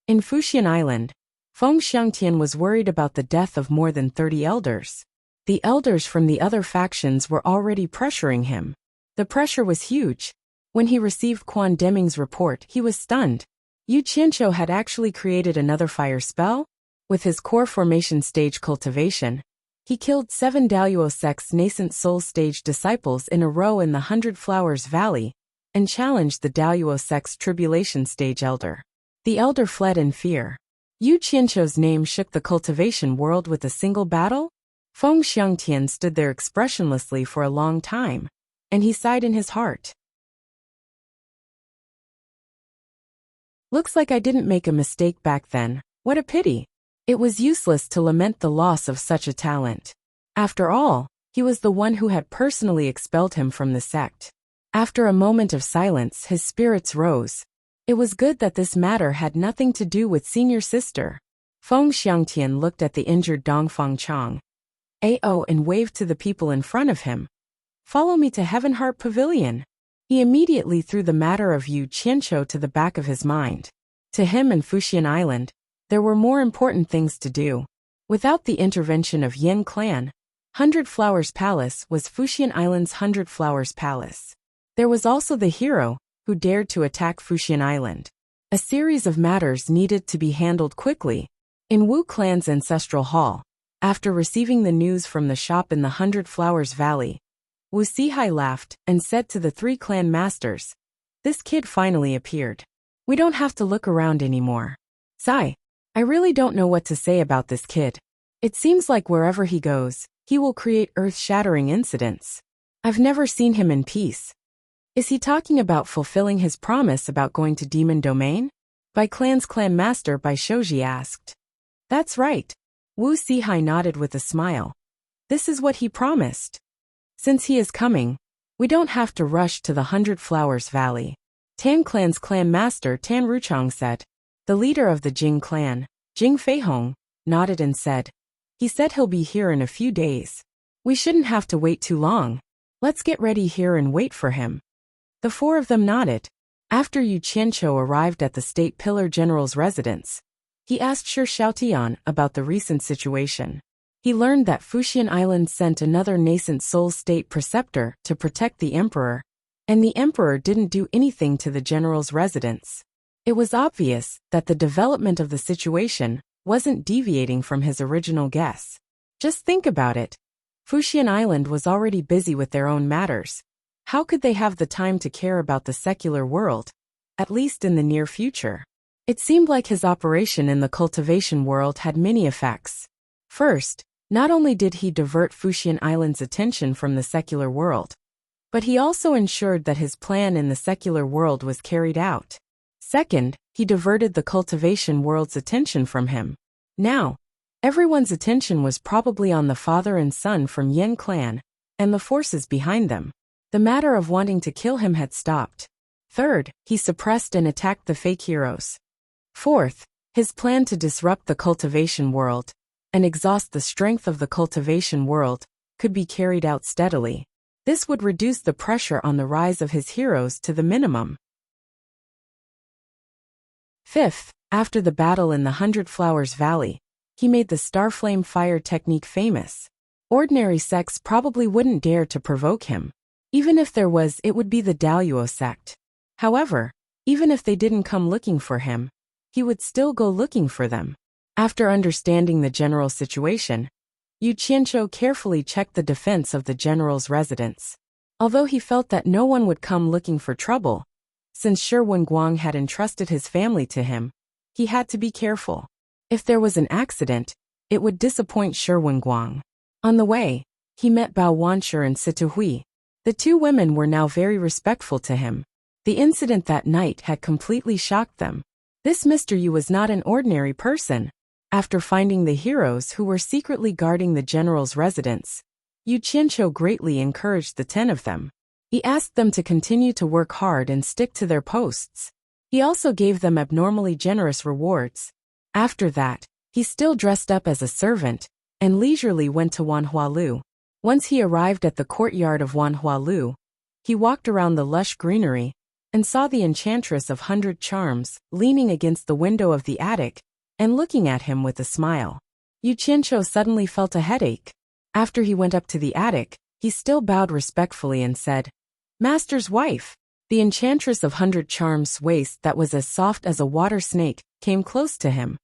[SPEAKER 1] In Fuxian Island, Feng Xiangtian was worried about the death of more than 30 elders. The elders from the other factions were already pressuring him. The pressure was huge. When he received Quan Deming's report, he was stunned. Yu Qianqiu had actually created another fire spell? With his core formation stage cultivation, he killed 7 Daoyuo sect's nascent soul stage disciples in a row in the 100 Flowers Valley, and challenged the Daoyuo sect's tribulation stage elder. The elder fled in fear. Yu Qianqiu's name shook the cultivation world with a single battle? Feng Xiangtian stood there expressionlessly for a long time, and he sighed in his heart. Looks like I didn't make a mistake back then. What a pity. It was useless to lament the loss of such a talent. After all, he was the one who had personally expelled him from the sect. After a moment of silence, his spirits rose. It was good that this matter had nothing to do with senior sister. Feng Xiangtian looked at the injured Dongfang Chang Ao and waved to the people in front of him. Follow me to Heavenheart Pavilion. He immediately threw the matter of Yu Qianqiu to the back of his mind. To him and Fuxian Island, there were more important things to do. Without the intervention of Yin Clan, Hundred Flowers Palace was Fuxian Island's Hundred Flowers Palace. There was also the hero who dared to attack Fuxian Island. A series of matters needed to be handled quickly. In Wu Clan's ancestral hall, after receiving the news from the shop in the Hundred Flowers Valley, Wu Sihai laughed and said to the 3 clan masters, "This kid finally appeared. We don't have to look around anymore. Sai, I really don't know what to say about this kid. It seems like wherever he goes, he will create earth-shattering incidents. I've never seen him in peace. Is he talking about fulfilling his promise about going to Demon Domain?" Bai Clan's clan master Bai Shouji asked. "That's right." Wu Sihai nodded with a smile. "This is what he promised. Since he is coming, we don't have to rush to the Hundred Flowers Valley." Tan Clan's clan master Tan Ruchang said. The leader of the Jing clan, Jing Feihong, nodded and said, "He said he'll be here in a few days. We shouldn't have to wait too long. Let's get ready here and wait for him." The 4 of them nodded. After Yu Qianqiu arrived at the State Pillar General's residence, he asked Shi Xiaotian about the recent situation. He learned that Fuxian Island sent another nascent soul state preceptor to protect the emperor, and the emperor didn't do anything to the general's residence. It was obvious that the development of the situation wasn't deviating from his original guess. Just think about it. Fuxian Island was already busy with their own matters. How could they have the time to care about the secular world, at least in the near future? It seemed like his operation in the cultivation world had many effects. First, not only did he divert Fuxian Island's attention from the secular world, but he also ensured that his plan in the secular world was carried out. Second, he diverted the cultivation world's attention from him. Now, everyone's attention was probably on the father and son from Yin Clan and the forces behind them. The matter of wanting to kill him had stopped. Third, he suppressed and attacked the fake heroes. Fourth, his plan to disrupt the cultivation world and exhaust the strength of the cultivation world could be carried out steadily. This would reduce the pressure on the rise of his heroes to the minimum. Fifth, after the battle in the Hundred Flowers Valley, he made the Starflame fire technique famous. Ordinary sects probably wouldn't dare to provoke him. Even if there was, it would be the Daluo sect. However, even if they didn't come looking for him, he would still go looking for them. After understanding the general situation, Yu Qianqiu carefully checked the defense of the general's residence. Although he felt that no one would come looking for trouble, since Shi Wenguang had entrusted his family to him, he had to be careful. If there was an accident, it would disappoint Shi Wenguang. On the way, he met Bao Wanshi and Situhui. The 2 women were now very respectful to him. The incident that night had completely shocked them. This Mr. Yu was not an ordinary person. After finding the heroes who were secretly guarding the general's residence, Yu Qianqiu greatly encouraged the 10 of them. He asked them to continue to work hard and stick to their posts. He also gave them abnormally generous rewards. After that, he still dressed up as a servant and leisurely went to Wanhualu. Once he arrived at the courtyard of Wanhualu, he walked around the lush greenery and saw the enchantress of 100 charms leaning against the window of the attic and looking at him with a smile. Yu Qianqiu suddenly felt a headache. After he went up to the attic, he still bowed respectfully and said, "Master's wife." The enchantress of 100 charms' waist that was as soft as a water snake came close to him,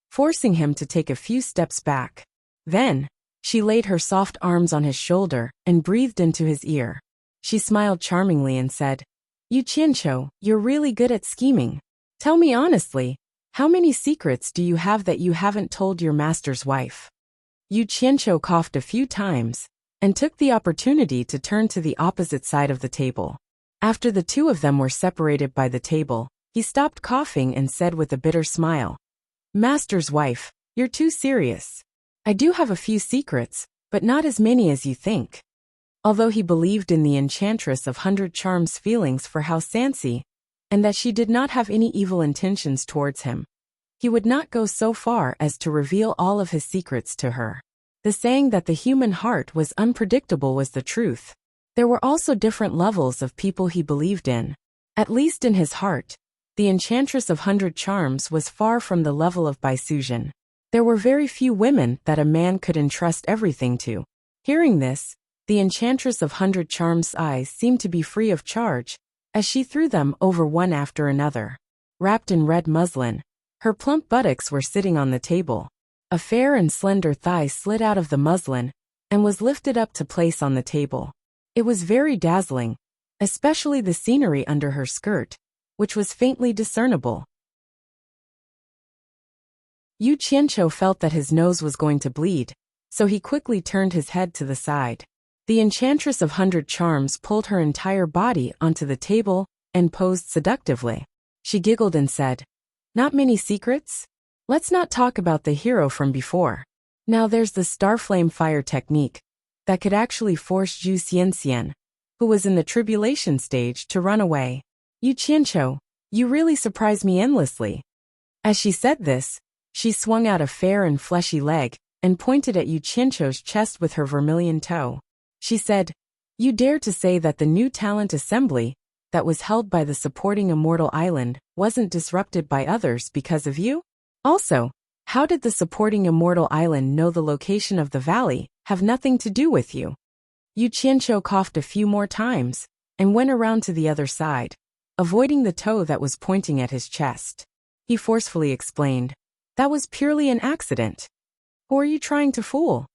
[SPEAKER 1] forcing him to take a few steps back. Then, she laid her soft arms on his shoulder and breathed into his ear. She smiled charmingly and said, "Yu Qianqiu, you're really good at scheming. Tell me honestly, how many secrets do you have that you haven't told your master's wife?" Yu Qianqiu coughed a few times and took the opportunity to turn to the opposite side of the table. After the 2 of them were separated by the table, he stopped coughing and said with a bitter smile, "Master's wife, you're too serious. I do have a few secrets, but not as many as you think." Although he believed in the Enchantress of Hundred Charms' feelings for Hao Sansi, and that she did not have any evil intentions towards him, he would not go so far as to reveal all of his secrets to her. The saying that the human heart was unpredictable was the truth. There were also different levels of people he believed in. At least in his heart, the Enchantress of Hundred Charms was far from the level of Baisujan. There were very few women that a man could entrust everything to. Hearing this, the Enchantress of Hundred Charms' eyes seemed to be free of charge, as she threw them over one after another. Wrapped in red muslin, her plump buttocks were sitting on the table. A fair and slender thigh slid out of the muslin and was lifted up to place on the table. It was very dazzling, especially the scenery under her skirt, which was faintly discernible. Yu Qianqiu felt that his nose was going to bleed, so he quickly turned his head to the side. The Enchantress of Hundred Charms pulled her entire body onto the table and posed seductively. She giggled and said, "Not many secrets? Let's not talk about the hero from before. Now there's the Starflame Fire technique that could actually force Zhu Xianxian, who was in the tribulation stage, to run away. Yu Qianqiu, you really surprise me endlessly." As she said this, she swung out a fair and fleshy leg and pointed at Yu Qianqiu's chest with her vermilion toe. She said, "You dare to say that the new talent assembly that was held by the supporting Immortal Island wasn't disrupted by others because of you? Also, how did the supporting Immortal Island know the location of the valley have nothing to do with you?" Yu Qianqiu coughed a few more times and went around to the other side, avoiding the toe that was pointing at his chest. He forcefully explained, "That was purely an accident. Who are you trying to fool?"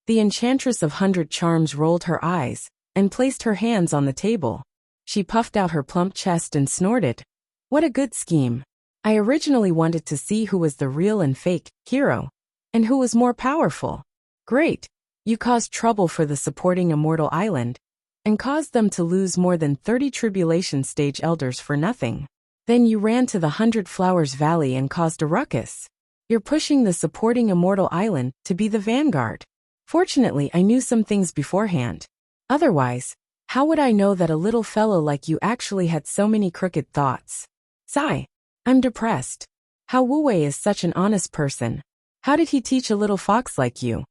[SPEAKER 1] The Enchantress of Hundred Charms rolled her eyes and placed her hands on the table. She puffed out her plump chest and snorted, "What a good scheme. I originally wanted to see who was the real and fake hero, and who was more powerful. Great, you caused trouble for the supporting Immortal Island, and caused them to lose more than 30 tribulation stage elders for nothing. Then you ran to the Hundred Flowers Valley and caused a ruckus. You're pushing the supporting Immortal Island to be the vanguard. Fortunately, I knew some things beforehand. Otherwise, how would I know that a little fellow like you actually had so many crooked thoughts? Sigh. I'm depressed. How Wu Wei is such an honest person. How did he teach a little fox like you?"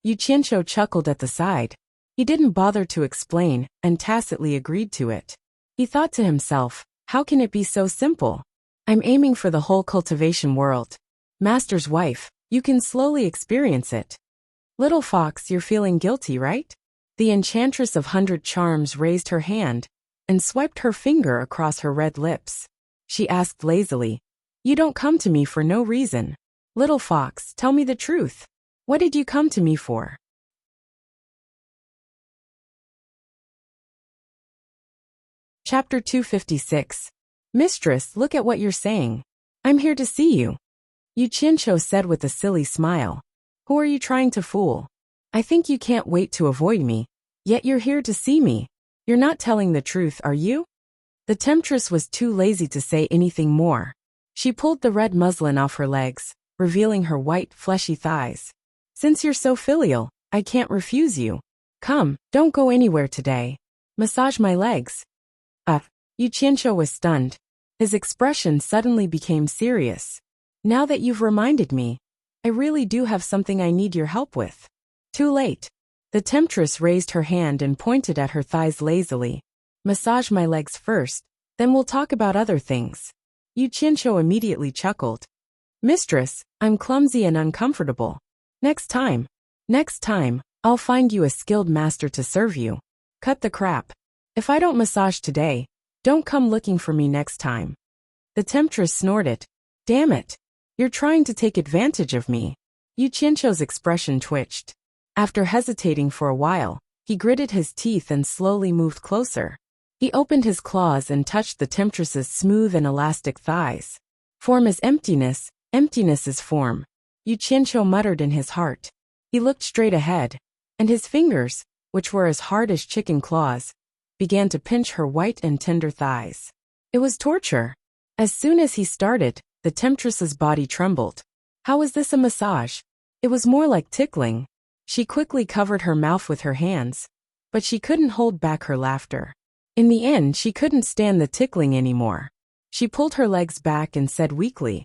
[SPEAKER 1] Yu Qianqiu chuckled at the side. He didn't bother to explain and tacitly agreed to it. He thought to himself, how can it be so simple? I'm aiming for the whole cultivation world. Master's wife, you can slowly experience it. Little fox, you're feeling guilty, right? The Enchantress of Hundred Charms raised her hand and swiped her finger across her red lips. She asked lazily, "You don't come to me for no reason. Little fox, tell me the truth. What did you come to me for?" Chapter 256. Mistress, look at what you're saying. I'm here to see you. Yu Qianqiu said with a silly smile. Who are you trying to fool? I think you can't wait to avoid me, yet you're here to see me. You're not telling the truth, are you? The temptress was too lazy to say anything more. She pulled the red muslin off her legs, revealing her white, fleshy thighs. Since you're so filial, I can't refuse you. Come, don't go anywhere today. Massage my legs. Yu Qianqiu was stunned. His expression suddenly became serious. Now that you've reminded me, I really do have something I need your help with. Too late. The temptress raised her hand and pointed at her thighs lazily. Massage my legs first, then we'll talk about other things. Yu Qianqiu immediately chuckled. Mistress, I'm clumsy and uncomfortable. Next time, I'll find you a skilled master to serve you. Cut the crap. If I don't massage today, don't come looking for me next time. The temptress snorted. Damn it. You're trying to take advantage of me. Yu Qianqiu's expression twitched. After hesitating for a while, he gritted his teeth and slowly moved closer. He opened his claws and touched the temptress's smooth and elastic thighs. Form is emptiness, emptiness is form. Yu Qianqiu muttered in his heart. He looked straight ahead, and his fingers, which were as hard as chicken claws, began to pinch her white and tender thighs. It was torture. As soon as he started, the temptress's body trembled. How was this a massage? It was more like tickling. She quickly covered her mouth with her hands, but she couldn't hold back her laughter. In the end, she couldn't stand the tickling anymore. She pulled her legs back and said weakly,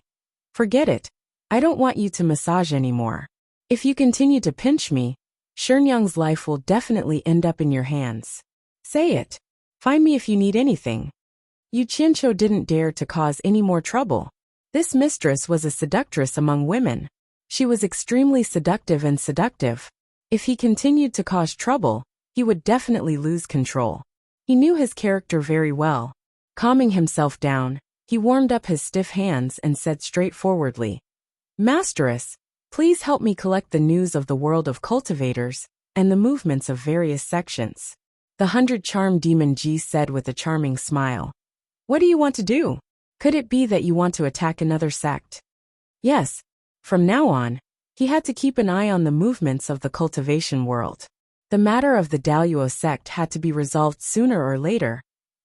[SPEAKER 1] "Forget it. I don't want you to massage anymore. If you continue to pinch me, Shenyang's life will definitely end up in your hands. Say it. Find me if you need anything." Yu Qianqiu didn't dare to cause any more trouble. This mistress was a seductress among women. She was extremely seductive and seductive. If he continued to cause trouble, he would definitely lose control. He knew his character very well. Calming himself down, he warmed up his stiff hands and said straightforwardly, "Masteress, please help me collect the news of the world of cultivators and the movements of various sections." The 100 Charm Demon Ji said with a charming smile, "What do you want to do? Could it be that you want to attack another sect?" Yes. From now on, he had to keep an eye on the movements of the cultivation world. The matter of the Daluo sect had to be resolved sooner or later,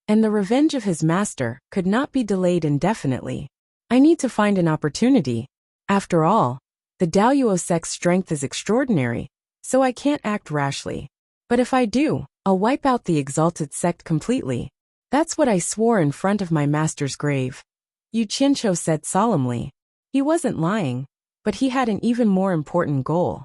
[SPEAKER 1] and the revenge of his master could not be delayed indefinitely. I need to find an opportunity. After all, the Daluo sect's strength is extraordinary, so I can't act rashly. But if I do, I'll wipe out the exalted sect completely. That's what I swore in front of my master's grave. Yu Qianqiu said solemnly. He wasn't lying, but he had an even more important goal.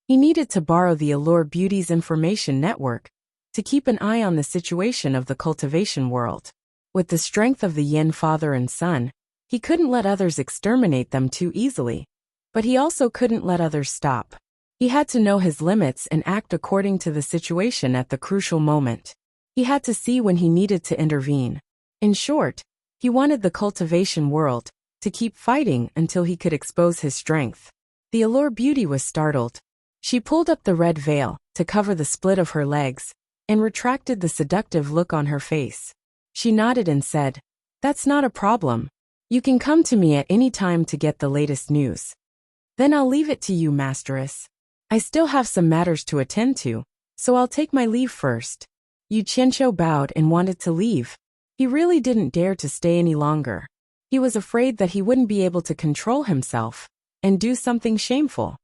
[SPEAKER 1] He needed to borrow the Allure Beauty's information network to keep an eye on the situation of the cultivation world. With the strength of the Yin father and son, he couldn't let others exterminate them too easily, but he also couldn't let others stop. He had to know his limits and act according to the situation at the crucial moment. He had to see when he needed to intervene. In short, he wanted the cultivation world to keep fighting until he could expose his strength. The Allure Beauty was startled. She pulled up the red veil to cover the split of her legs and retracted the seductive look on her face. She nodded and said, "That's not a problem. You can come to me at any time to get the latest news." "Then I'll leave it to you, Masteress. I still have some matters to attend to, so I'll take my leave first." Yu Qianqiu bowed and wanted to leave. He really didn't dare to stay any longer. He was afraid that he wouldn't be able to control himself and do something shameful.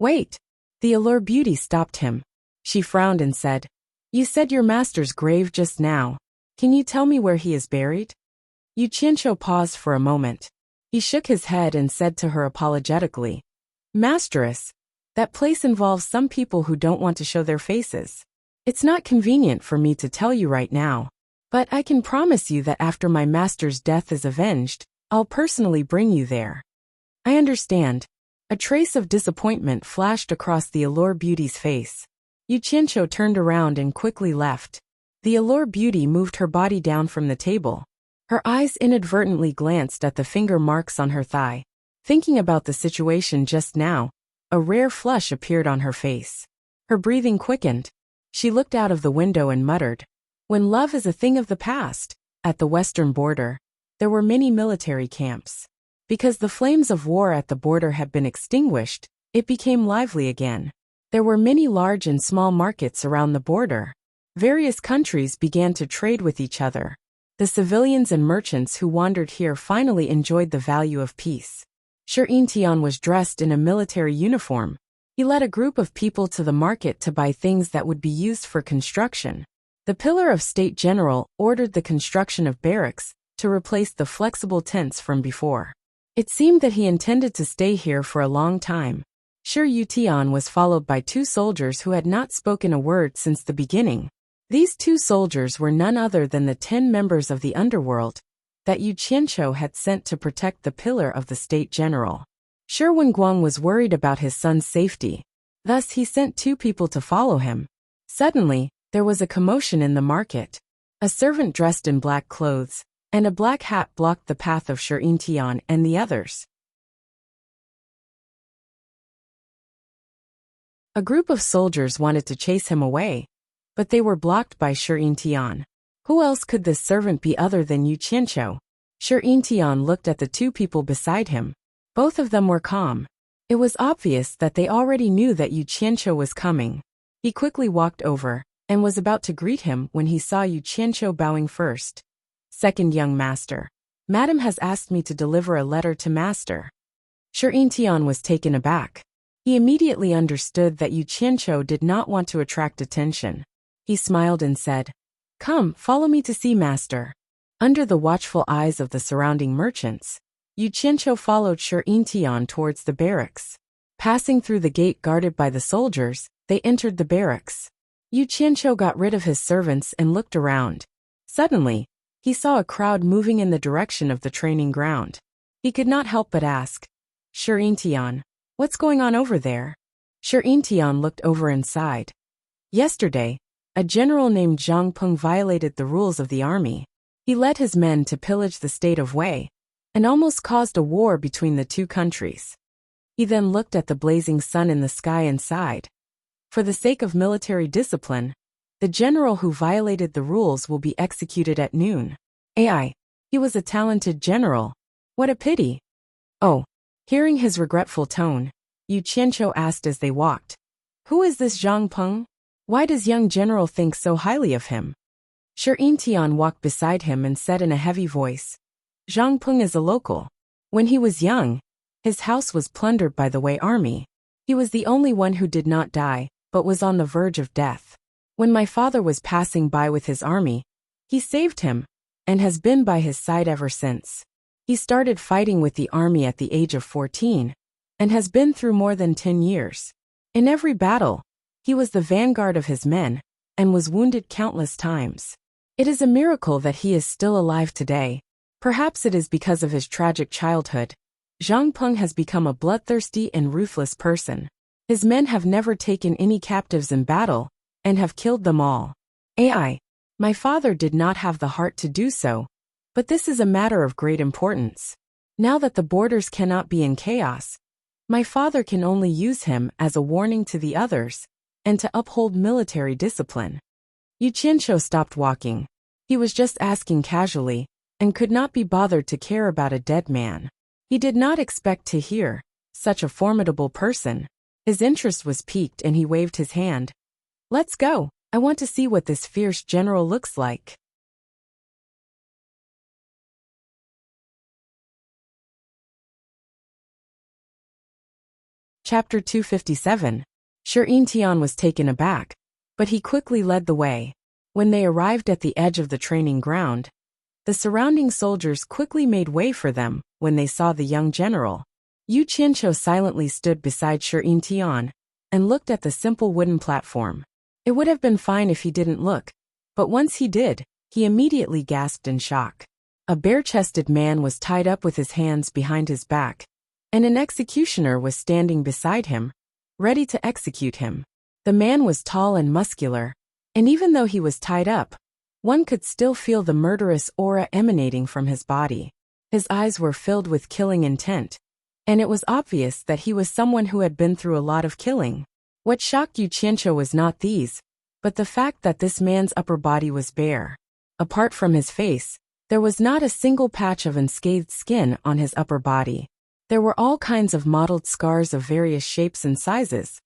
[SPEAKER 1] "Wait." The Allure Beauty stopped him. She frowned and said, "You said your master's grave just now. Can you tell me where he is buried?" Yu Qianqiu paused for a moment. He shook his head and said to her apologetically, "Masteress, that place involves some people who don't want to show their faces. It's not convenient for me to tell you right now, but I can promise you that after my master's death is avenged, I'll personally bring you there." "I understand." A trace of disappointment flashed across the Allure Beauty's face. Yu Qianqiu turned around and quickly left. The Allure Beauty moved her body down from the table. Her eyes inadvertently glanced at the finger marks on her thigh. Thinking about the situation just now, a rare flush appeared on her face. Her breathing quickened. She looked out of the window and muttered, "When love is a thing of the past." At the western border, there were many military camps. Because the flames of war at the border had been extinguished, it became lively again. There were many large and small markets around the border. Various countries began to trade with each other. The civilians and merchants who wandered here finally enjoyed the value of peace. Tian was dressed in a military uniform. He led a group of people to the market to buy things that would be used for construction. The Pillar of State General ordered the construction of barracks to replace the flexible tents from before. It seemed that he intended to stay here for a long time. Tian was followed by 2 soldiers who had not spoken a word since the beginning. These 2 soldiers were none other than the 10 members of the underworld that Yu Qianqiu had sent to protect the Pillar of the State General. Wenguang was worried about his son's safety. Thus he sent 2 people to follow him. Suddenly, there was a commotion in the market. A servant dressed in black clothes and a black hat blocked the path of Tian and the others. A group of soldiers wanted to chase him away, but they were blocked by Tian. Who else could this servant be other than Yu Qianqiu? Tian looked at the 2 people beside him. Both of them were calm. It was obvious that they already knew that Yu Qianqiu was coming. He quickly walked over and was about to greet him when he saw Yu Qianqiu bowing first. "Second young master. Madam has asked me to deliver a letter to master." Tian was taken aback. He immediately understood that Yu Qianqiu did not want to attract attention. He smiled and said, "Come, follow me to see, master." Under the watchful eyes of the surrounding merchants, Yu Qianqiu followed Tian towards the barracks. Passing through the gate guarded by the soldiers, they entered the barracks. Yu Qianqiu got rid of his servants and looked around. Suddenly, he saw a crowd moving in the direction of the training ground. He could not help but ask, Tian, what's going on over there?" Tian looked over and sighed. Yesterday, a general named Zhang Peng violated the rules of the army. He led his men to pillage the state of Wei, and almost caused a war between the two countries. He then looked at the blazing sun in the sky and sighed. For the sake of military discipline, the general who violated the rules will be executed at noon. He was a talented general. What a pity. Oh, hearing his regretful tone, Yu Qianqiu asked as they walked, "Who is this Zhang Peng? Why does young general think so highly of him?" Tian walked beside him and said in a heavy voice, "Zhang Peng is a local. When he was young, his house was plundered by the Wei army. He was the only one who did not die, but was on the verge of death. When my father was passing by with his army, he saved him, and has been by his side ever since. He started fighting with the army at the age of 14, and has been through more than 10 years. In every battle, he was the vanguard of his men, and was wounded countless times. It is a miracle that he is still alive today. Perhaps it is because of his tragic childhood. Zhang Peng has become a bloodthirsty and ruthless person. His men have never taken any captives in battle, and have killed them all. My father did not have the heart to do so, but this is a matter of great importance. Now that the borders cannot be in chaos, my father can only use him as a warning to the others, and to uphold military discipline." Yu Qianqiu stopped walking. He was just asking casually, and could not be bothered to care about a dead man. He did not expect to hear such a formidable person. His interest was piqued and he waved his hand. "Let's go. I want to see what this fierce general looks like." Chapter 257. Tian was taken aback, but he quickly led the way. When they arrived at the edge of the training ground, the surrounding soldiers quickly made way for them when they saw the young general. Yu Qianqiu silently stood beside Tian and looked at the simple wooden platform. It would have been fine if he didn't look, but once he did, he immediately gasped in shock. A bare-chested man was tied up with his hands behind his back, and an executioner was standing beside him, ready to execute him. The man was tall and muscular, and even though he was tied up, one could still feel the murderous aura emanating from his body. His eyes were filled with killing intent, and it was obvious that he was someone who had been through a lot of killing. What shocked Yu Qianqiu was not these, but the fact that this man's upper body was bare. Apart from his face, there was not a single patch of unscathed skin on his upper body. There were all kinds of mottled scars of various shapes and sizes,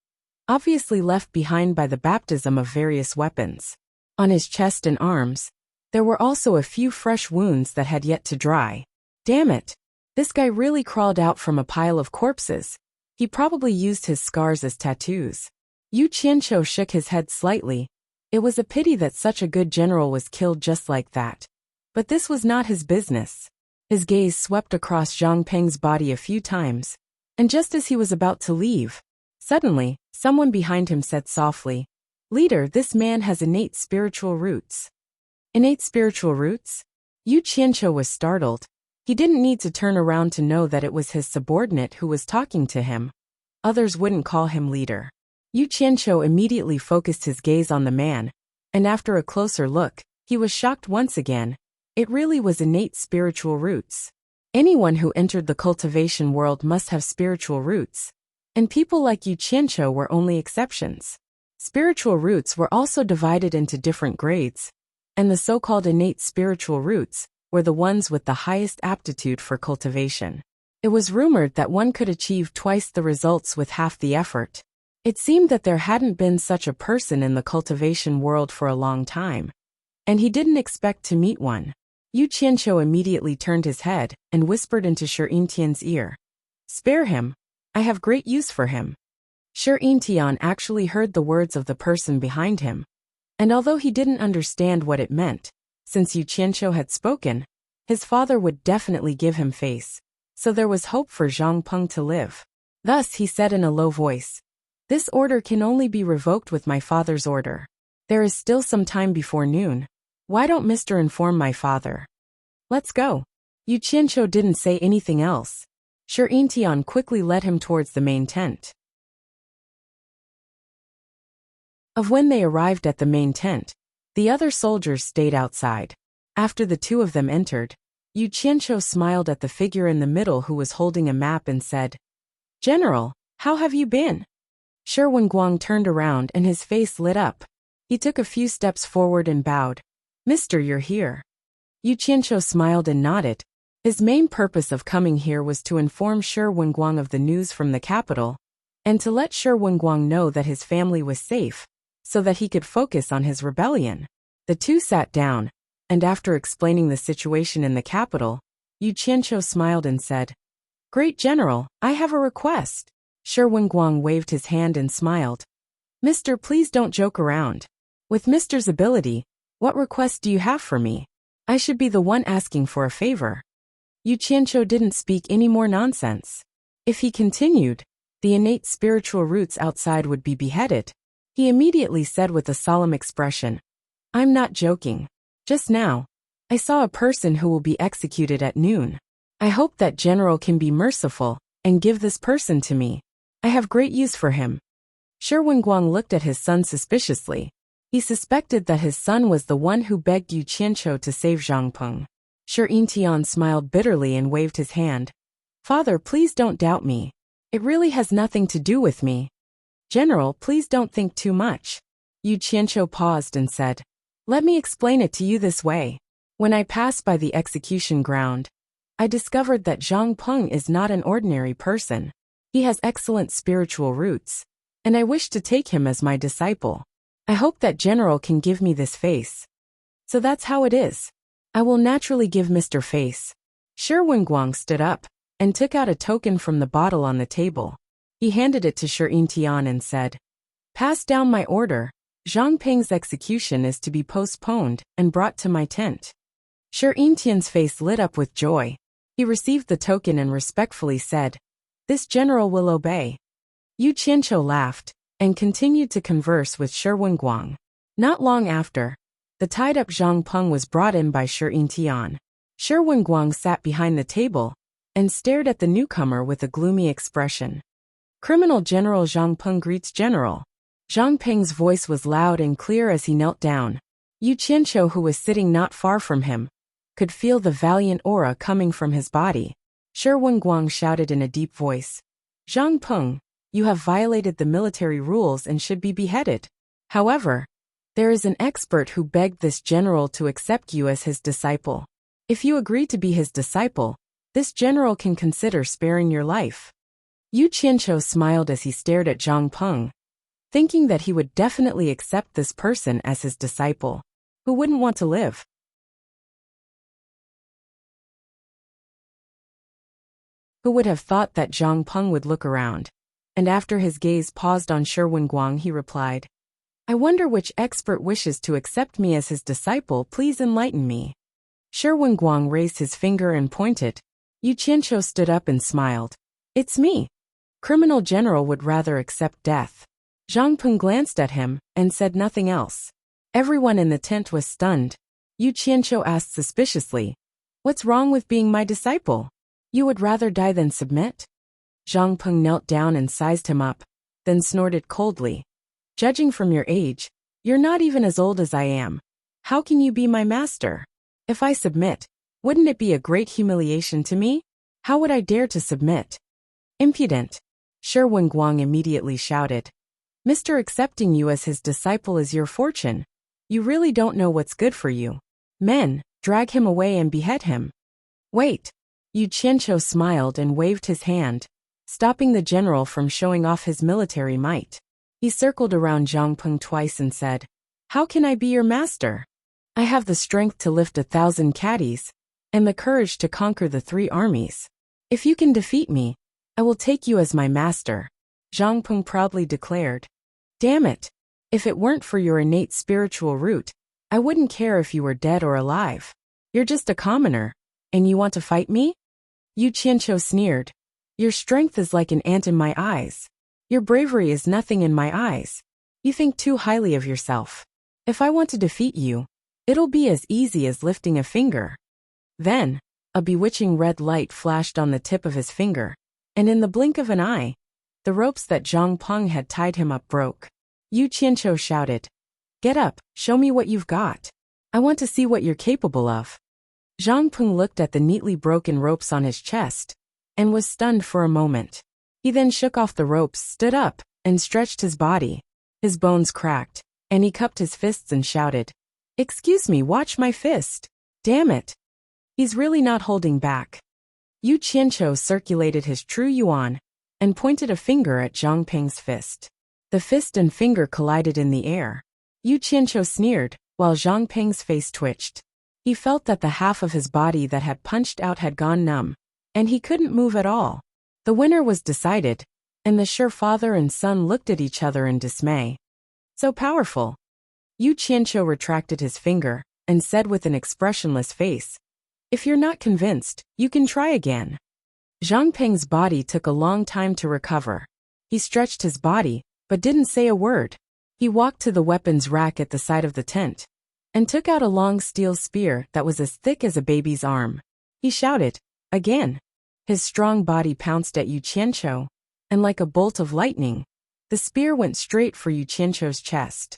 [SPEAKER 1] obviously left behind by the baptism of various weapons. On his chest and arms, there were also a few fresh wounds that had yet to dry. Damn it! This guy really crawled out from a pile of corpses. He probably used his scars as tattoos. Yu Qianqiu shook his head slightly. It was a pity that such a good general was killed just like that. But this was not his business. His gaze swept across Zhang Peng's body a few times, and just as he was about to leave, suddenly, someone behind him said softly, "Leader, this man has innate spiritual roots." Innate spiritual roots? Yu Qianqiu was startled. He didn't need to turn around to know that it was his subordinate who was talking to him. Others wouldn't call him leader. Yu Qianqiu immediately focused his gaze on the man, and after a closer look, he was shocked once again. It really was innate spiritual roots. Anyone who entered the cultivation world must have spiritual roots, and people like Yu Qianqiu were only exceptions. Spiritual roots were also divided into different grades, and the so-called innate spiritual roots were the ones with the highest aptitude for cultivation. It was rumored that one could achieve twice the results with half the effort. It seemed that there hadn't been such a person in the cultivation world for a long time, and he didn't expect to meet one. Yu Qianqiu immediately turned his head and whispered into Tian's ear, "Spare him. I have great use for him." Shi Tian actually heard the words of the person behind him. And although he didn't understand what it meant, since Yu Qianqiu had spoken, his father would definitely give him face, so there was hope for Zhang Peng to live. Thus he said in a low voice, "This order can only be revoked with my father's order. There is still some time before noon. Why don't Mr. inform my father? Let's go." Yu Qianqiu didn't say anything else. Shi Tian quickly led him towards the main tent. When they arrived at the main tent, the other soldiers stayed outside. After the two of them entered, Yu Qianqiu smiled at the figure in the middle who was holding a map and said, "General, how have you been?" Shi Wenguang turned around and his face lit up. He took a few steps forward and bowed. "Mister, you're here." Yu Qianqiu smiled and nodded. His main purpose of coming here was to inform Shi Wenguang of the news from the capital, and to let Shi Wenguang know that his family was safe, so that he could focus on his rebellion. The two sat down, and after explaining the situation in the capital, Yu Qianqiu smiled and said, "Great General, I have a request." Shi Wenguang waved his hand and smiled. "Mister, please don't joke around. With Mister's ability, what request do you have for me? I should be the one asking for a favor." Yu Qianqiu didn't speak any more nonsense. If he continued, the innate spiritual roots outside would be beheaded. He immediately said with a solemn expression, "I'm not joking. Just now, I saw a person who will be executed at noon. I hope that General can be merciful and give this person to me. I have great use for him." Shi Wenguang looked at his son suspiciously. He suspected that his son was the one who begged Yu Qianqiu to save Zhang Peng. Shi Tian smiled bitterly and waved his hand. "Father, please don't doubt me. It really has nothing to do with me. General, please don't think too much." Yu Qianqiu paused and said, "Let me explain it to you this way. When I passed by the execution ground, I discovered that Zhang Peng is not an ordinary person. He has excellent spiritual roots, and I wish to take him as my disciple. I hope that General can give me this face. So that's how it is. I will naturally give Mr. Face." Shi Wenguang stood up and took out a token from the bottle on the table. He handed it to Shi Tian and said, "Pass down my order. Zhang Peng's execution is to be postponed and brought to my tent." Shi Tian's face lit up with joy. He received the token and respectfully said, "This general will obey." Yu Qianqiu laughed and continued to converse with Shi Wenguang. Not long after, the tied-up Zhang Peng was brought in by Shi Tian. Shi Wenguang sat behind the table and stared at the newcomer with a gloomy expression. "Criminal General Zhang Peng greets General." Zhang Peng's voice was loud and clear as he knelt down. Yu Qianqiu, who was sitting not far from him, could feel the valiant aura coming from his body. Shi Wenguang shouted in a deep voice, "Zhang Peng, you have violated the military rules and should be beheaded. However, there is an expert who begged this general to accept you as his disciple. If you agree to be his disciple, this general can consider sparing your life." Yu Qianqiu smiled as he stared at Zhang Peng, thinking that he would definitely accept this person as his disciple. Who wouldn't want to live? Who would have thought that Zhang Peng would look around? And after his gaze paused on Shi Wenguang, he replied, "I wonder which expert wishes to accept me as his disciple. Please enlighten me." Shi Wenguang raised his finger and pointed. Yu Qianqiu stood up and smiled. "It's me. Criminal General would rather accept death." Zhang Peng glanced at him and said nothing else. Everyone in the tent was stunned. Yu Qianqiu asked suspiciously, "What's wrong with being my disciple? You would rather die than submit?" Zhang Peng knelt down and sized him up, then snorted coldly. "Judging from your age, you're not even as old as I am. How can you be my master? If I submit, wouldn't it be a great humiliation to me? How would I dare to submit?" "Impudent!" Shi Wenguang immediately shouted. "Mr. accepting you as his disciple is your fortune. You really don't know what's good for you. Men, drag him away and behead him." "Wait." Yu Qianqiu smiled and waved his hand, stopping the general from showing off his military might. He circled around Zhang Peng twice and said, "How can I be your master? I have the strength to lift 1,000 caddies, and the courage to conquer the 3 armies. If you can defeat me, I will take you as my master." Zhang Peng proudly declared. Damn it! If it weren't for your innate spiritual root, I wouldn't care if you were dead or alive. You're just a commoner, and you want to fight me? Yu Qianqiu sneered. Your strength is like an ant in my eyes. Your bravery is nothing in my eyes. You think too highly of yourself. If I want to defeat you, it'll be as easy as lifting a finger. Then, a bewitching red light flashed on the tip of his finger, and in the blink of an eye, the ropes that Zhang Peng had tied him up broke. Yu Qianqiu shouted, Get up, show me what you've got. I want to see what you're capable of. Zhang Peng looked at the neatly broken ropes on his chest, and was stunned for a moment. He then shook off the ropes, stood up, and stretched his body. His bones cracked, and he cupped his fists and shouted, Excuse me, watch my fist. Damn it. He's really not holding back. Yu Qianqiu circulated his true yuan, and pointed a finger at Zhang Peng's fist. The fist and finger collided in the air. Yu Qianqiu sneered, while Zhang Peng's face twitched. He felt that the half of his body that had punched out had gone numb, and he couldn't move at all. The winner was decided, and the sure father and son looked at each other in dismay. So powerful. Yu Qianqiu retracted his finger, and said with an expressionless face, If you're not convinced, you can try again. Zhang Peng's body took a long time to recover. He stretched his body, but didn't say a word. He walked to the weapons rack at the side of the tent, and took out a long steel spear that was as thick as a baby's arm. He shouted, Again. His strong body pounced at Yu Qianqiu, and like a bolt of lightning, the spear went straight for Yu Qianqiu's chest.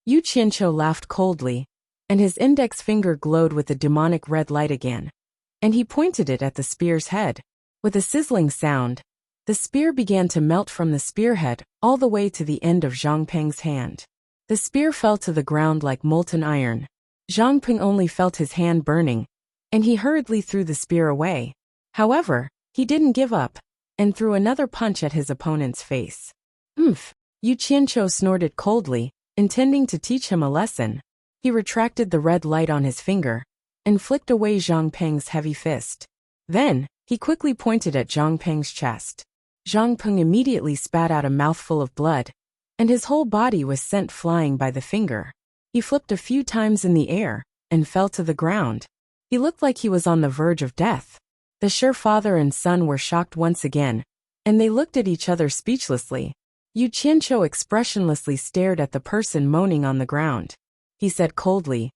[SPEAKER 1] Yu Qianqiu laughed coldly, and his index finger glowed with a demonic red light again, and he pointed it at the spear's head. With a sizzling sound, the spear began to melt from the spearhead all the way to the end of Zhang Peng's hand. The spear fell to the ground like molten iron. Zhang Peng only felt his hand burning, and he hurriedly threw the spear away. However, he didn't give up, and threw another punch at his opponent's face. Oomph! Yu Qianqiu snorted coldly, intending to teach him a lesson. He retracted the red light on his finger, and flicked away Zhang Peng's heavy fist. Then, he quickly pointed at Zhang Peng's chest. Zhang Peng immediately spat out a mouthful of blood, and his whole body was sent flying by the finger. He flipped a few times in the air, and fell to the ground. He looked like he was on the verge of death. The sure father and son were shocked once again, and they looked at each other speechlessly. Yu Qianqiu expressionlessly stared at the person moaning on the ground. He said coldly,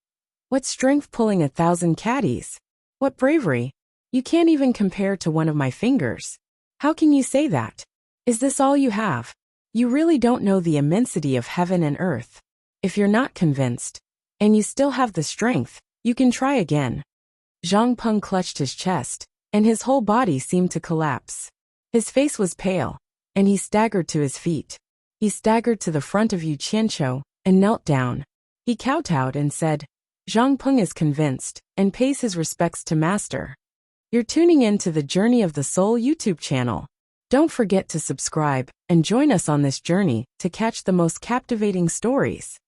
[SPEAKER 1] What strength pulling 1,000 caddies? What bravery? You can't even compare to one of my fingers. How can you say that? Is this all you have? You really don't know the immensity of heaven and earth. If you're not convinced, and you still have the strength, you can try again. Zhang Peng clutched his chest, and his whole body seemed to collapse. His face was pale, and he staggered to his feet. He staggered to the front of Yu Qianqiu, and knelt down. He kowtowed and said, Zhang Peng is convinced, and pays his respects to Master. You're tuning in to the Journey of the Soul YouTube channel. Don't forget to subscribe, and join us on this journey to catch the most captivating stories.